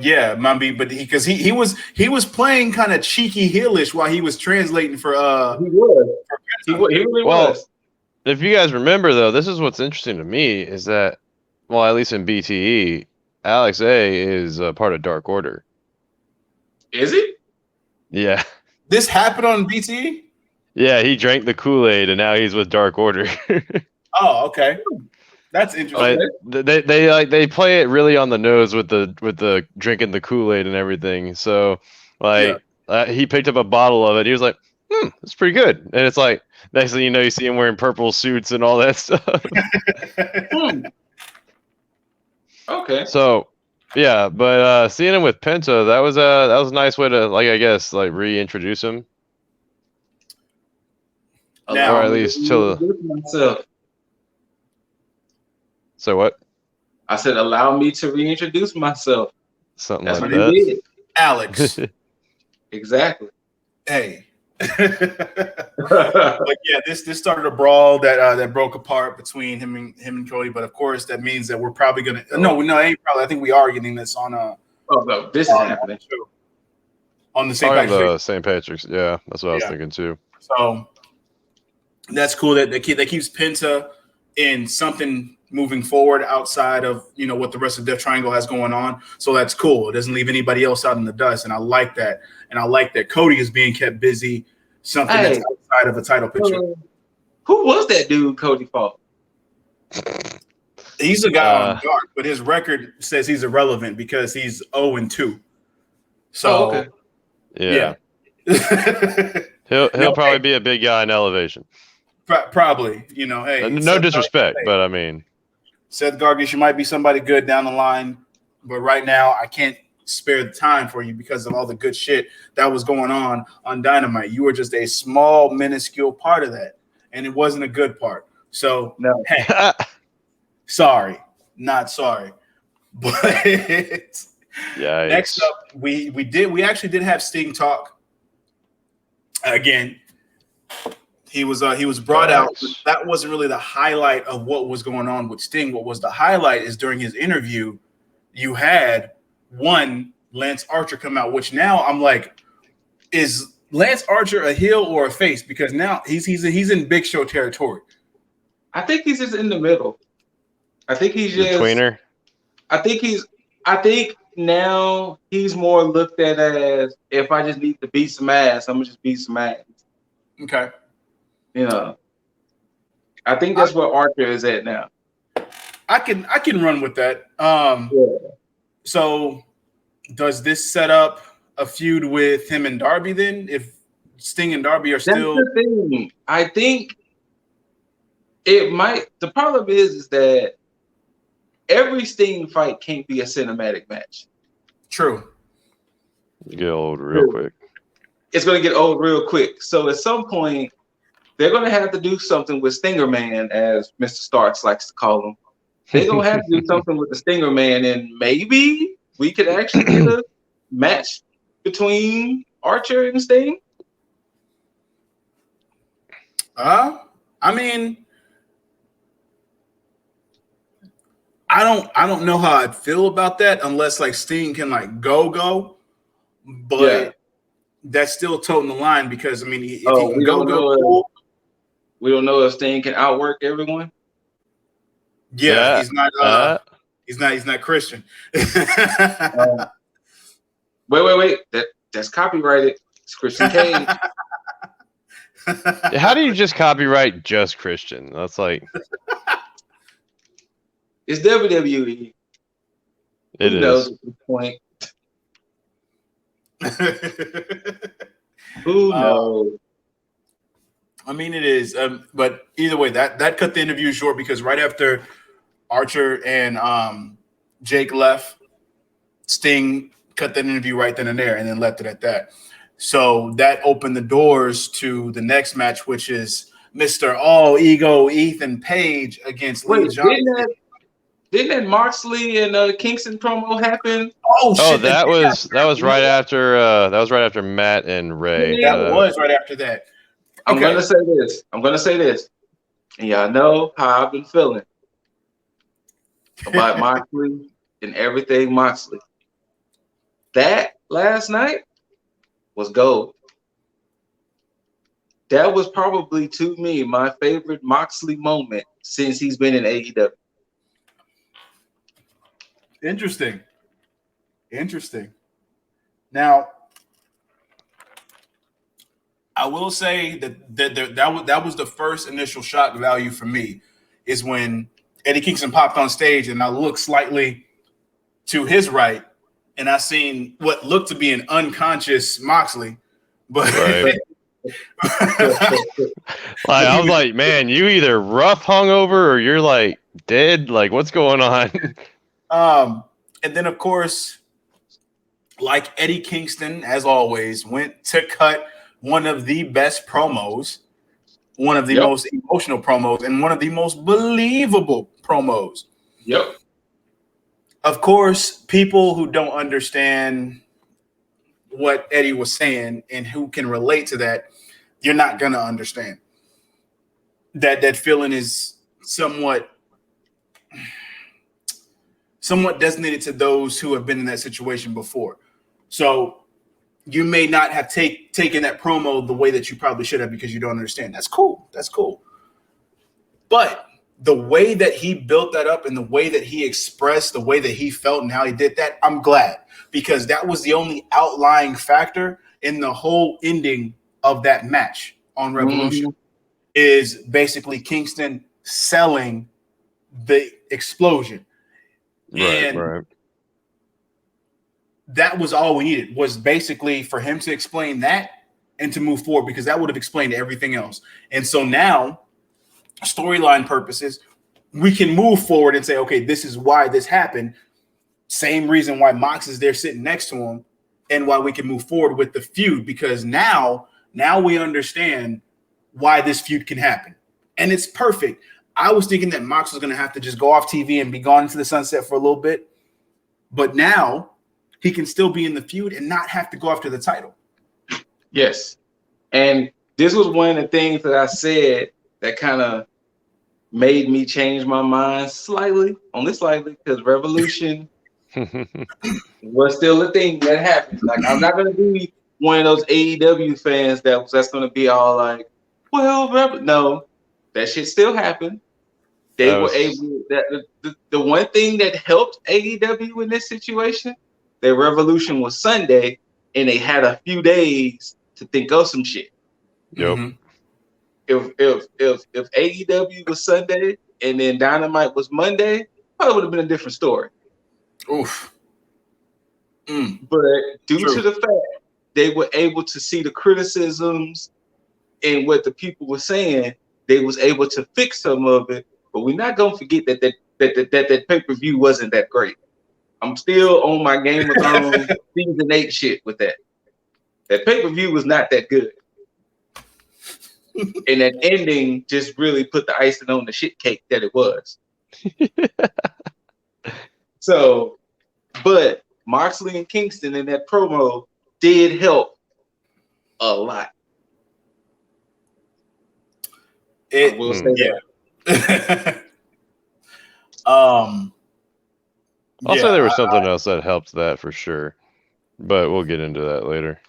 yeah, Mambi, but he was playing kind of cheeky heelish while he was translating for he really was. If you guys remember though, this is what's interesting to me is that, well, at least in BTE, Alex A is part of Dark Order. Is he? Yeah. This happened on BTE? Yeah, he drank the Kool-Aid and now he's with Dark Order. Oh, okay. That's interesting. They play it really on the nose with the drinking the Kool-Aid and everything. So he picked up a bottle of it. He was like, it's pretty good. And it's like, next thing you know, you see him wearing purple suits and all that stuff. Okay. So yeah, but seeing him with Penta, that was a nice way to, like, I guess, like reintroduce him. Now, or at least to myself. So what? I said, allow me to reintroduce myself. Something That's like what that. he did. Alex. Exactly. Hey. But yeah, this started a brawl that broke apart between him and Cody. But of course, that means that we're probably gonna I think we are getting this on a. Oh no, this is happening on the St. Patrick's. St. Patrick's. Yeah, that's what I was thinking too. So that's cool that that keeps Penta in something moving forward outside of what the rest of Death Triangle has going on. So that's cool. It doesn't leave anybody else out in the dust, and I like that. And I like that Cody is being kept busy. Something that's outside of a title picture. Who was that dude Cody fought? He's a guy on Dark, but his record says he's irrelevant because he's 0-2. So okay. Yeah. he'll probably be a big guy in Elevation. Probably. Hey. No disrespect, but I mean, Seth Gargis, you might be somebody good down the line, but right now I can't spare the time for you because of all the good shit that was going on Dynamite. You were just a small, minuscule part of that, and it wasn't a good part. So, no. Hey, sorry, not sorry. But next up, we actually did have Sting talk again. He was brought out. But that wasn't really the highlight of what was going on with Sting. What was the highlight is during his interview, you had Lance Archer come out, which now I'm like, is Lance Archer a heel or a face? Because now he's in Big Show territory. I think he's just in the middle. I think he's just tweener. I think now he's more looked at as, if I just need to beat some ass, I'm gonna just beat some ass. Okay. I think that's where Archer is at now. I can run with that. So does this set up a feud with him and Darby then? If Sting and Darby are still, that's the thing. I think it might. The problem is that every Sting fight can't be a cinematic match. True. Get old real quick. It's going to get old real quick. So at some point, they're going to have to do something with Stinger Man, as Mr. Starks likes to call him. They're going to have to do something with the Stinger Man, and maybe we could actually get a match between Archer and Sting. I mean, I don't know how I feel about that unless like Sting can like go, but that's still toting the line because I mean, if he can go, cool. We don't know if Sting can outwork everyone. Yeah, he's not. He's not Christian. Wait. That's copyrighted. It's Christian Cage. How do you just copyright just Christian? That's like it's WWE. It Who knows at this point? Who knows? I mean, it is. But either way, that cut the interview short because right after Archer and Jake left, Sting cut that interview right then and there and then left it at that. So that opened the doors to the next match, which is Mr. All Ego Ethan Page against Lee Johnson. Didn't that Moxley and Kingston promo happen? Oh shit! That was right after Matt and Ray. That was right after that. I'm gonna say this, and y'all know how I've been feeling about Moxley and everything Moxley. That last night was gold. That was probably, to me, my favorite Moxley moment since he's been in AEW. Interesting. Now, I will say that was the first initial shock value for me is when Eddie Kingston popped on stage and I looked slightly to his right and I seen what looked to be an unconscious Moxley, but right. I was like, man, you either rough hungover or you're like dead. Like, what's going on? And then of course, like Eddie Kingston, as always, went to cut one of the best promos, one of the most emotional promos, and one of the most believable promos. Yep. Of course, people who don't understand what Eddie was saying and who can relate to that, you're not going to understand. That feeling is somewhat designated to those who have been in that situation before. So you may not have taken that promo the way that you probably should have because you don't understand. That's cool. But the way that he built that up and the way that he expressed, the way that he felt and how he did that, I'm glad because that was the only outlying factor in the whole ending of that match on Revolution is basically Kingston selling the explosion. Right. That was all we needed was basically for him to explain that and to move forward because that would have explained everything else. And so now, storyline purposes, we can move forward and say, okay, this is why this happened. Same reason why Mox is there sitting next to him and why we can move forward with the feud because now we understand why this feud can happen. And it's perfect. I was thinking that Mox was going to have to just go off TV and be gone into the sunset for a little bit. But now he can still be in the feud and not have to go after the title. Yes. And this was one of the things that I said that kind of made me change my mind slightly because Revolution was still a thing that happened. Like, I'm not going to be one of those AEW fans that's going to be all like, well, no, that shit still happened. They were able. The one thing that helped AEW in this situation, their Revolution was Sunday, and they had a few days to think of some shit. Yep. Mm-hmm. If AEW was Sunday and then Dynamite was Monday, probably would have been a different story. Oof. But due to the fact they were able to see the criticisms and what the people were saying, they was able to fix some of it. But we're not gonna forget that pay-per-view wasn't that great. I'm still on my Game of Thrones season 8 shit with that. That pay-per-view was not that good. And that ending just really put the icing on the shit cake that it was. So, but Moxley and Kingston in that promo did help a lot. I will say that. I'll say there was something else that helped that for sure, but we'll get into that later.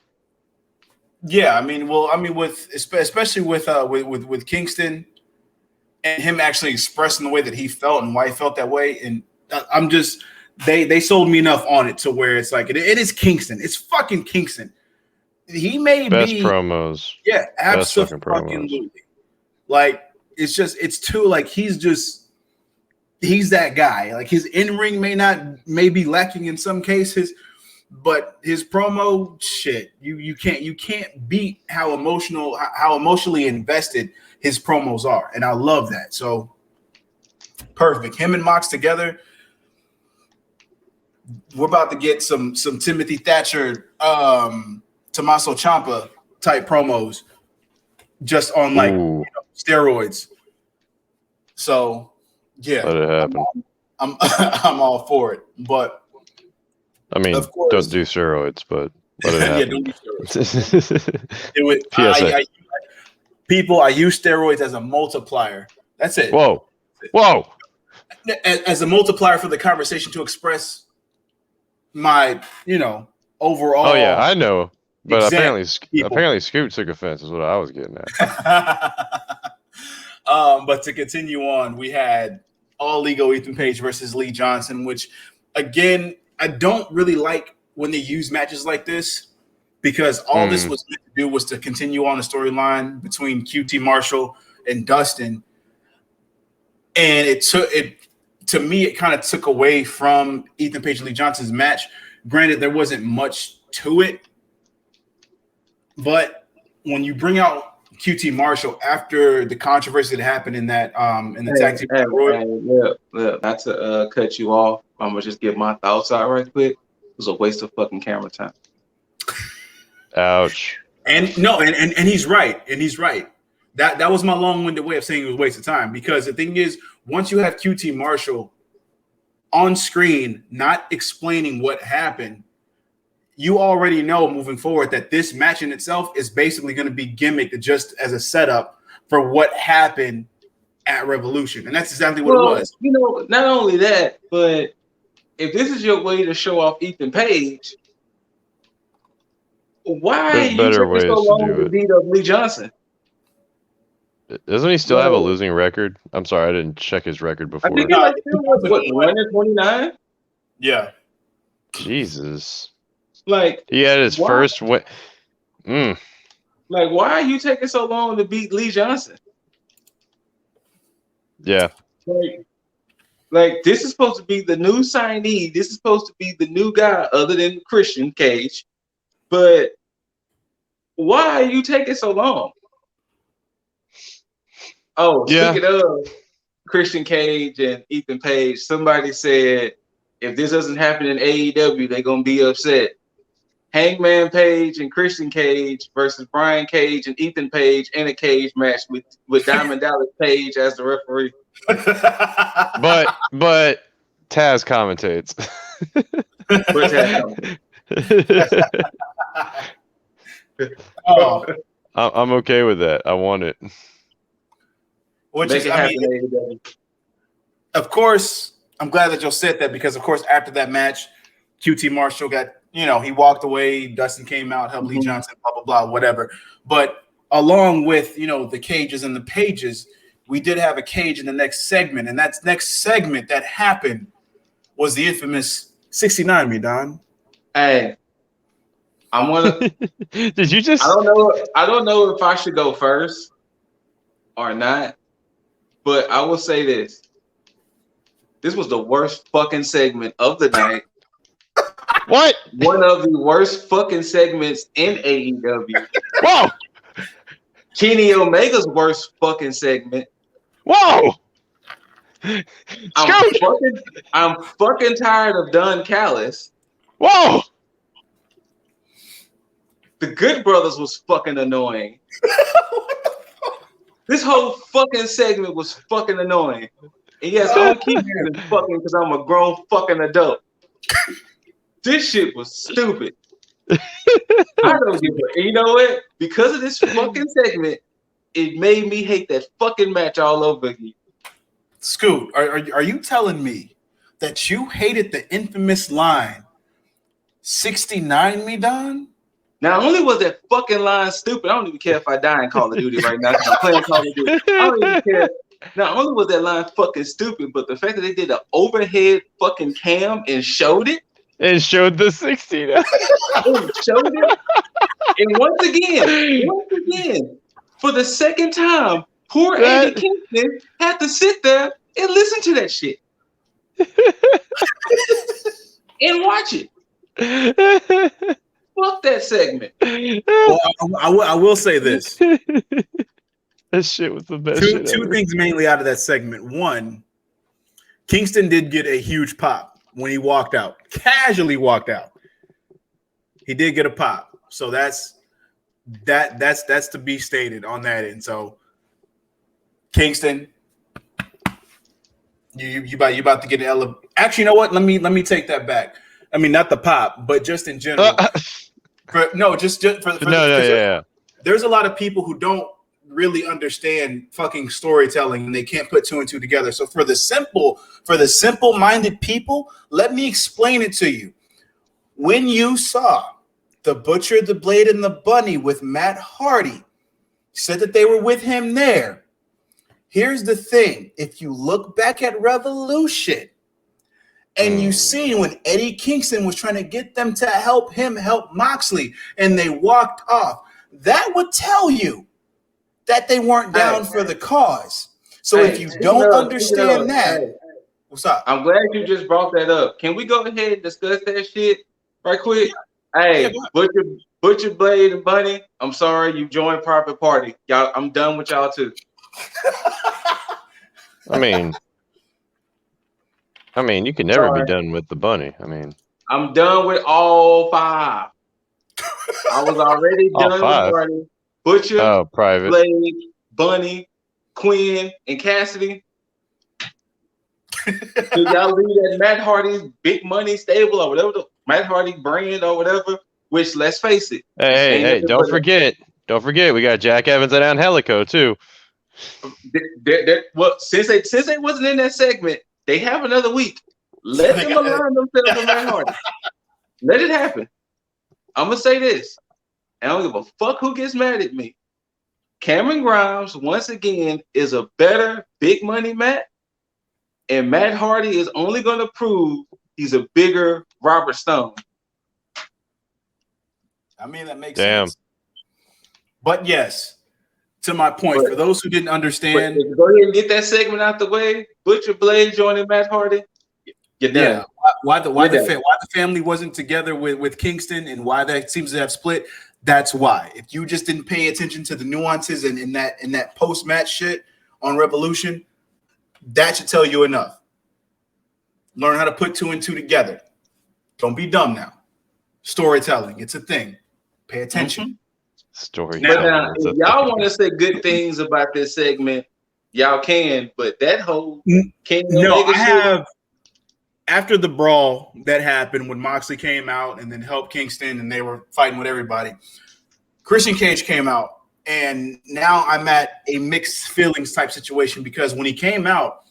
Yeah, with especially with Kingston and him actually expressing the way that he felt and why he felt that way, and I'm just they sold me enough on it to where it's like it is Kingston. It's fucking Kingston. He may Best be promos. Yeah, Best fucking absolutely. Like it's too like he's that guy. Like his in-ring may be lacking in some cases, but his promo shit, you can't beat how emotionally invested his promos are, and I love that. So perfect. Him and Mox together. We're about to get some Timothy Thatcher, Tommaso Ciampa type promos, just on steroids. So yeah, let it happen. I'm all for it, but I mean, of course, don't do steroids, but let it happen. Yeah, don't do steroids. PSA. I use steroids as a multiplier. That's it. Whoa. As a multiplier for the conversation to express my, overall. Oh yeah, I know. But apparently Scoot took offense is what I was getting at. But to continue on, we had All Ego Ethan Page versus Lee Johnson, which again, I don't really like when they use matches like this because all this was meant to do was to continue on the storyline between QT Marshall and Dustin. And to me, it kind of took away from Ethan Page and Lee Johnson's match. Granted, there wasn't much to it, but when you bring out QT Marshall after the controversy that happened in that in the tag team, not to cut you off, I'm gonna just get my thoughts out right quick. It was a waste of fucking camera time. Ouch. And he's right. And he's right. That was my long-winded way of saying it was a waste of time, because the thing is, once you have QT Marshall on screen not explaining what happened, you already know moving forward that this match in itself is basically going to be gimmicked just as a setup for what happened at Revolution. And that's exactly what it was. Not only that, but if this is your way to show off Ethan Page, why are you taking so long to beat up Lee Johnson? Doesn't he still have a losing record? I'm sorry, I didn't check his record before. I think he still was 1-29. Yeah. Jesus. Like he had his first win. Like, why are you taking so long to beat Lee Johnson? Yeah. Like this is supposed to be the new signee. This is supposed to be the new guy, other than Christian Cage. But why are you taking so long? Oh, yeah. Speaking of Christian Cage and Ethan Page, somebody said if this doesn't happen in AEW, they're gonna be upset. Hangman Page and Christian Cage versus Brian Cage and Ethan Page in a cage match with Diamond Dallas Page as the referee. but Taz commentates. I'm okay with that. I want it. Of course, I'm glad that y'all said that, because of course after that match, QT Marshall got, he walked away, Dustin came out, helped Lee Johnson, blah, blah, blah, whatever. But along with, the cages and the pages, we did have a cage in the next segment. And that next segment that happened was the infamous 69 Me, Don. Hey, I'm gonna. Did you just? I don't know if I should go first or not, but I will say this. This was the worst fucking segment of the night. What? One of the worst fucking segments in AEW. Whoa! Kenny Omega's worst fucking segment. Whoa! I'm fucking tired of Don Callis. Whoa! The Good Brothers was fucking annoying. This whole fucking segment was fucking annoying. And yes, I'm gonna keep using fucking because I'm a grown fucking adult. This shit was stupid. I don't give a. And you know what? Because of this fucking segment, it made me hate that fucking match all over again. Scoot, are you telling me that you hated the infamous line 69 me, Don? Not only was that fucking line stupid, I don't even care if I die in Call of Duty right now because I'm playing Call of Duty. I don't even care. Not only was that line fucking stupid, but the fact that they did an overhead fucking cam and showed it. It showed the 69. And showed it. And once again, for the second time, poor Eddie Kingston had to sit there and listen to that shit. And watch it. Fuck that segment. Well, I will say this. That shit was the best. Two things mainly out of that segment. One, Kingston did get a huge pop when he walked out. Casually walked out. He did get a pop. So that's to be stated on that end. So Kingston, you about to get an elevator. Actually, you know what? Let me take that back. I mean, not the pop, but just in general. There's a lot of people who don't really understand fucking storytelling and they can't put two and two together. So for the simple-minded people, let me explain it to you. When you saw the Butcher, the Blade, and the Bunny with Matt Hardy, said that they were with him there. Here's the thing. If you look back at Revolution, and you see when Eddie Kingston was trying to get them to help him help Moxley, and they walked off, that would tell you that they weren't down for the cause. So if you don't understand that, what's up? I'm glad you just brought that up. Can we go ahead and discuss that shit right quick? Hey, Butcher, Blade, and Bunny, I'm sorry you joined Private Party. Y'all, I'm done with y'all too. I mean, you can never be done with the Bunny. I mean, I'm done with all five. I was already done with Bunny, Butcher, Blade, Bunny, Quinn, and Cassidy. Do y'all leave that Matt Hardy's Big Money stable or whatever, the Matt Hardy brand or whatever? Which, let's face it. Hey, don't forget, we got Jack Evans and Angelico too. Well, since they wasn't in that segment, they have another week. Let them align themselves with Matt Hardy. Let it happen. I'm gonna say this. I don't give a fuck who gets mad at me. Cameron Grimes, once again, is a better big money Matt. And Matt Hardy is only gonna prove he's a bigger Robert Stone. I mean, that makes sense. But yes, to my point, for those who didn't understand, go ahead and get that segment out the way. Butcher, Blade joining Matt Hardy. You're done. Yeah, why the family wasn't together with Kingston and why that seems to have split. That's why. If you just didn't pay attention to the nuances and in that post-match shit on Revolution, that should tell you enough. Learn how to put two and two together. Don't be dumb now. Storytelling, it's a thing. Pay attention. Storytelling. But now, if y'all want to say good things about this segment, y'all can. But that whole after the brawl that happened when Moxley came out and then helped Kingston and they were fighting with everybody, Christian Cage came out, and now I'm at a mixed feelings type situation because when he came out,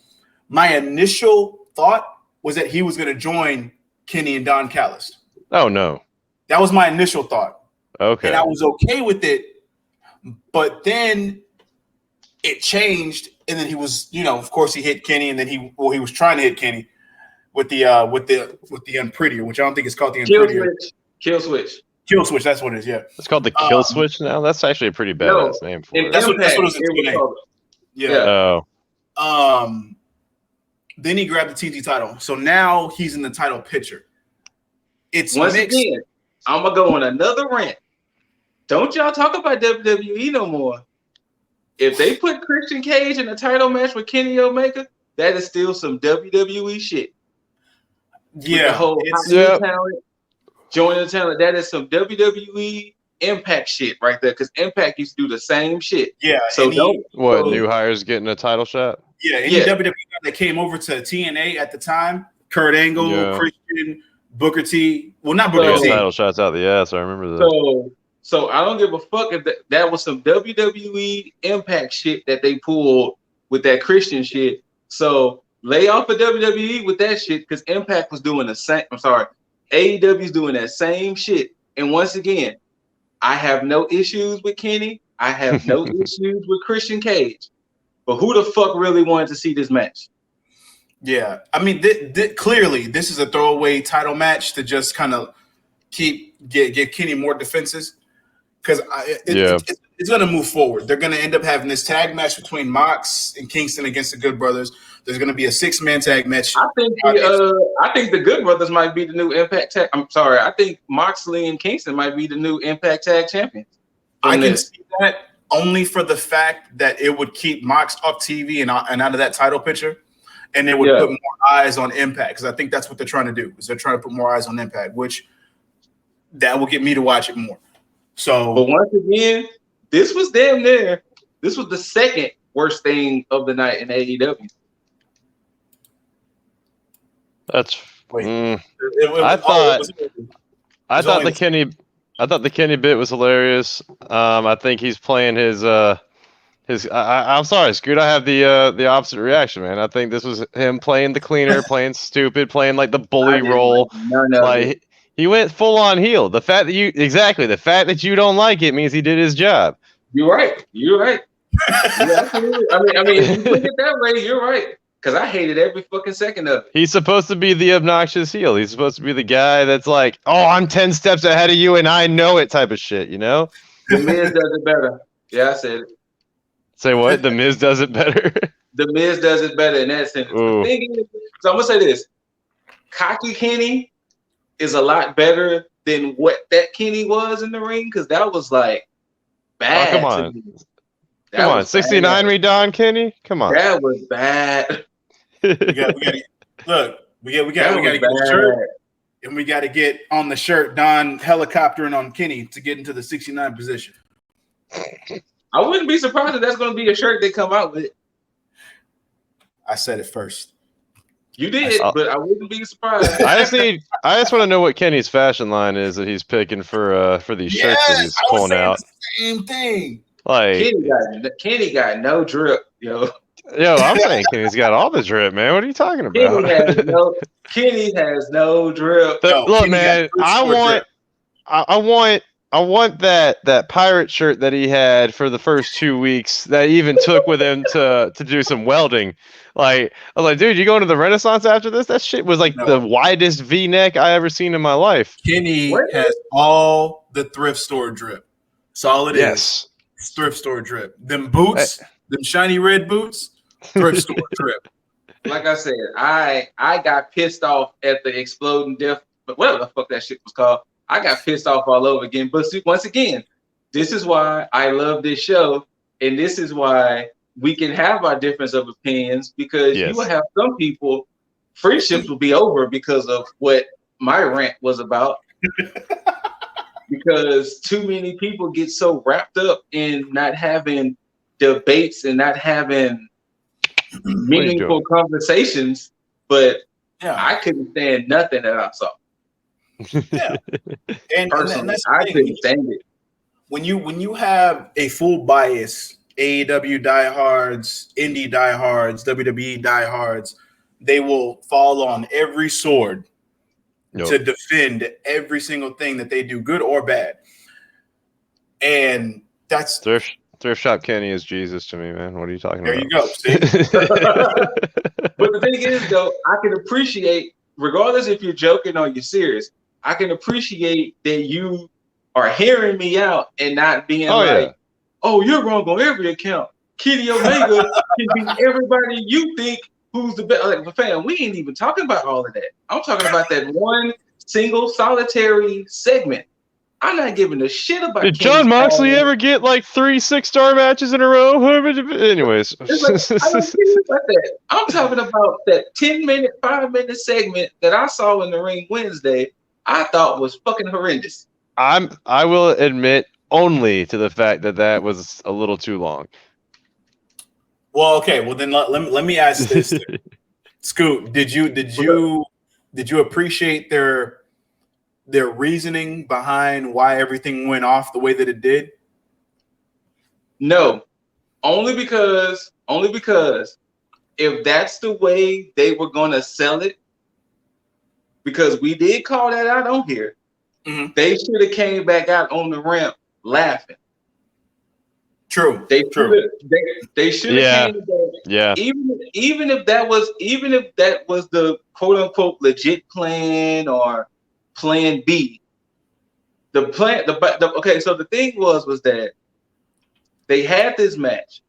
my initial thought was that he was going to join Kenny and Don Callis. Oh, no. That was my initial thought. Okay. And I was okay with it, but then it changed, and then he was, of course he hit Kenny, and then he was trying to hit Kenny with the Unprettier, which I don't think it's called the Unprettier. Kill switch. Kill switch, that's what it is, yeah. It's called the Kill Switch now? That's actually a pretty badass name for it. That's what it was name. Yeah. Oh. Then he grabbed the TNT title. So now he's in the title picture. It's once mixed. Again, I'm gonna go on another rant. Don't y'all talk about WWE no more. If they put Christian Cage in a title match with Kenny Omega, that is still some WWE shit. Yeah, the whole talent, joining the talent, that is some WWE Impact shit right there, because Impact used to do the same shit. Yeah. So don't. What, So, new hires getting a title shot? Yeah, any Yeah. WWE guy that came over to TNA at the time, Kurt Angle, Yeah. Christian, Booker T. Well, not They Booker got T. title shots out the ass. I remember that. So I don't give a fuck if that was some WWE Impact shit that they pulled with that Christian shit. So lay off of WWE with that shit, because Impact was doing the same. I'm sorry, AEW's doing that same shit. And once again, I have no issues with Kenny. I have no issues with Christian Cage. But who the fuck really wanted to see this match? Yeah, I mean, clearly this is a throwaway title match to just kind of give Kenny more defenses, because it's going to move forward. They're going to end up having this tag match between Mox and Kingston against the Good Brothers. There's going to be a 6-man tag match. I think the Good Brothers might be the new Impact Tag. I'm sorry, I think Moxley and Kingston might be the new Impact Tag champions. I can see that only for the fact that it would keep Mox off TV and out of that title picture, and it would put more eyes on Impact, because I think that's what they're trying to do. Is they're trying to put more eyes on Impact, which that will get me to watch it more. So, but once again, this was damn near. This was the second worst thing of the night in AEW. That's. I thought the Kenny bit was hilarious. I think he's playing his. I'm sorry, Scoot. I have the opposite reaction, man. I think this was him playing the cleaner, playing stupid, playing like the bully role. Like he went full on heel. The fact that you don't like it means he did his job. You're right. Yeah, I mean, if you put it that way, you're right. Because I hated every fucking second of it. He's supposed to be the obnoxious heel. He's supposed to be the guy that's like, oh, I'm 10 steps ahead of you and I know it type of shit, you know? The Miz does it better. Yeah, I said it. Say what? The Miz does it better? The Miz does it better in that sentence. The thing is, so I'm going to say this. Cocky Kenny is a lot better than what that Kenny was in the ring, because that was like bad. Oh, come on. Come on, 69 Redon Kenny? Come on. That was bad. we got to get the shirt, and we got to get on the shirt Don helicoptering on Kenny to get into the 69 position. I wouldn't be surprised if that's going to be a shirt they come out with. I said it first. You did, but I wouldn't be surprised. I just want to know what Kenny's fashion line is that he's picking for these shirts that he's pulling out. Same thing. Like Kenny got no drip, yo. Yo, I'm saying Kenny's got all the drip, man. What are you talking about? Kenny has no drip. Look, man, I want that pirate shirt that he had for the first 2 weeks that he even took with him to do some welding. Like, I was like, dude, you going to the Renaissance after this? That shit was like the widest V-neck I ever seen in my life. Kenny has all the thrift store drip. That's all it is. Thrift store drip. Them boots, them shiny red boots, thrift store drip. Like I said, I got pissed off at the exploding death, but whatever the fuck that shit was called. I got pissed off all over again. But once again, this is why I love this show, and this is why we can have our difference of opinions, because you will have some people, friendships will be over because of what my rant was about. Because too many people get so wrapped up in not having debates and not having meaningful conversations, but I couldn't stand nothing that I saw. Yeah, and that's I couldn't stand it. When you have a full bias, AEW diehards, indie diehards, WWE diehards, they will fall on every sword to defend every single thing that they do, good or bad. And that's thrift shop Kenny is Jesus to me, man. What are you talking about? There you go. See? But the thing is, though, I can appreciate, regardless if you're joking or you're serious, I can appreciate that you are hearing me out and not being oh, you're wrong on every account. Kenny Omega can beat everybody you think who's the best. Like, fam, we ain't even talking about all of that. I'm talking about that one single solitary segment. I'm not giving a shit about. Did John Moxley ever get like 3 6-star matches in a row? Anyways, I don't care about that. I'm talking about that 10-minute, 5-minute segment that I saw in the ring Wednesday. I thought was fucking horrendous. I will admit only to the fact that was a little too long. Well, okay. Well, then let me ask this. Scoot, did you appreciate their reasoning behind why everything went off the way that it did? No, only because if that's the way they were gonna sell it, because we did call that out on here, they should have came back out on the ramp laughing. True. They should have came back. Yeah. Even if that was the quote unquote legit plan or plan B. Okay, so the thing was that they had this match.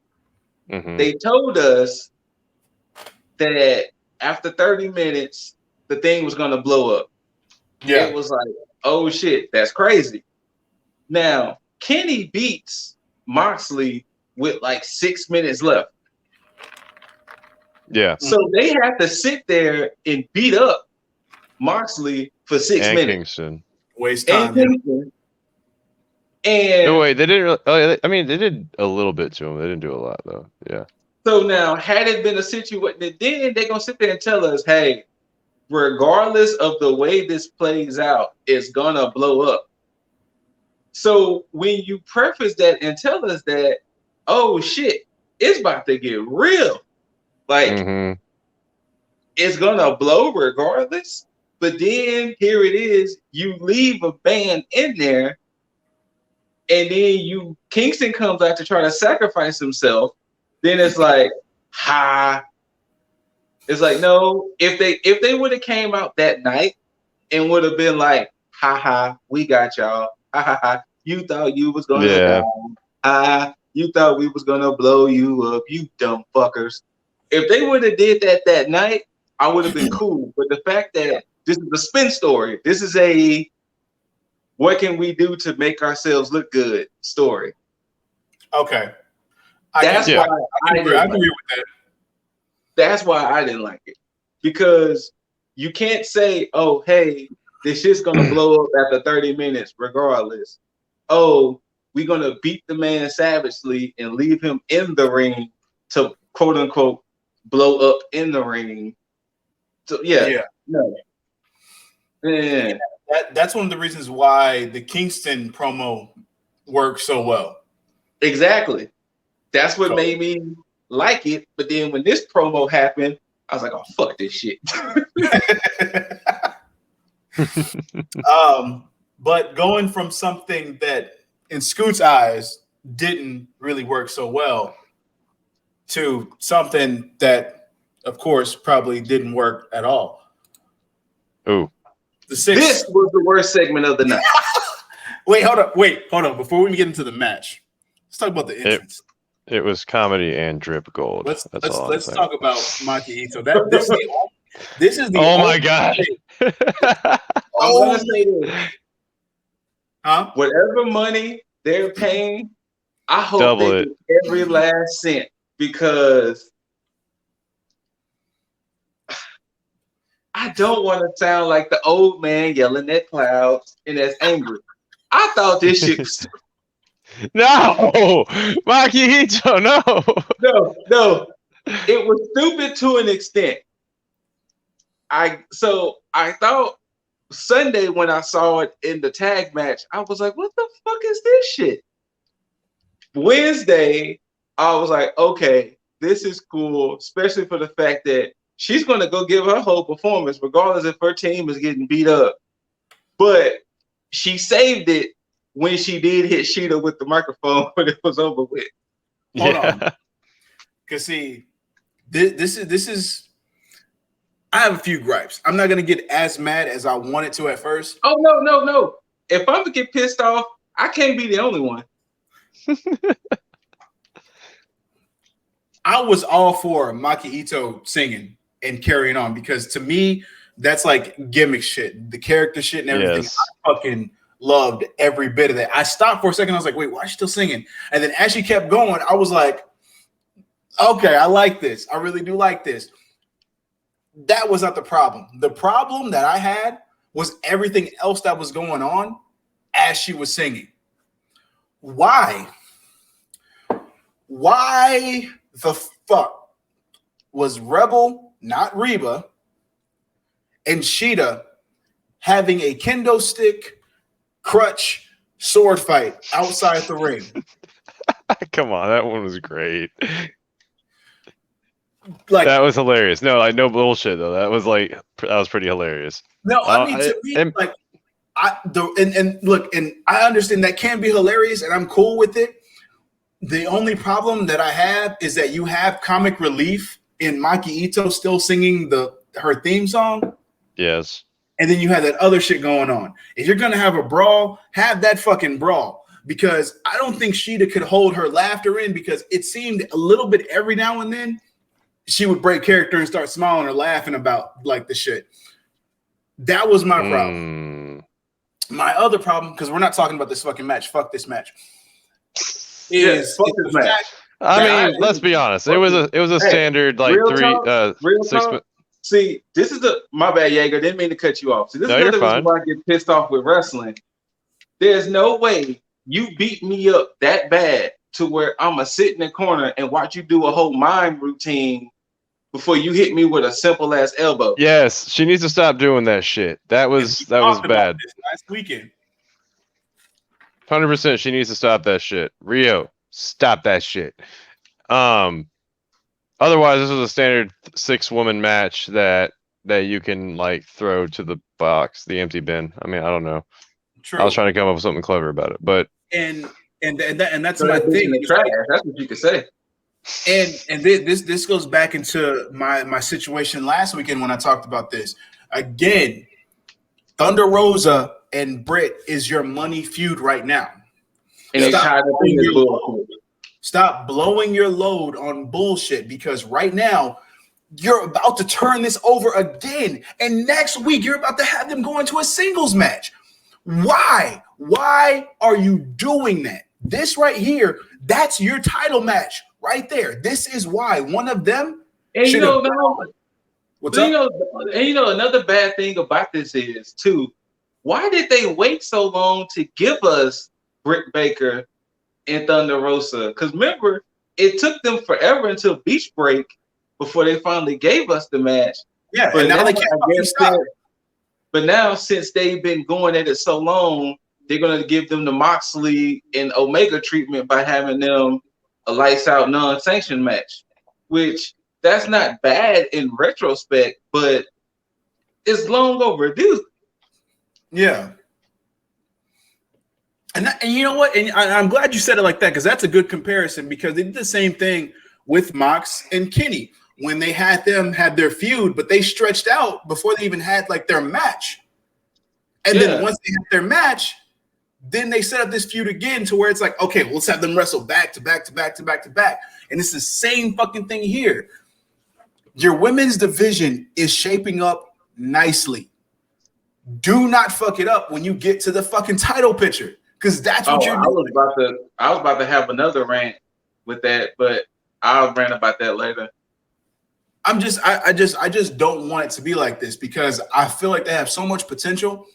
Mm-hmm. They told us that after 30 minutes, the thing was gonna blow up. Yeah. It was like, oh shit, that's crazy. Now, Kenny beats Moxley with like 6 minutes left. Yeah. So they have to sit there and beat up Moxley for 6 minutes. Kingston. Waste time. And no, wait, they didn't really, I mean, they did a little bit to him. They didn't do a lot, though. Yeah. So now, had it been a situation, then they're going to sit there and tell us, hey, regardless of the way this plays out, it's going to blow up. So when you preface that and tell us that, oh, shit, it's about to get real. Like, it's going to blow regardless. But then here it is, you leave a band in there, and then Kingston comes out to try to sacrifice himself. Then it's like, it's like, no, if they would have came out that night and would have been like, we got y'all. You thought you was gonna die. You thought we was gonna blow you up, you dumb fuckers. If they would have did that night, I would have been cool. But the fact that this is a spin story, this is a what can we do to make ourselves look good story. Okay. That's why I agree with that. That's why I didn't like it. Because you can't say, oh, hey, this shit's gonna blow up after 30 minutes regardless. Oh, we're gonna beat the man savagely and leave him in the ring to quote unquote blow up in the ring. So no. Yeah. That's one of the reasons why the Kingston promo worked so well. Exactly. That's what made me like it. But then when this promo happened, I was like, oh, fuck this shit. But going from something that in Scoot's eyes didn't really work so well to something that, of course, probably didn't work at all. Ooh. This was the worst segment of the night. Wait, hold on. Before we get into the match, let's talk about the entrance. It was comedy and drip gold. Let's talk about Maki Ito. This is the oh my god. I'm gonna say this. Whatever money they're paying, I hope they get every last cent, because I don't want to sound like the old man yelling at clouds and that's angry. I thought this shit was no, Maki Ito, no. No. It was stupid to an extent. I thought Sunday when I saw it in the tag match, I was like, what the fuck is this shit? Wednesday, I was like, okay, this is cool, especially for the fact that she's going to go give her whole performance, regardless if her team is getting beat up. But she saved it when she did hit Sheeta with the microphone when it was over with. Hold on. Because see, this is I have a few gripes. I'm not going to get as mad as I wanted to at first. Oh, no. If I'm going to get pissed off, I can't be the only one. I was all for Maki Ito singing and carrying on, because to me, that's like gimmick shit, the character shit and everything. Yes. I fucking loved every bit of that. I stopped for a second. I was like, wait, why is she still singing? And then as she kept going, I was like, okay, I like this. I really do like this. That was not the problem. The problem that I had was everything else that was going on as she was singing. Why? Why the fuck was Rebel, not Reba, and Sheeta having a kendo stick, crutch, sword fight outside the ring? Come on, that one was great. Like, that was hilarious. No, like no bullshit though. That was pretty hilarious. no, I mean to me, like look, and I understand that can be hilarious, and I'm cool with it. The only problem that I have is that you have comic relief in Maki Ito still singing her theme song. Yes. And then you have that other shit going on. If you're gonna have a brawl, have that fucking brawl. Because I don't think Sheeta could hold her laughter in, because it seemed a little bit every now and then she would break character and start smiling or laughing about like the shit. That was my problem. My other problem, because we're not talking about this fucking match. Fuck this match. Is this match. I mean, let's be honest. It was a standard like real 6 talk. See, this is my bad, Jaeger. Didn't mean to cut you off. See, this is you're another fine. reason why I get pissed off with wrestling. There's no way you beat me up that bad to where I'm gonna sit in the corner and watch you do a whole mime routine before you hit me with a simple ass elbow. Yes, she needs to stop doing that shit. That was bad. Last weekend. 100%. She needs to stop that shit. Rio, stop that shit. Otherwise, this was a standard 6-woman match that you can like throw to the box, the empty bin. I mean, I don't know. True. I was trying to come up with something clever about it, but and that's so my thing. That's what you could say. And this goes back into my situation last weekend when I talked about this. Again, Thunder Rosa and Britt is your money feud right now. And Stop blowing your load on bullshit, because right now you're about to turn this over again. And next week you're about to have them go into a singles match. Why? Why are you doing that? This right here, that's your title match right there. This is why one of them. And you know, what's up? Another bad thing about this is too, why did they wait so long to give us Britt Baker and Thunder Rosa? Because remember, it took them forever until Beach Break before they finally gave us the match. Yeah, but and now they can't stop. But now, since they've been going at it so long, they're going to give them the Moxley and Omega treatment by having them a lights out non-sanctioned match, which that's not bad in retrospect, but it's long overdue. Yeah. And you know what? And I'm glad you said it like that, because that's a good comparison, because they did the same thing with Mox and Kenny when they had their feud, but they stretched out before they even had like their match. And then once they had their match, then they set up this feud again to where it's like, okay, well, let's have them wrestle back to back to back to back to back. And it's the same fucking thing here. Your women's division is shaping up nicely. Do not fuck it up when you get to the fucking title picture, because that's what you're doing. I was about to have another rant with that, but I'll rant about that later. I just don't want it to be like this, because I feel like they have so much potential,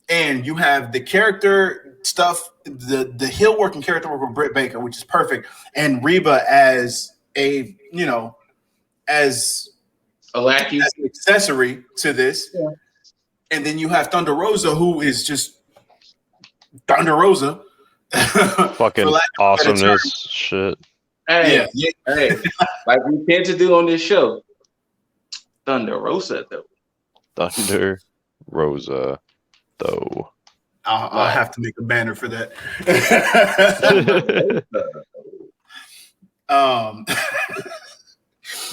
and you have the character stuff, the heel working character work with Britt Baker, which is perfect, and Reba as a as a lackey, as an accessory to this. Yeah. And then you have Thunder Rosa, who is just Thunder Rosa. Fucking awesomeness shit. Hey, hey, like we tend to do on this show. Thunder Rosa, though. Thunder Rosa, though. I'll have to make a banner for that.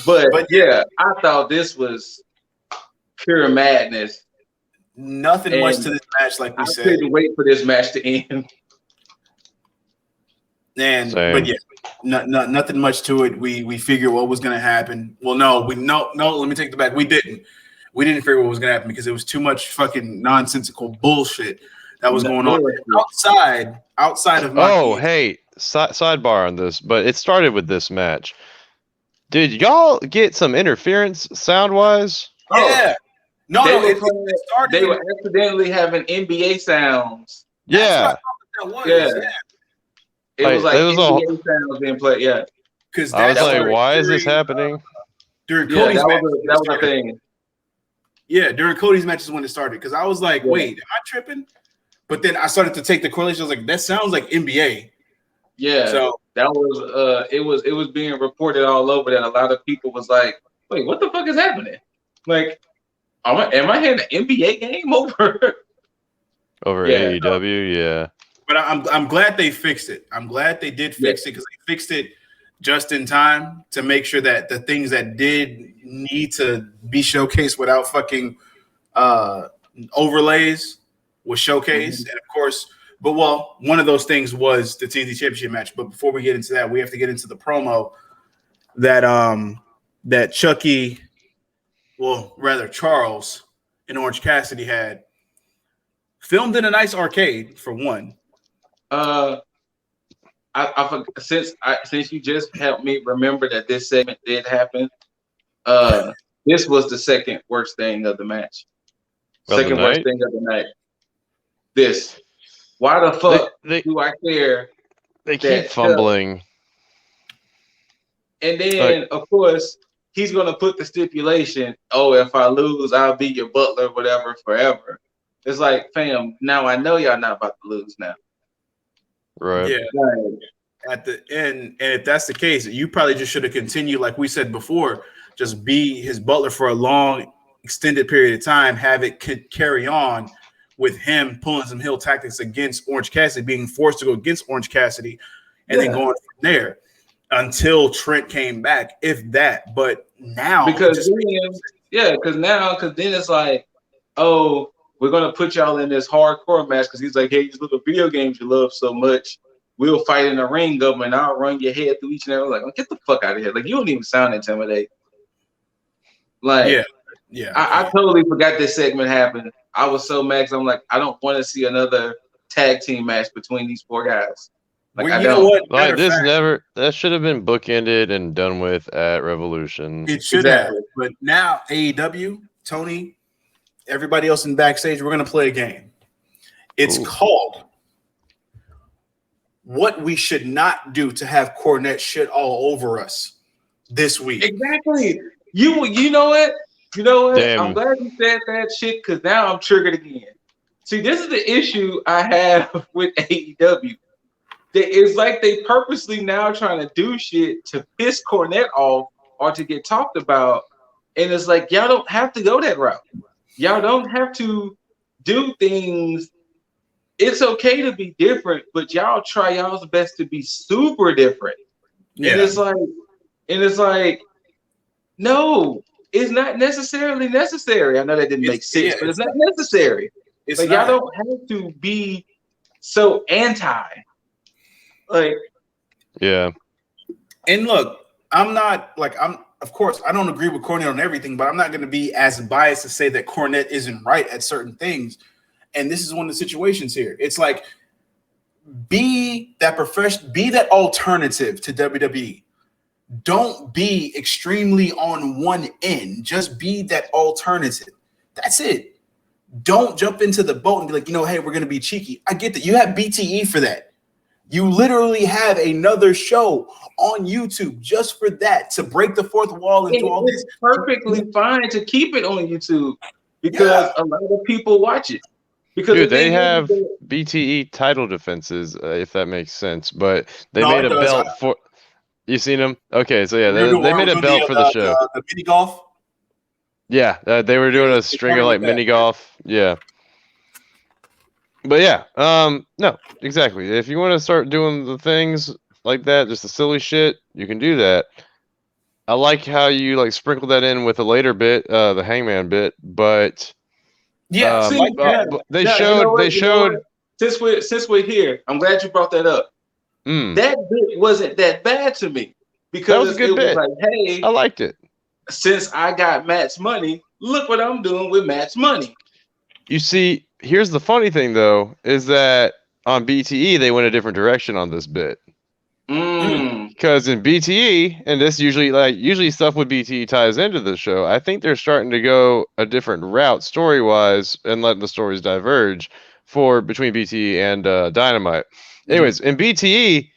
But yeah, I thought this was pure madness. Nothing much to this match, like we said. I couldn't wait for this match to end. But yeah, nothing much to it. We figured what was going to happen. Well, no. Let me take the back. We didn't figure what was going to happen, because it was too much fucking nonsensical bullshit that was going on outside of. Oh, hey, sidebar on this, but it started with this match. Did y'all get some interference sound wise? Yeah. No, they were accidentally having NBA sounds That's what I Yeah, thought that was. Yeah. Yeah. It was Like, like it was a whole- NBA sounds being played. Yeah, Because I was that like, started why is this during, happening? during yeah, Cody's match. that was a thing. Yeah, during Cody's match is when it started. Because I was like, Yeah. wait, am I tripping? But then I started to take the correlation. I was like, that sounds like NBA. Yeah, So that was it was being reported all over that a lot of people was like, wait, what the fuck is happening? Like, am I hearing an NBA game over? Over Yeah. AEW, yeah. but I'm glad they fixed it. I'm glad they did fix it because they fixed it just in time to make sure that the things that did need to be showcased without fucking overlays was showcased. And of course, but well, one of those things was the TNT Championship match. But before we get into that, we have to get into the promo that that Chucky, well, rather Charles and Orange Cassidy had filmed in a nice arcade for one. Since you just helped me remember that this segment did happen, this was the second worst thing of the match. Of the Second worst night? thing of the night. This. Why the fuck They do I care? they that keep fumbling. And then, of course, he's gonna put the stipulation, oh, if I lose, I'll be your butler, whatever, forever. It's like, fam, now I know y'all not about to lose now. Right. Yeah. Right. At the end, and if that's the case, you probably just should have continued, like we said before, just be his butler for a long, extended period of time, have it carry on with him pulling some heel tactics against Orange Cassidy, being forced to go against Orange Cassidy, and then going from there until Trent came back, if that. But now, because then it's like, oh, we're gonna put y'all in this hardcore match because he's like, hey, these little video games you love so much, we'll fight in the ring of them, and I'll run your head through each and every. Like, get the fuck out of here! Like, you don't even sound intimidating. Like, yeah, I totally forgot this segment happened. I was so mad 'cause I'm like, I don't want to see another tag team match between these four guys. Like, well, I you don't. know what? Like that should have been bookended and done with at Revolution. It should have. But now AEW, Tony, everybody else in backstage, we're gonna play a game. It's called What We Should Not Do to Have Cornette Shit All Over Us this week. Exactly. You know what? You know what? Damn. I'm glad you said that shit because now I'm triggered again. See, this is the issue I have with AEW. It's like they purposely now trying to do shit to piss Cornette off or to get talked about. And it's like, y'all don't have to go that route. Y'all don't have to do things. It's okay to be different, but y'all try y'all's best to be super different. Yeah. And it's like, no, it's not necessarily necessary. I know that didn't make sense, but it's not necessary. It's like, y'all don't have to be so anti. Like, yeah. And look, of course, I don't agree with Cornette on everything, but I'm not going to be as biased to say that Cornette isn't right at certain things. And this is one of the situations here. It's like, be that alternative to WWE. Don't be extremely on one end. Just be that alternative. That's it. Don't jump into the boat and be like, hey, we're going to be cheeky. I get that. You have BTE for that. You literally have another show on YouTube just for that, to break the fourth wall and do all this. It's perfectly fine to keep it on YouTube because a lot of people watch it. Because dude, they have BTE title defenses, if that makes sense. But they made a belt for. You seen them? Okay, so yeah, they made a belt for the show. The mini golf. Yeah, they were doing a string of like mini golf. Yeah. But yeah, no, exactly. If you want to start doing the things like that, just the silly shit, you can do that. I like how you like sprinkle that in with a later bit, the Hangman bit, but yeah, they showed. Since we're here, I'm glad you brought that up. That bit wasn't that bad to me because that was a good bit. Was like, hey, I liked it. Since I got Matt's money, look what I'm doing with Matt's money. You see, here's the funny thing though, is that on BTE they went a different direction on this bit. Because in BTE, and this usually stuff with BTE ties into the show, I think they're starting to go a different route story-wise and letting the stories diverge. for between BTE and Dynamite. Anyways, in BTE,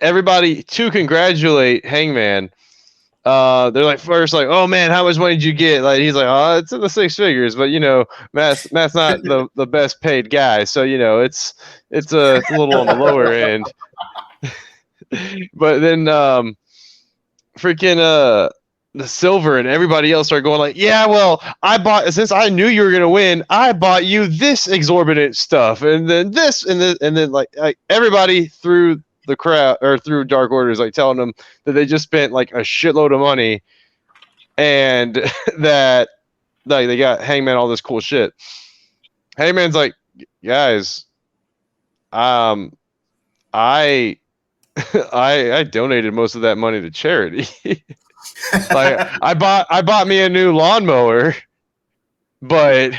everybody to congratulate Hangman. They're like first like, oh man, how much money did you get? Like he's like, oh, it's in the 6 figures, but Matt's not the best paid guy, so it's a little on the lower end. But then freaking the Silver and everybody else are going like, yeah, well, since I knew you were gonna win, I bought you this exorbitant stuff, and then this, and then like everybody through the crowd or through Dark Order is like telling them that they just spent like a shitload of money, and that like they got Hangman all this cool shit. Hangman's like, guys, I I donated most of that money to charity. Like I bought me a new lawnmower, but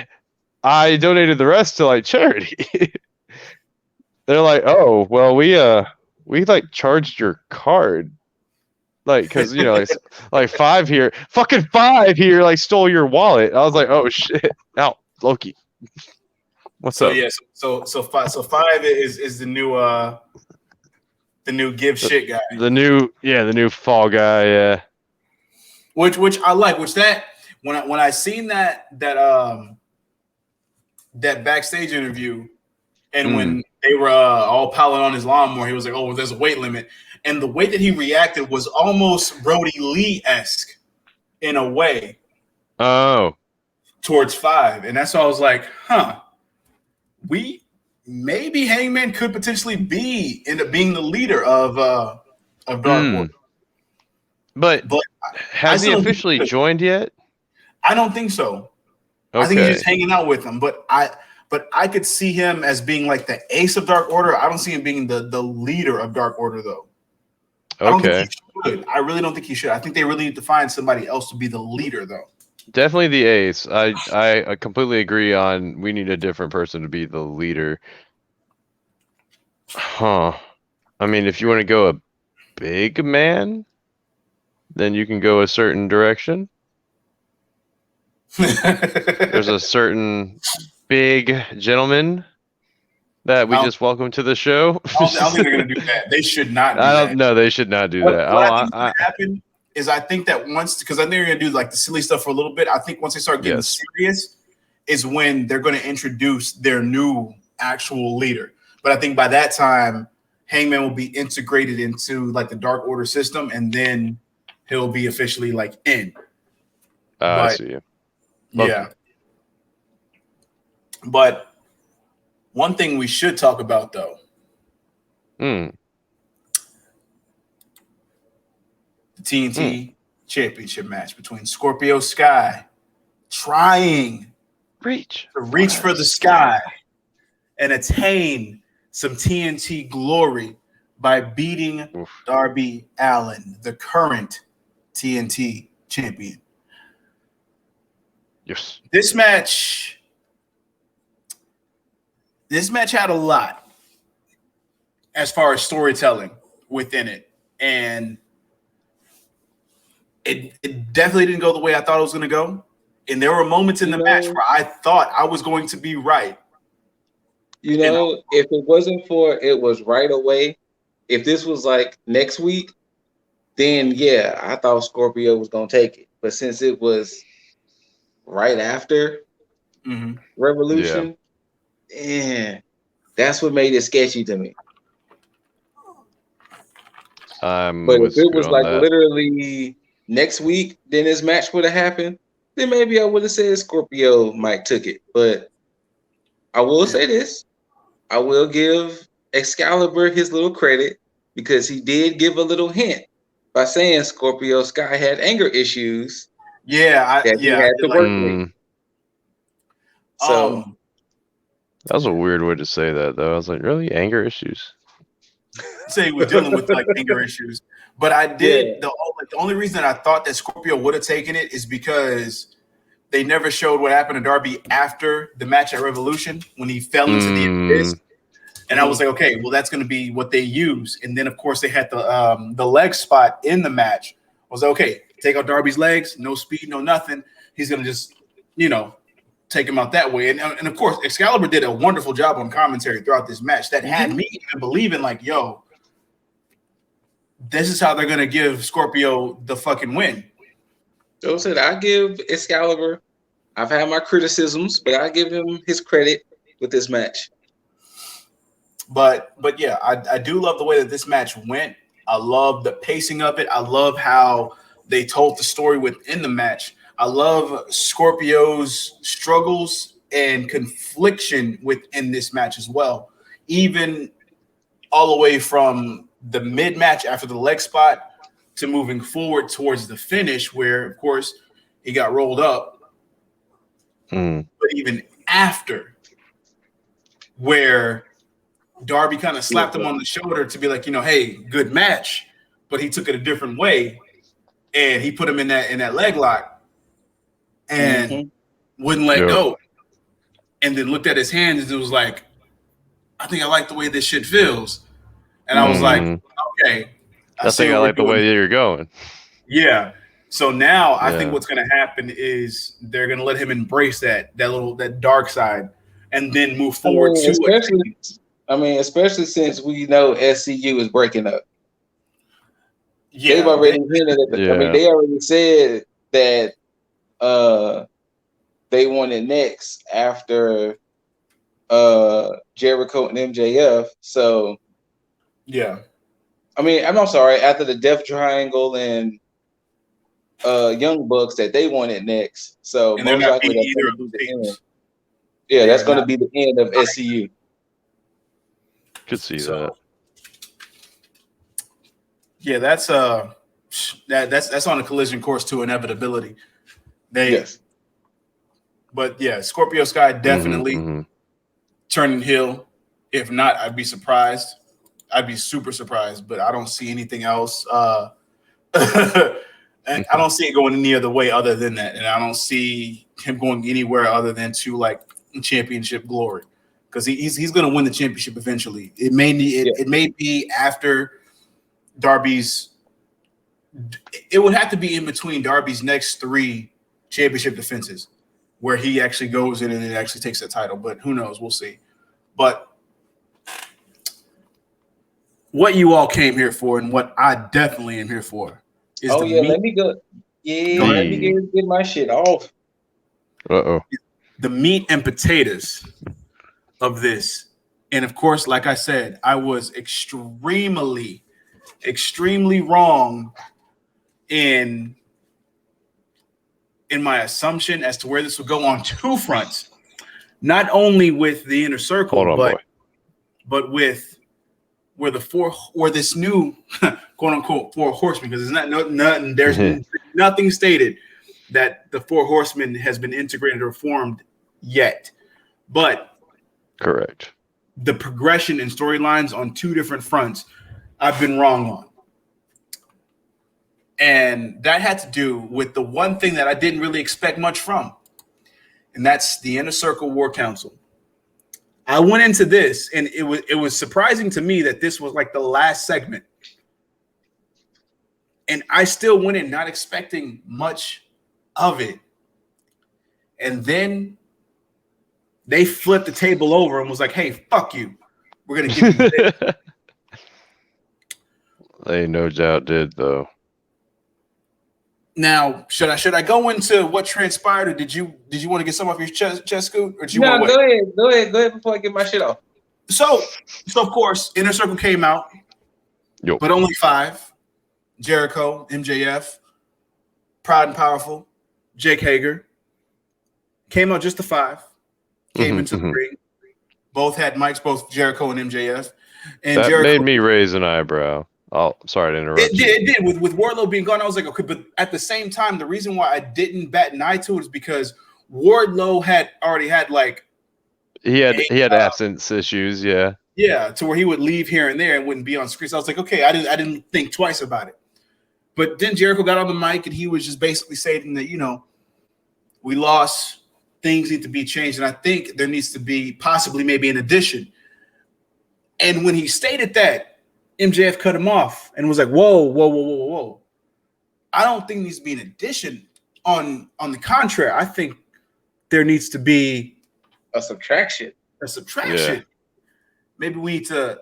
I donated the rest to like charity. They're like, oh well, we like charged your card, like because like five here like stole your wallet. I was like, oh shit, now Loki, what's up? Yeah, so five is the new give shit guy. The new fall guy, yeah. Which I like. Which that when I seen that backstage interview, and when they were all piling on his lawnmower, he was like, "Oh, well, there's a weight limit," and the way that he reacted was almost Brody Lee-esque in a way. Oh, towards five, and that's why I was like, "Huh, maybe Hangman could potentially end up being the leader of Dark Order." But has he officially joined yet? I don't think so. Okay. I think he's just hanging out with them. But I could see him as being like the ace of Dark Order. I don't see him being the leader of Dark Order though. I don't think he should. I really don't think he should. I think they really need to find somebody else to be the leader though. Definitely the ace. I completely agree on we need a different person to be the leader. Huh. I mean, if you want to go a big man, then you can go a certain direction. There's a certain big gentleman that we just welcomed to the show. I don't think they're going to do that. They should not do that. No, they should not do that. What I think is going to happen is I think that because I think they're going to do like the silly stuff for a little bit. I think once they start getting serious is when they're going to introduce their new actual leader. But I think by that time, Hangman will be integrated into like the Dark Order system, and then he'll be officially like in. I see you. Yeah. But one thing we should talk about though. The TNT Championship match between Scorpio Sky trying to reach for the sky and attain some TNT glory by beating Darby Allin, the current TNT champion. Yes. This match had a lot as far as storytelling within it. And it definitely didn't go the way I thought it was going to go. And there were moments in the match where I thought I was going to be right. If it wasn't for it was right away, if this was like next week, then yeah, I thought Scorpio was going to take it. But since it was right after Revolution, that's what made it sketchy to me. But if it was like literally next week, then this match would have happened, then maybe I would have said Scorpio might took it. But I will say this. I will give Excalibur his little credit because he did give a little hint by saying Scorpio Sky had anger issues. Yeah, he had to work with. So that was a weird way to say that, though. I was like, really, anger issues? Say he was dealing with like anger issues, but I did the only reason that I thought that Scorpio would have taken it is because they never showed what happened to Darby after the match at Revolution when he fell into the abyss. And I was like, okay, well, that's going to be what they use. And then, of course, they had the leg spot in the match. I was like, okay, take out Darby's legs, no speed, no nothing. He's going to just, take him out that way. And of course, Excalibur did a wonderful job on commentary throughout this match that had me even believing like, yo, this is how they're going to give Scorpio the fucking win. So I said, I give Excalibur, I've had my criticisms, but I give him his credit with this match. But yeah, I do love the way that this match went. I love the pacing of it. I love how they told the story within the match. I love Scorpio's struggles and confliction within this match as well. Even all the way from the mid-match after the leg spot to moving forward towards the finish where, of course, he got rolled up. But even after, where Darby kind of slapped him on the shoulder to be like, hey, good match, but he took it a different way, and he put him in that leg lock and wouldn't let go, and then looked at his hands and was like, I think I like the way this shit feels, and I was like, okay, I think I like the way you're going. Yeah. So now I think what's going to happen is they're going to let him embrace that dark side, and then move forward especially since we know SCU is breaking up. Yeah, they've already hinted at they already said that they want it next after Jericho and MJF. So yeah, I'm sorry, after the Death Triangle and Young Bucks, that they want it next. So and most likely that's going to be the end. Yeah, that's going to be the end of SCU. Could see that. Yeah, that's on a collision course to inevitability. But yeah, Scorpio Sky definitely turning heel. If not, I'd be surprised. I'd be super surprised, but I don't see anything else. I don't see it going any other way other than that, and I don't see him going anywhere other than to like championship glory, because he's going to win the championship eventually. It may be after Darby's. It would have to be in between Darby's next 3 championship defenses, where he actually goes in and it actually takes the title. But who knows? We'll see. But what you all came here for, and what I definitely am here for, is let me go. Yeah, let me get my shit off. The meat and potatoes of this. And of course, like I said, I was extremely wrong in my assumption as to where this would go on 2 fronts. Not only with the Inner Circle, but with where this new quote unquote 4 horsemen, because there's nothing stated that the 4 horsemen has been integrated or formed yet. But correct. The progression and storylines on 2 different fronts, I've been wrong on. And that had to do with the one thing that I didn't really expect much from, and that's the Inner Circle War Council. I went into this, and it was surprising to me that this was like the last segment. And I still went in not expecting much of it. And then they flipped the table over and was like, hey, fuck you. We're going to give you this. They no doubt did, though. Now, should I go into what transpired, or did you want to get some off your chest, Scoot? Or Go ahead before I get my shit off. So of course, Inner Circle came out, but only 5. Jericho, MJF, Proud and Powerful, Jake Hager. Came out just the 5. Came into the ring. Both had mics, both Jericho and MJF. And that Jericho made me raise an eyebrow. Oh, sorry to interrupt. It did. With Wardlow being gone, I was like, okay, but at the same time, the reason why I didn't bat an eye to it is because Wardlow had already had like he had absence issues, yeah, to where he would leave here and there and wouldn't be on screen. So I was like, okay, I didn't think twice about it. But then Jericho got on the mic and he was just basically saying that we lost, things need to be changed, and I think there needs to be possibly maybe an addition. And when he stated that, MJF cut him off and was like, whoa. I don't think there needs to be an addition. On the contrary, I think there needs to be a subtraction. Yeah. Maybe we need to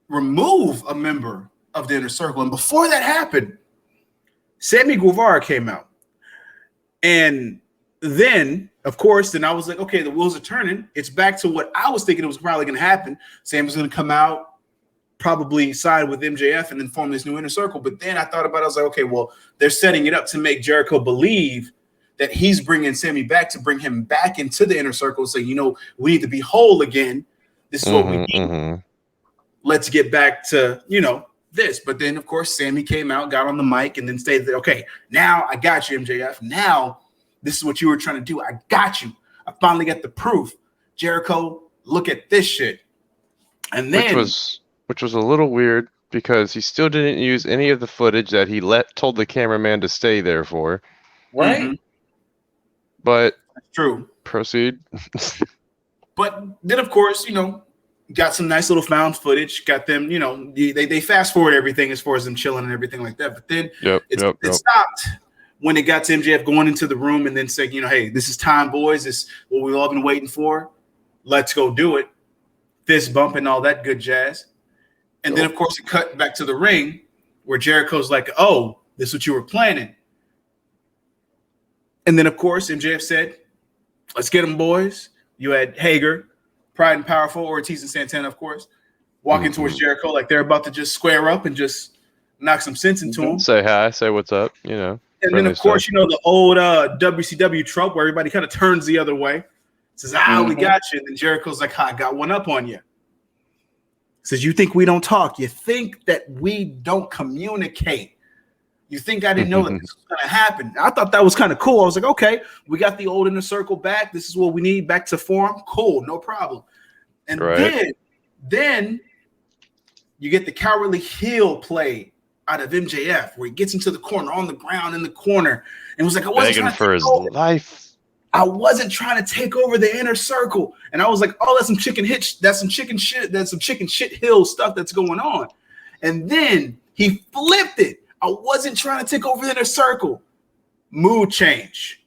remove a member of the inner circle. And before that happened, Sammy Guevara came out. And then, of course, then I was like, okay, the wheels are turning. It's back to what I was thinking it was probably going to happen. Sammy's going to come out, probably side with MJF, and then form this new inner circle. But then I thought about it. I was like, okay, well, they're setting it up to make Jericho believe that he's bringing Sammy back to bring him back into the inner circle. So, we need to be whole again. This is what we need. Let's get back to, this. But then, of course, Sammy came out, got on the mic, and then stated that, okay, now I got you, MJF. Now this is what you were trying to do. I got you. I finally got the proof. Jericho, look at this shit. And then which was a little weird because he still didn't use any of the footage that he told the cameraman to stay there for. Right? Mm-hmm. But that's true. Proceed. But then, of course, got some nice little found footage. Got them, they fast forward everything as far as them chilling and everything like that. But then it stopped when it got to MJF going into the room and then saying, hey, this is time, boys. This is what we've all been waiting for. Let's go do it. Fist bump and all that good jazz. And then, of course, it cut back to the ring where Jericho's like, oh, this is what you were planning. And then, of course, MJF said, let's get them, boys. You had Hager, Pride and Powerful, Ortiz and Santana, of course, walking towards Jericho like they're about to just square up and just knock some sense into him. Say hi, say what's up, And then, of course, the old WCW trope where everybody kind of turns the other way. Says, we got you. And then Jericho's like, I got one up on you. Says, you think we don't talk. You think that we don't communicate. You think I didn't know that this was going to happen. I thought that was kind of cool. I was like, okay, we got the old inner circle back. This is what we need back to form. Cool, no problem. And then you get the cowardly heel play out of MJF where he gets into the corner, on the ground in the corner, and was like, I wasn't begging for his life. I wasn't trying to take over the inner circle. And I was like, oh, that's some chicken shit hill stuff that's going on. And then he flipped it. I wasn't trying to take over the inner circle. Mood change.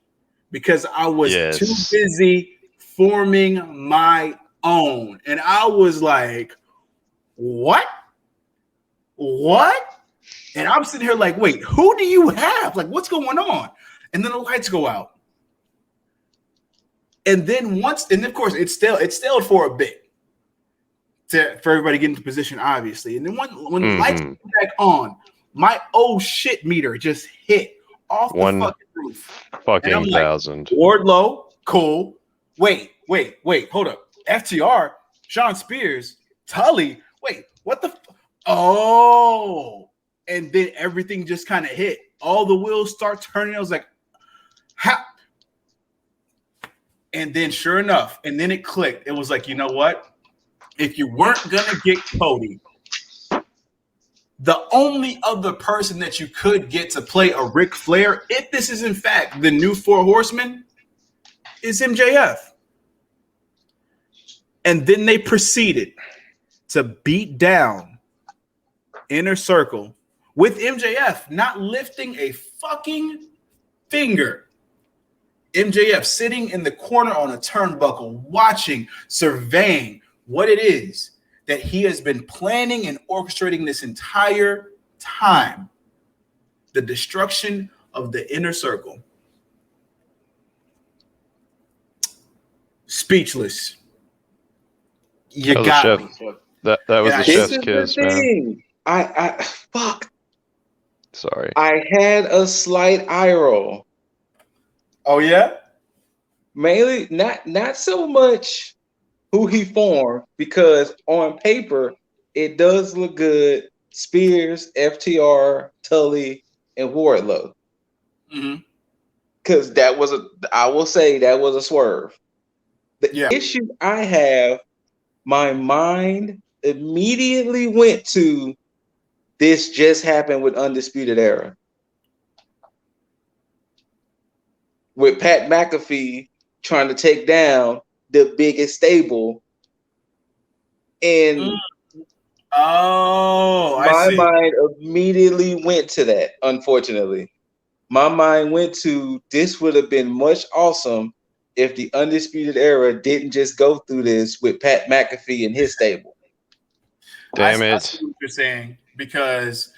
Because I was too busy forming my own. And I was like, what? And I'm sitting here like, wait, who do you have? Like, what's going on? And then the lights go out. And then of course, it stalled for a bit for everybody to get into position, obviously. And then when the lights came back on, my shit meter just hit off the fucking roof. Fucking and I'm 1,000. Like, Wardlow, cool. Wait, hold up. FTR, Sean Spears, Tully. Wait, what the? And then everything just kind of hit. All the wheels start turning. I was like, how? And then sure enough, and then it clicked. It was like, you know what? If you weren't going to get Cody, the only other person that you could get to play a Ric Flair, if this is in fact the new Four Horsemen, is MJF. And then they proceeded to beat down Inner Circle with MJF not lifting a fucking finger. MJF sitting in the corner on a turnbuckle, watching, surveying what it is that he has been planning and orchestrating this entire time. The destruction of the Inner Circle. Speechless. You got me. That was the chef's kiss, man. I fuck. Sorry. I had a slight eye roll. Oh yeah? Mainly not so much who he formed, because on paper it does look good. Spears, FTR, Tully, and Wardlow. Because I will say that was a swerve. The issue I have, my mind immediately went to this just happened with Undisputed Era. With Pat McAfee trying to take down the biggest stable. And my mind immediately went to that, unfortunately. My mind went to this would have been much awesome if the Undisputed Era didn't just go through this with Pat McAfee and his stable. Damn I it. see what you're saying, because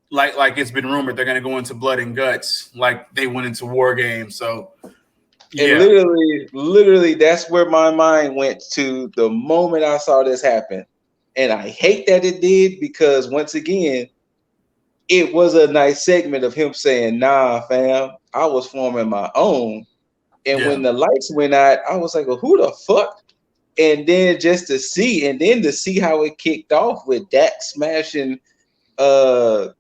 like it's been rumored they're going to go into Blood and Guts like they went into War Games. So And literally, that's where my mind went to the moment I saw this happen. And I hate that it did, because once again, it was a nice segment of him saying, "Nah, fam, I was forming my own." And when the lights went out, I was like, "Well, who the fuck?" And then to see how it kicked off with Dak smashing Jake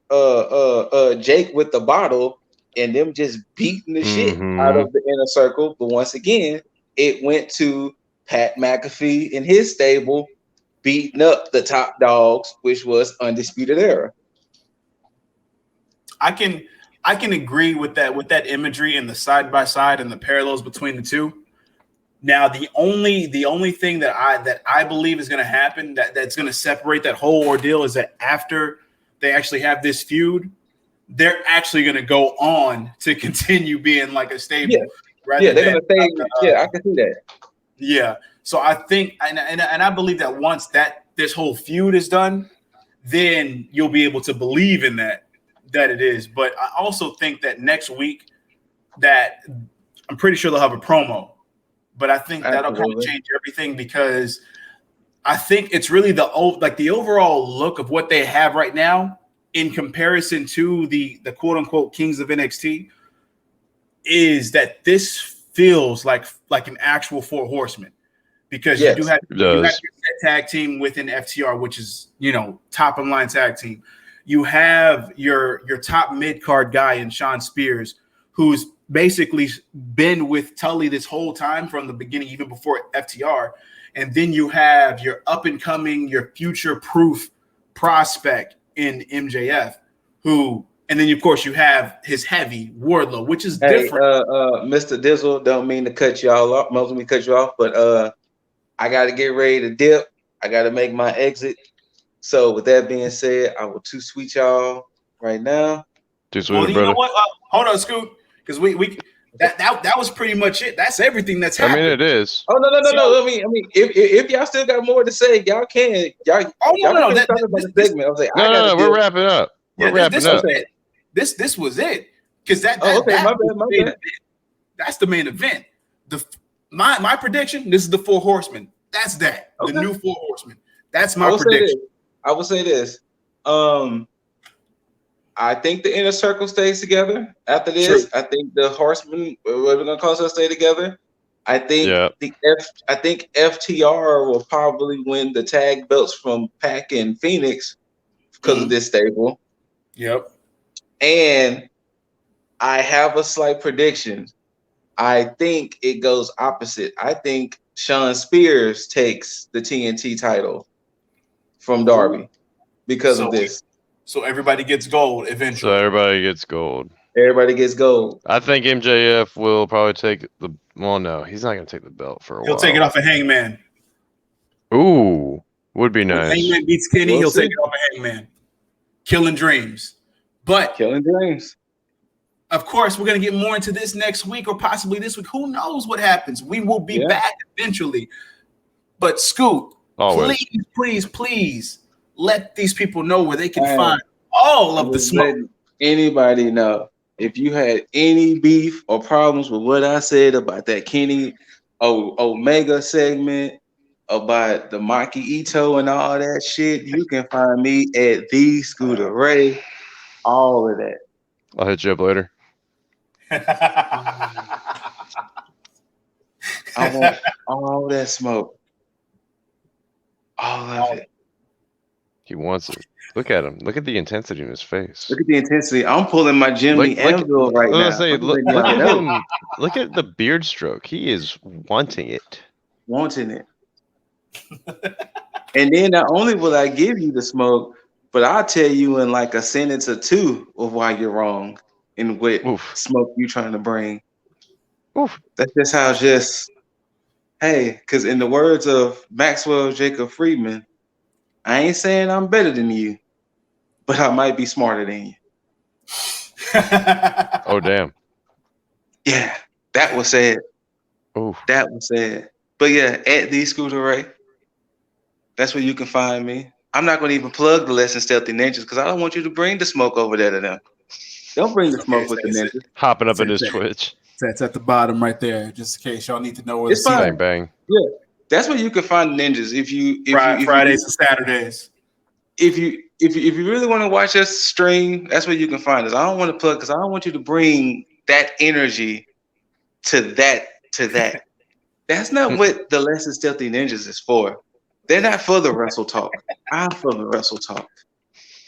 with the bottle, and them just beating the shit out of the Inner Circle. But once again, it went to Pat McAfee and his stable beating up the top dogs, which was Undisputed Era. I can agree with that imagery and the side by side and the parallels between the two. Now, the only thing that I believe is going to happen that's going to separate that whole ordeal is that after they actually have this feud, they're actually going to go on to continue being like a stable. Yeah, they're going to say, yeah, I can see that. Yeah, so I think, and I believe that once this whole feud is done, then you'll be able to believe in that it is. But I also think that next week, that I'm pretty sure they'll have a promo. But I think that'll kind of change everything, because I think it's really the overall look of what they have right now in comparison to the quote unquote Kings of NXT is that this feels like an actual Four Horsemen, because you do have your tag team within FTR, which is, top of the line tag team. You have your top mid card guy in Sean Spears, who's basically been with Tully this whole time from the beginning, even before FTR. And then you have your up and coming, your future proof prospect in MJF, and then of course you have his heavy Wardlow, which is different. Mr. Dizzle, don't mean to cut y'all off, but I got to get ready to dip. I got to make my exit. So with that being said, I will too sweet y'all right now. Too sweet, brother. You know what? Hold on, Scoot, because we that was pretty much it. That's everything that's happened. I mean, it is. Oh no. I mean, if y'all still got more to say, y'all can. Y'all no. Talk about the segment. I was like, no, we're wrapping up. We're wrapping up. This was it, because my bad. That's the main event. My prediction. This is the Four Horsemen. That's that. Okay. The new Four Horsemen. That's my prediction. I will say this. I think the Inner Circle stays together after this. True. I think the Horsemen, what we're gonna call us, stay together. I think I think FTR will probably win the tag belts from Pac and Phoenix because of this stable. Yep. And I have a slight prediction. I think it goes opposite. I think Sean Spears takes the TNT title from Darby because of this. So everybody gets gold eventually. Everybody gets gold. I think MJF will probably take no, he's not going to take the belt for a while. He'll take it off of Hangman. Ooh, would be nice. When Hangman beats Kenny, he'll take it off of Hangman. Killing Dreams. Of course, we're going to get more into this next week or possibly this week. Who knows what happens? We will be back eventually. But Scoot, please let these people know where they can find all of the smoke. Anybody know if you had any beef or problems with what I said about that Kenny Omega segment, about the Maki Ito and all that shit, you can find me at the Scooter Ray. All of that. I'll hit you up later. I want all that smoke. All of it. He wants it. Look at him. Look at the intensity in his face. Look at the intensity. I'm pulling my Jimmy Anvil right now. Look at him. Look at the beard stroke. He is wanting it. And then not only will I give you the smoke, but I'll tell you in like a sentence or two of why you're wrong and what smoke you're trying to bring. That's just how because in the words of Maxwell Jacob Friedman, I ain't saying I'm better than you, but I might be smarter than you. Oh, damn. Yeah, that was said. Oof. That was sad. But yeah, at the Scooter Ray. That's where you can find me. I'm not going to even plug the Less Than Stealthy Ninjas because I don't want you to bring the smoke over there to them. Don't bring the smoke with the ninjas. Hopping up in his Twitch. That's at the bottom right there, just in case y'all need to know where It's the fine. Bang bang. Yeah, that's where you can find ninjas. Fridays and Saturdays. If you really want to watch us stream, that's where you can find us. I don't want to plug because I don't want you to bring that energy to that. That's not what the Less Than Stealthy Ninjas is for. They're not for the wrestle talk. I'm for the wrestle talk.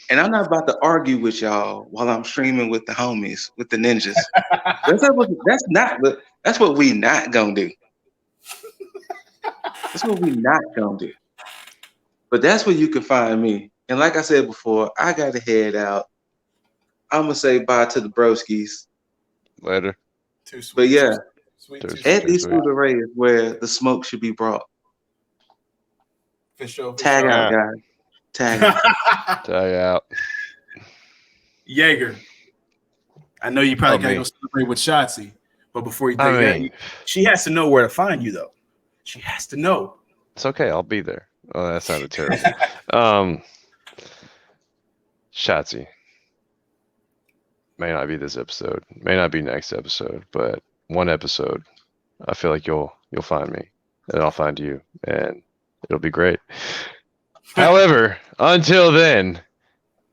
And I'm not about to argue with y'all while I'm streaming with the homies, with the ninjas. That's what we not gonna do. That's what we not gonna do. But that's where you can find me. And like I said before, I gotta head out. I'm gonna say bye to the broskies. Later. Too sweet. But yeah, Sweet. at these Scooter Ray is where the smoke should be brought. For sure. Tag out, guys. Tag out. Tag out. Jaeger. I know you probably gotta go celebrate with Shotzi, but before you do that, she has to know where to find you, though. She has to know. It's okay. I'll be there. Oh, that sounded terrible. Shotzi. May not be this episode. May not be next episode, but one episode, I feel like you'll find me, and I'll find you, and it'll be great. However, until then,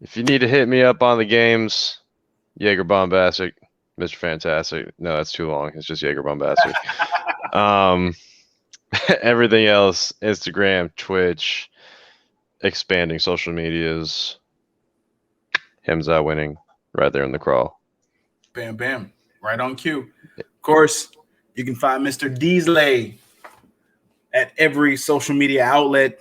if you need to hit me up on the games, Jaeger Bombastic, Mr. Fantastic. No, that's too long. It's just Jaeger Bombastic. Everything else, Instagram, Twitch, expanding social medias. Him's out winning right there in the crawl. Bam, bam. Right on cue. Of course, you can find Mr. Deasley at every social media outlet.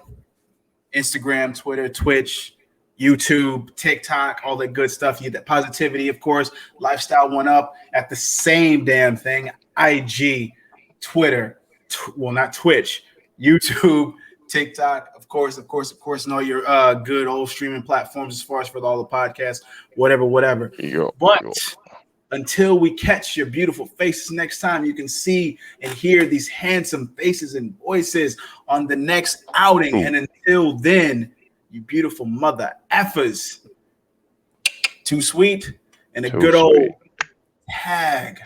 Instagram, Twitter, Twitch, YouTube, TikTok, all that good stuff. You get that positivity, of course. Lifestyle One Up at the same damn thing. IG, Twitter, not Twitch, YouTube, TikTok, of course, and all your good old streaming platforms as far as for all the podcasts, whatever. But until we catch your beautiful faces next time, you can see and hear these handsome faces and voices on the next outing. Ooh. And until then, you beautiful mother effers, too sweet, and a good old tag.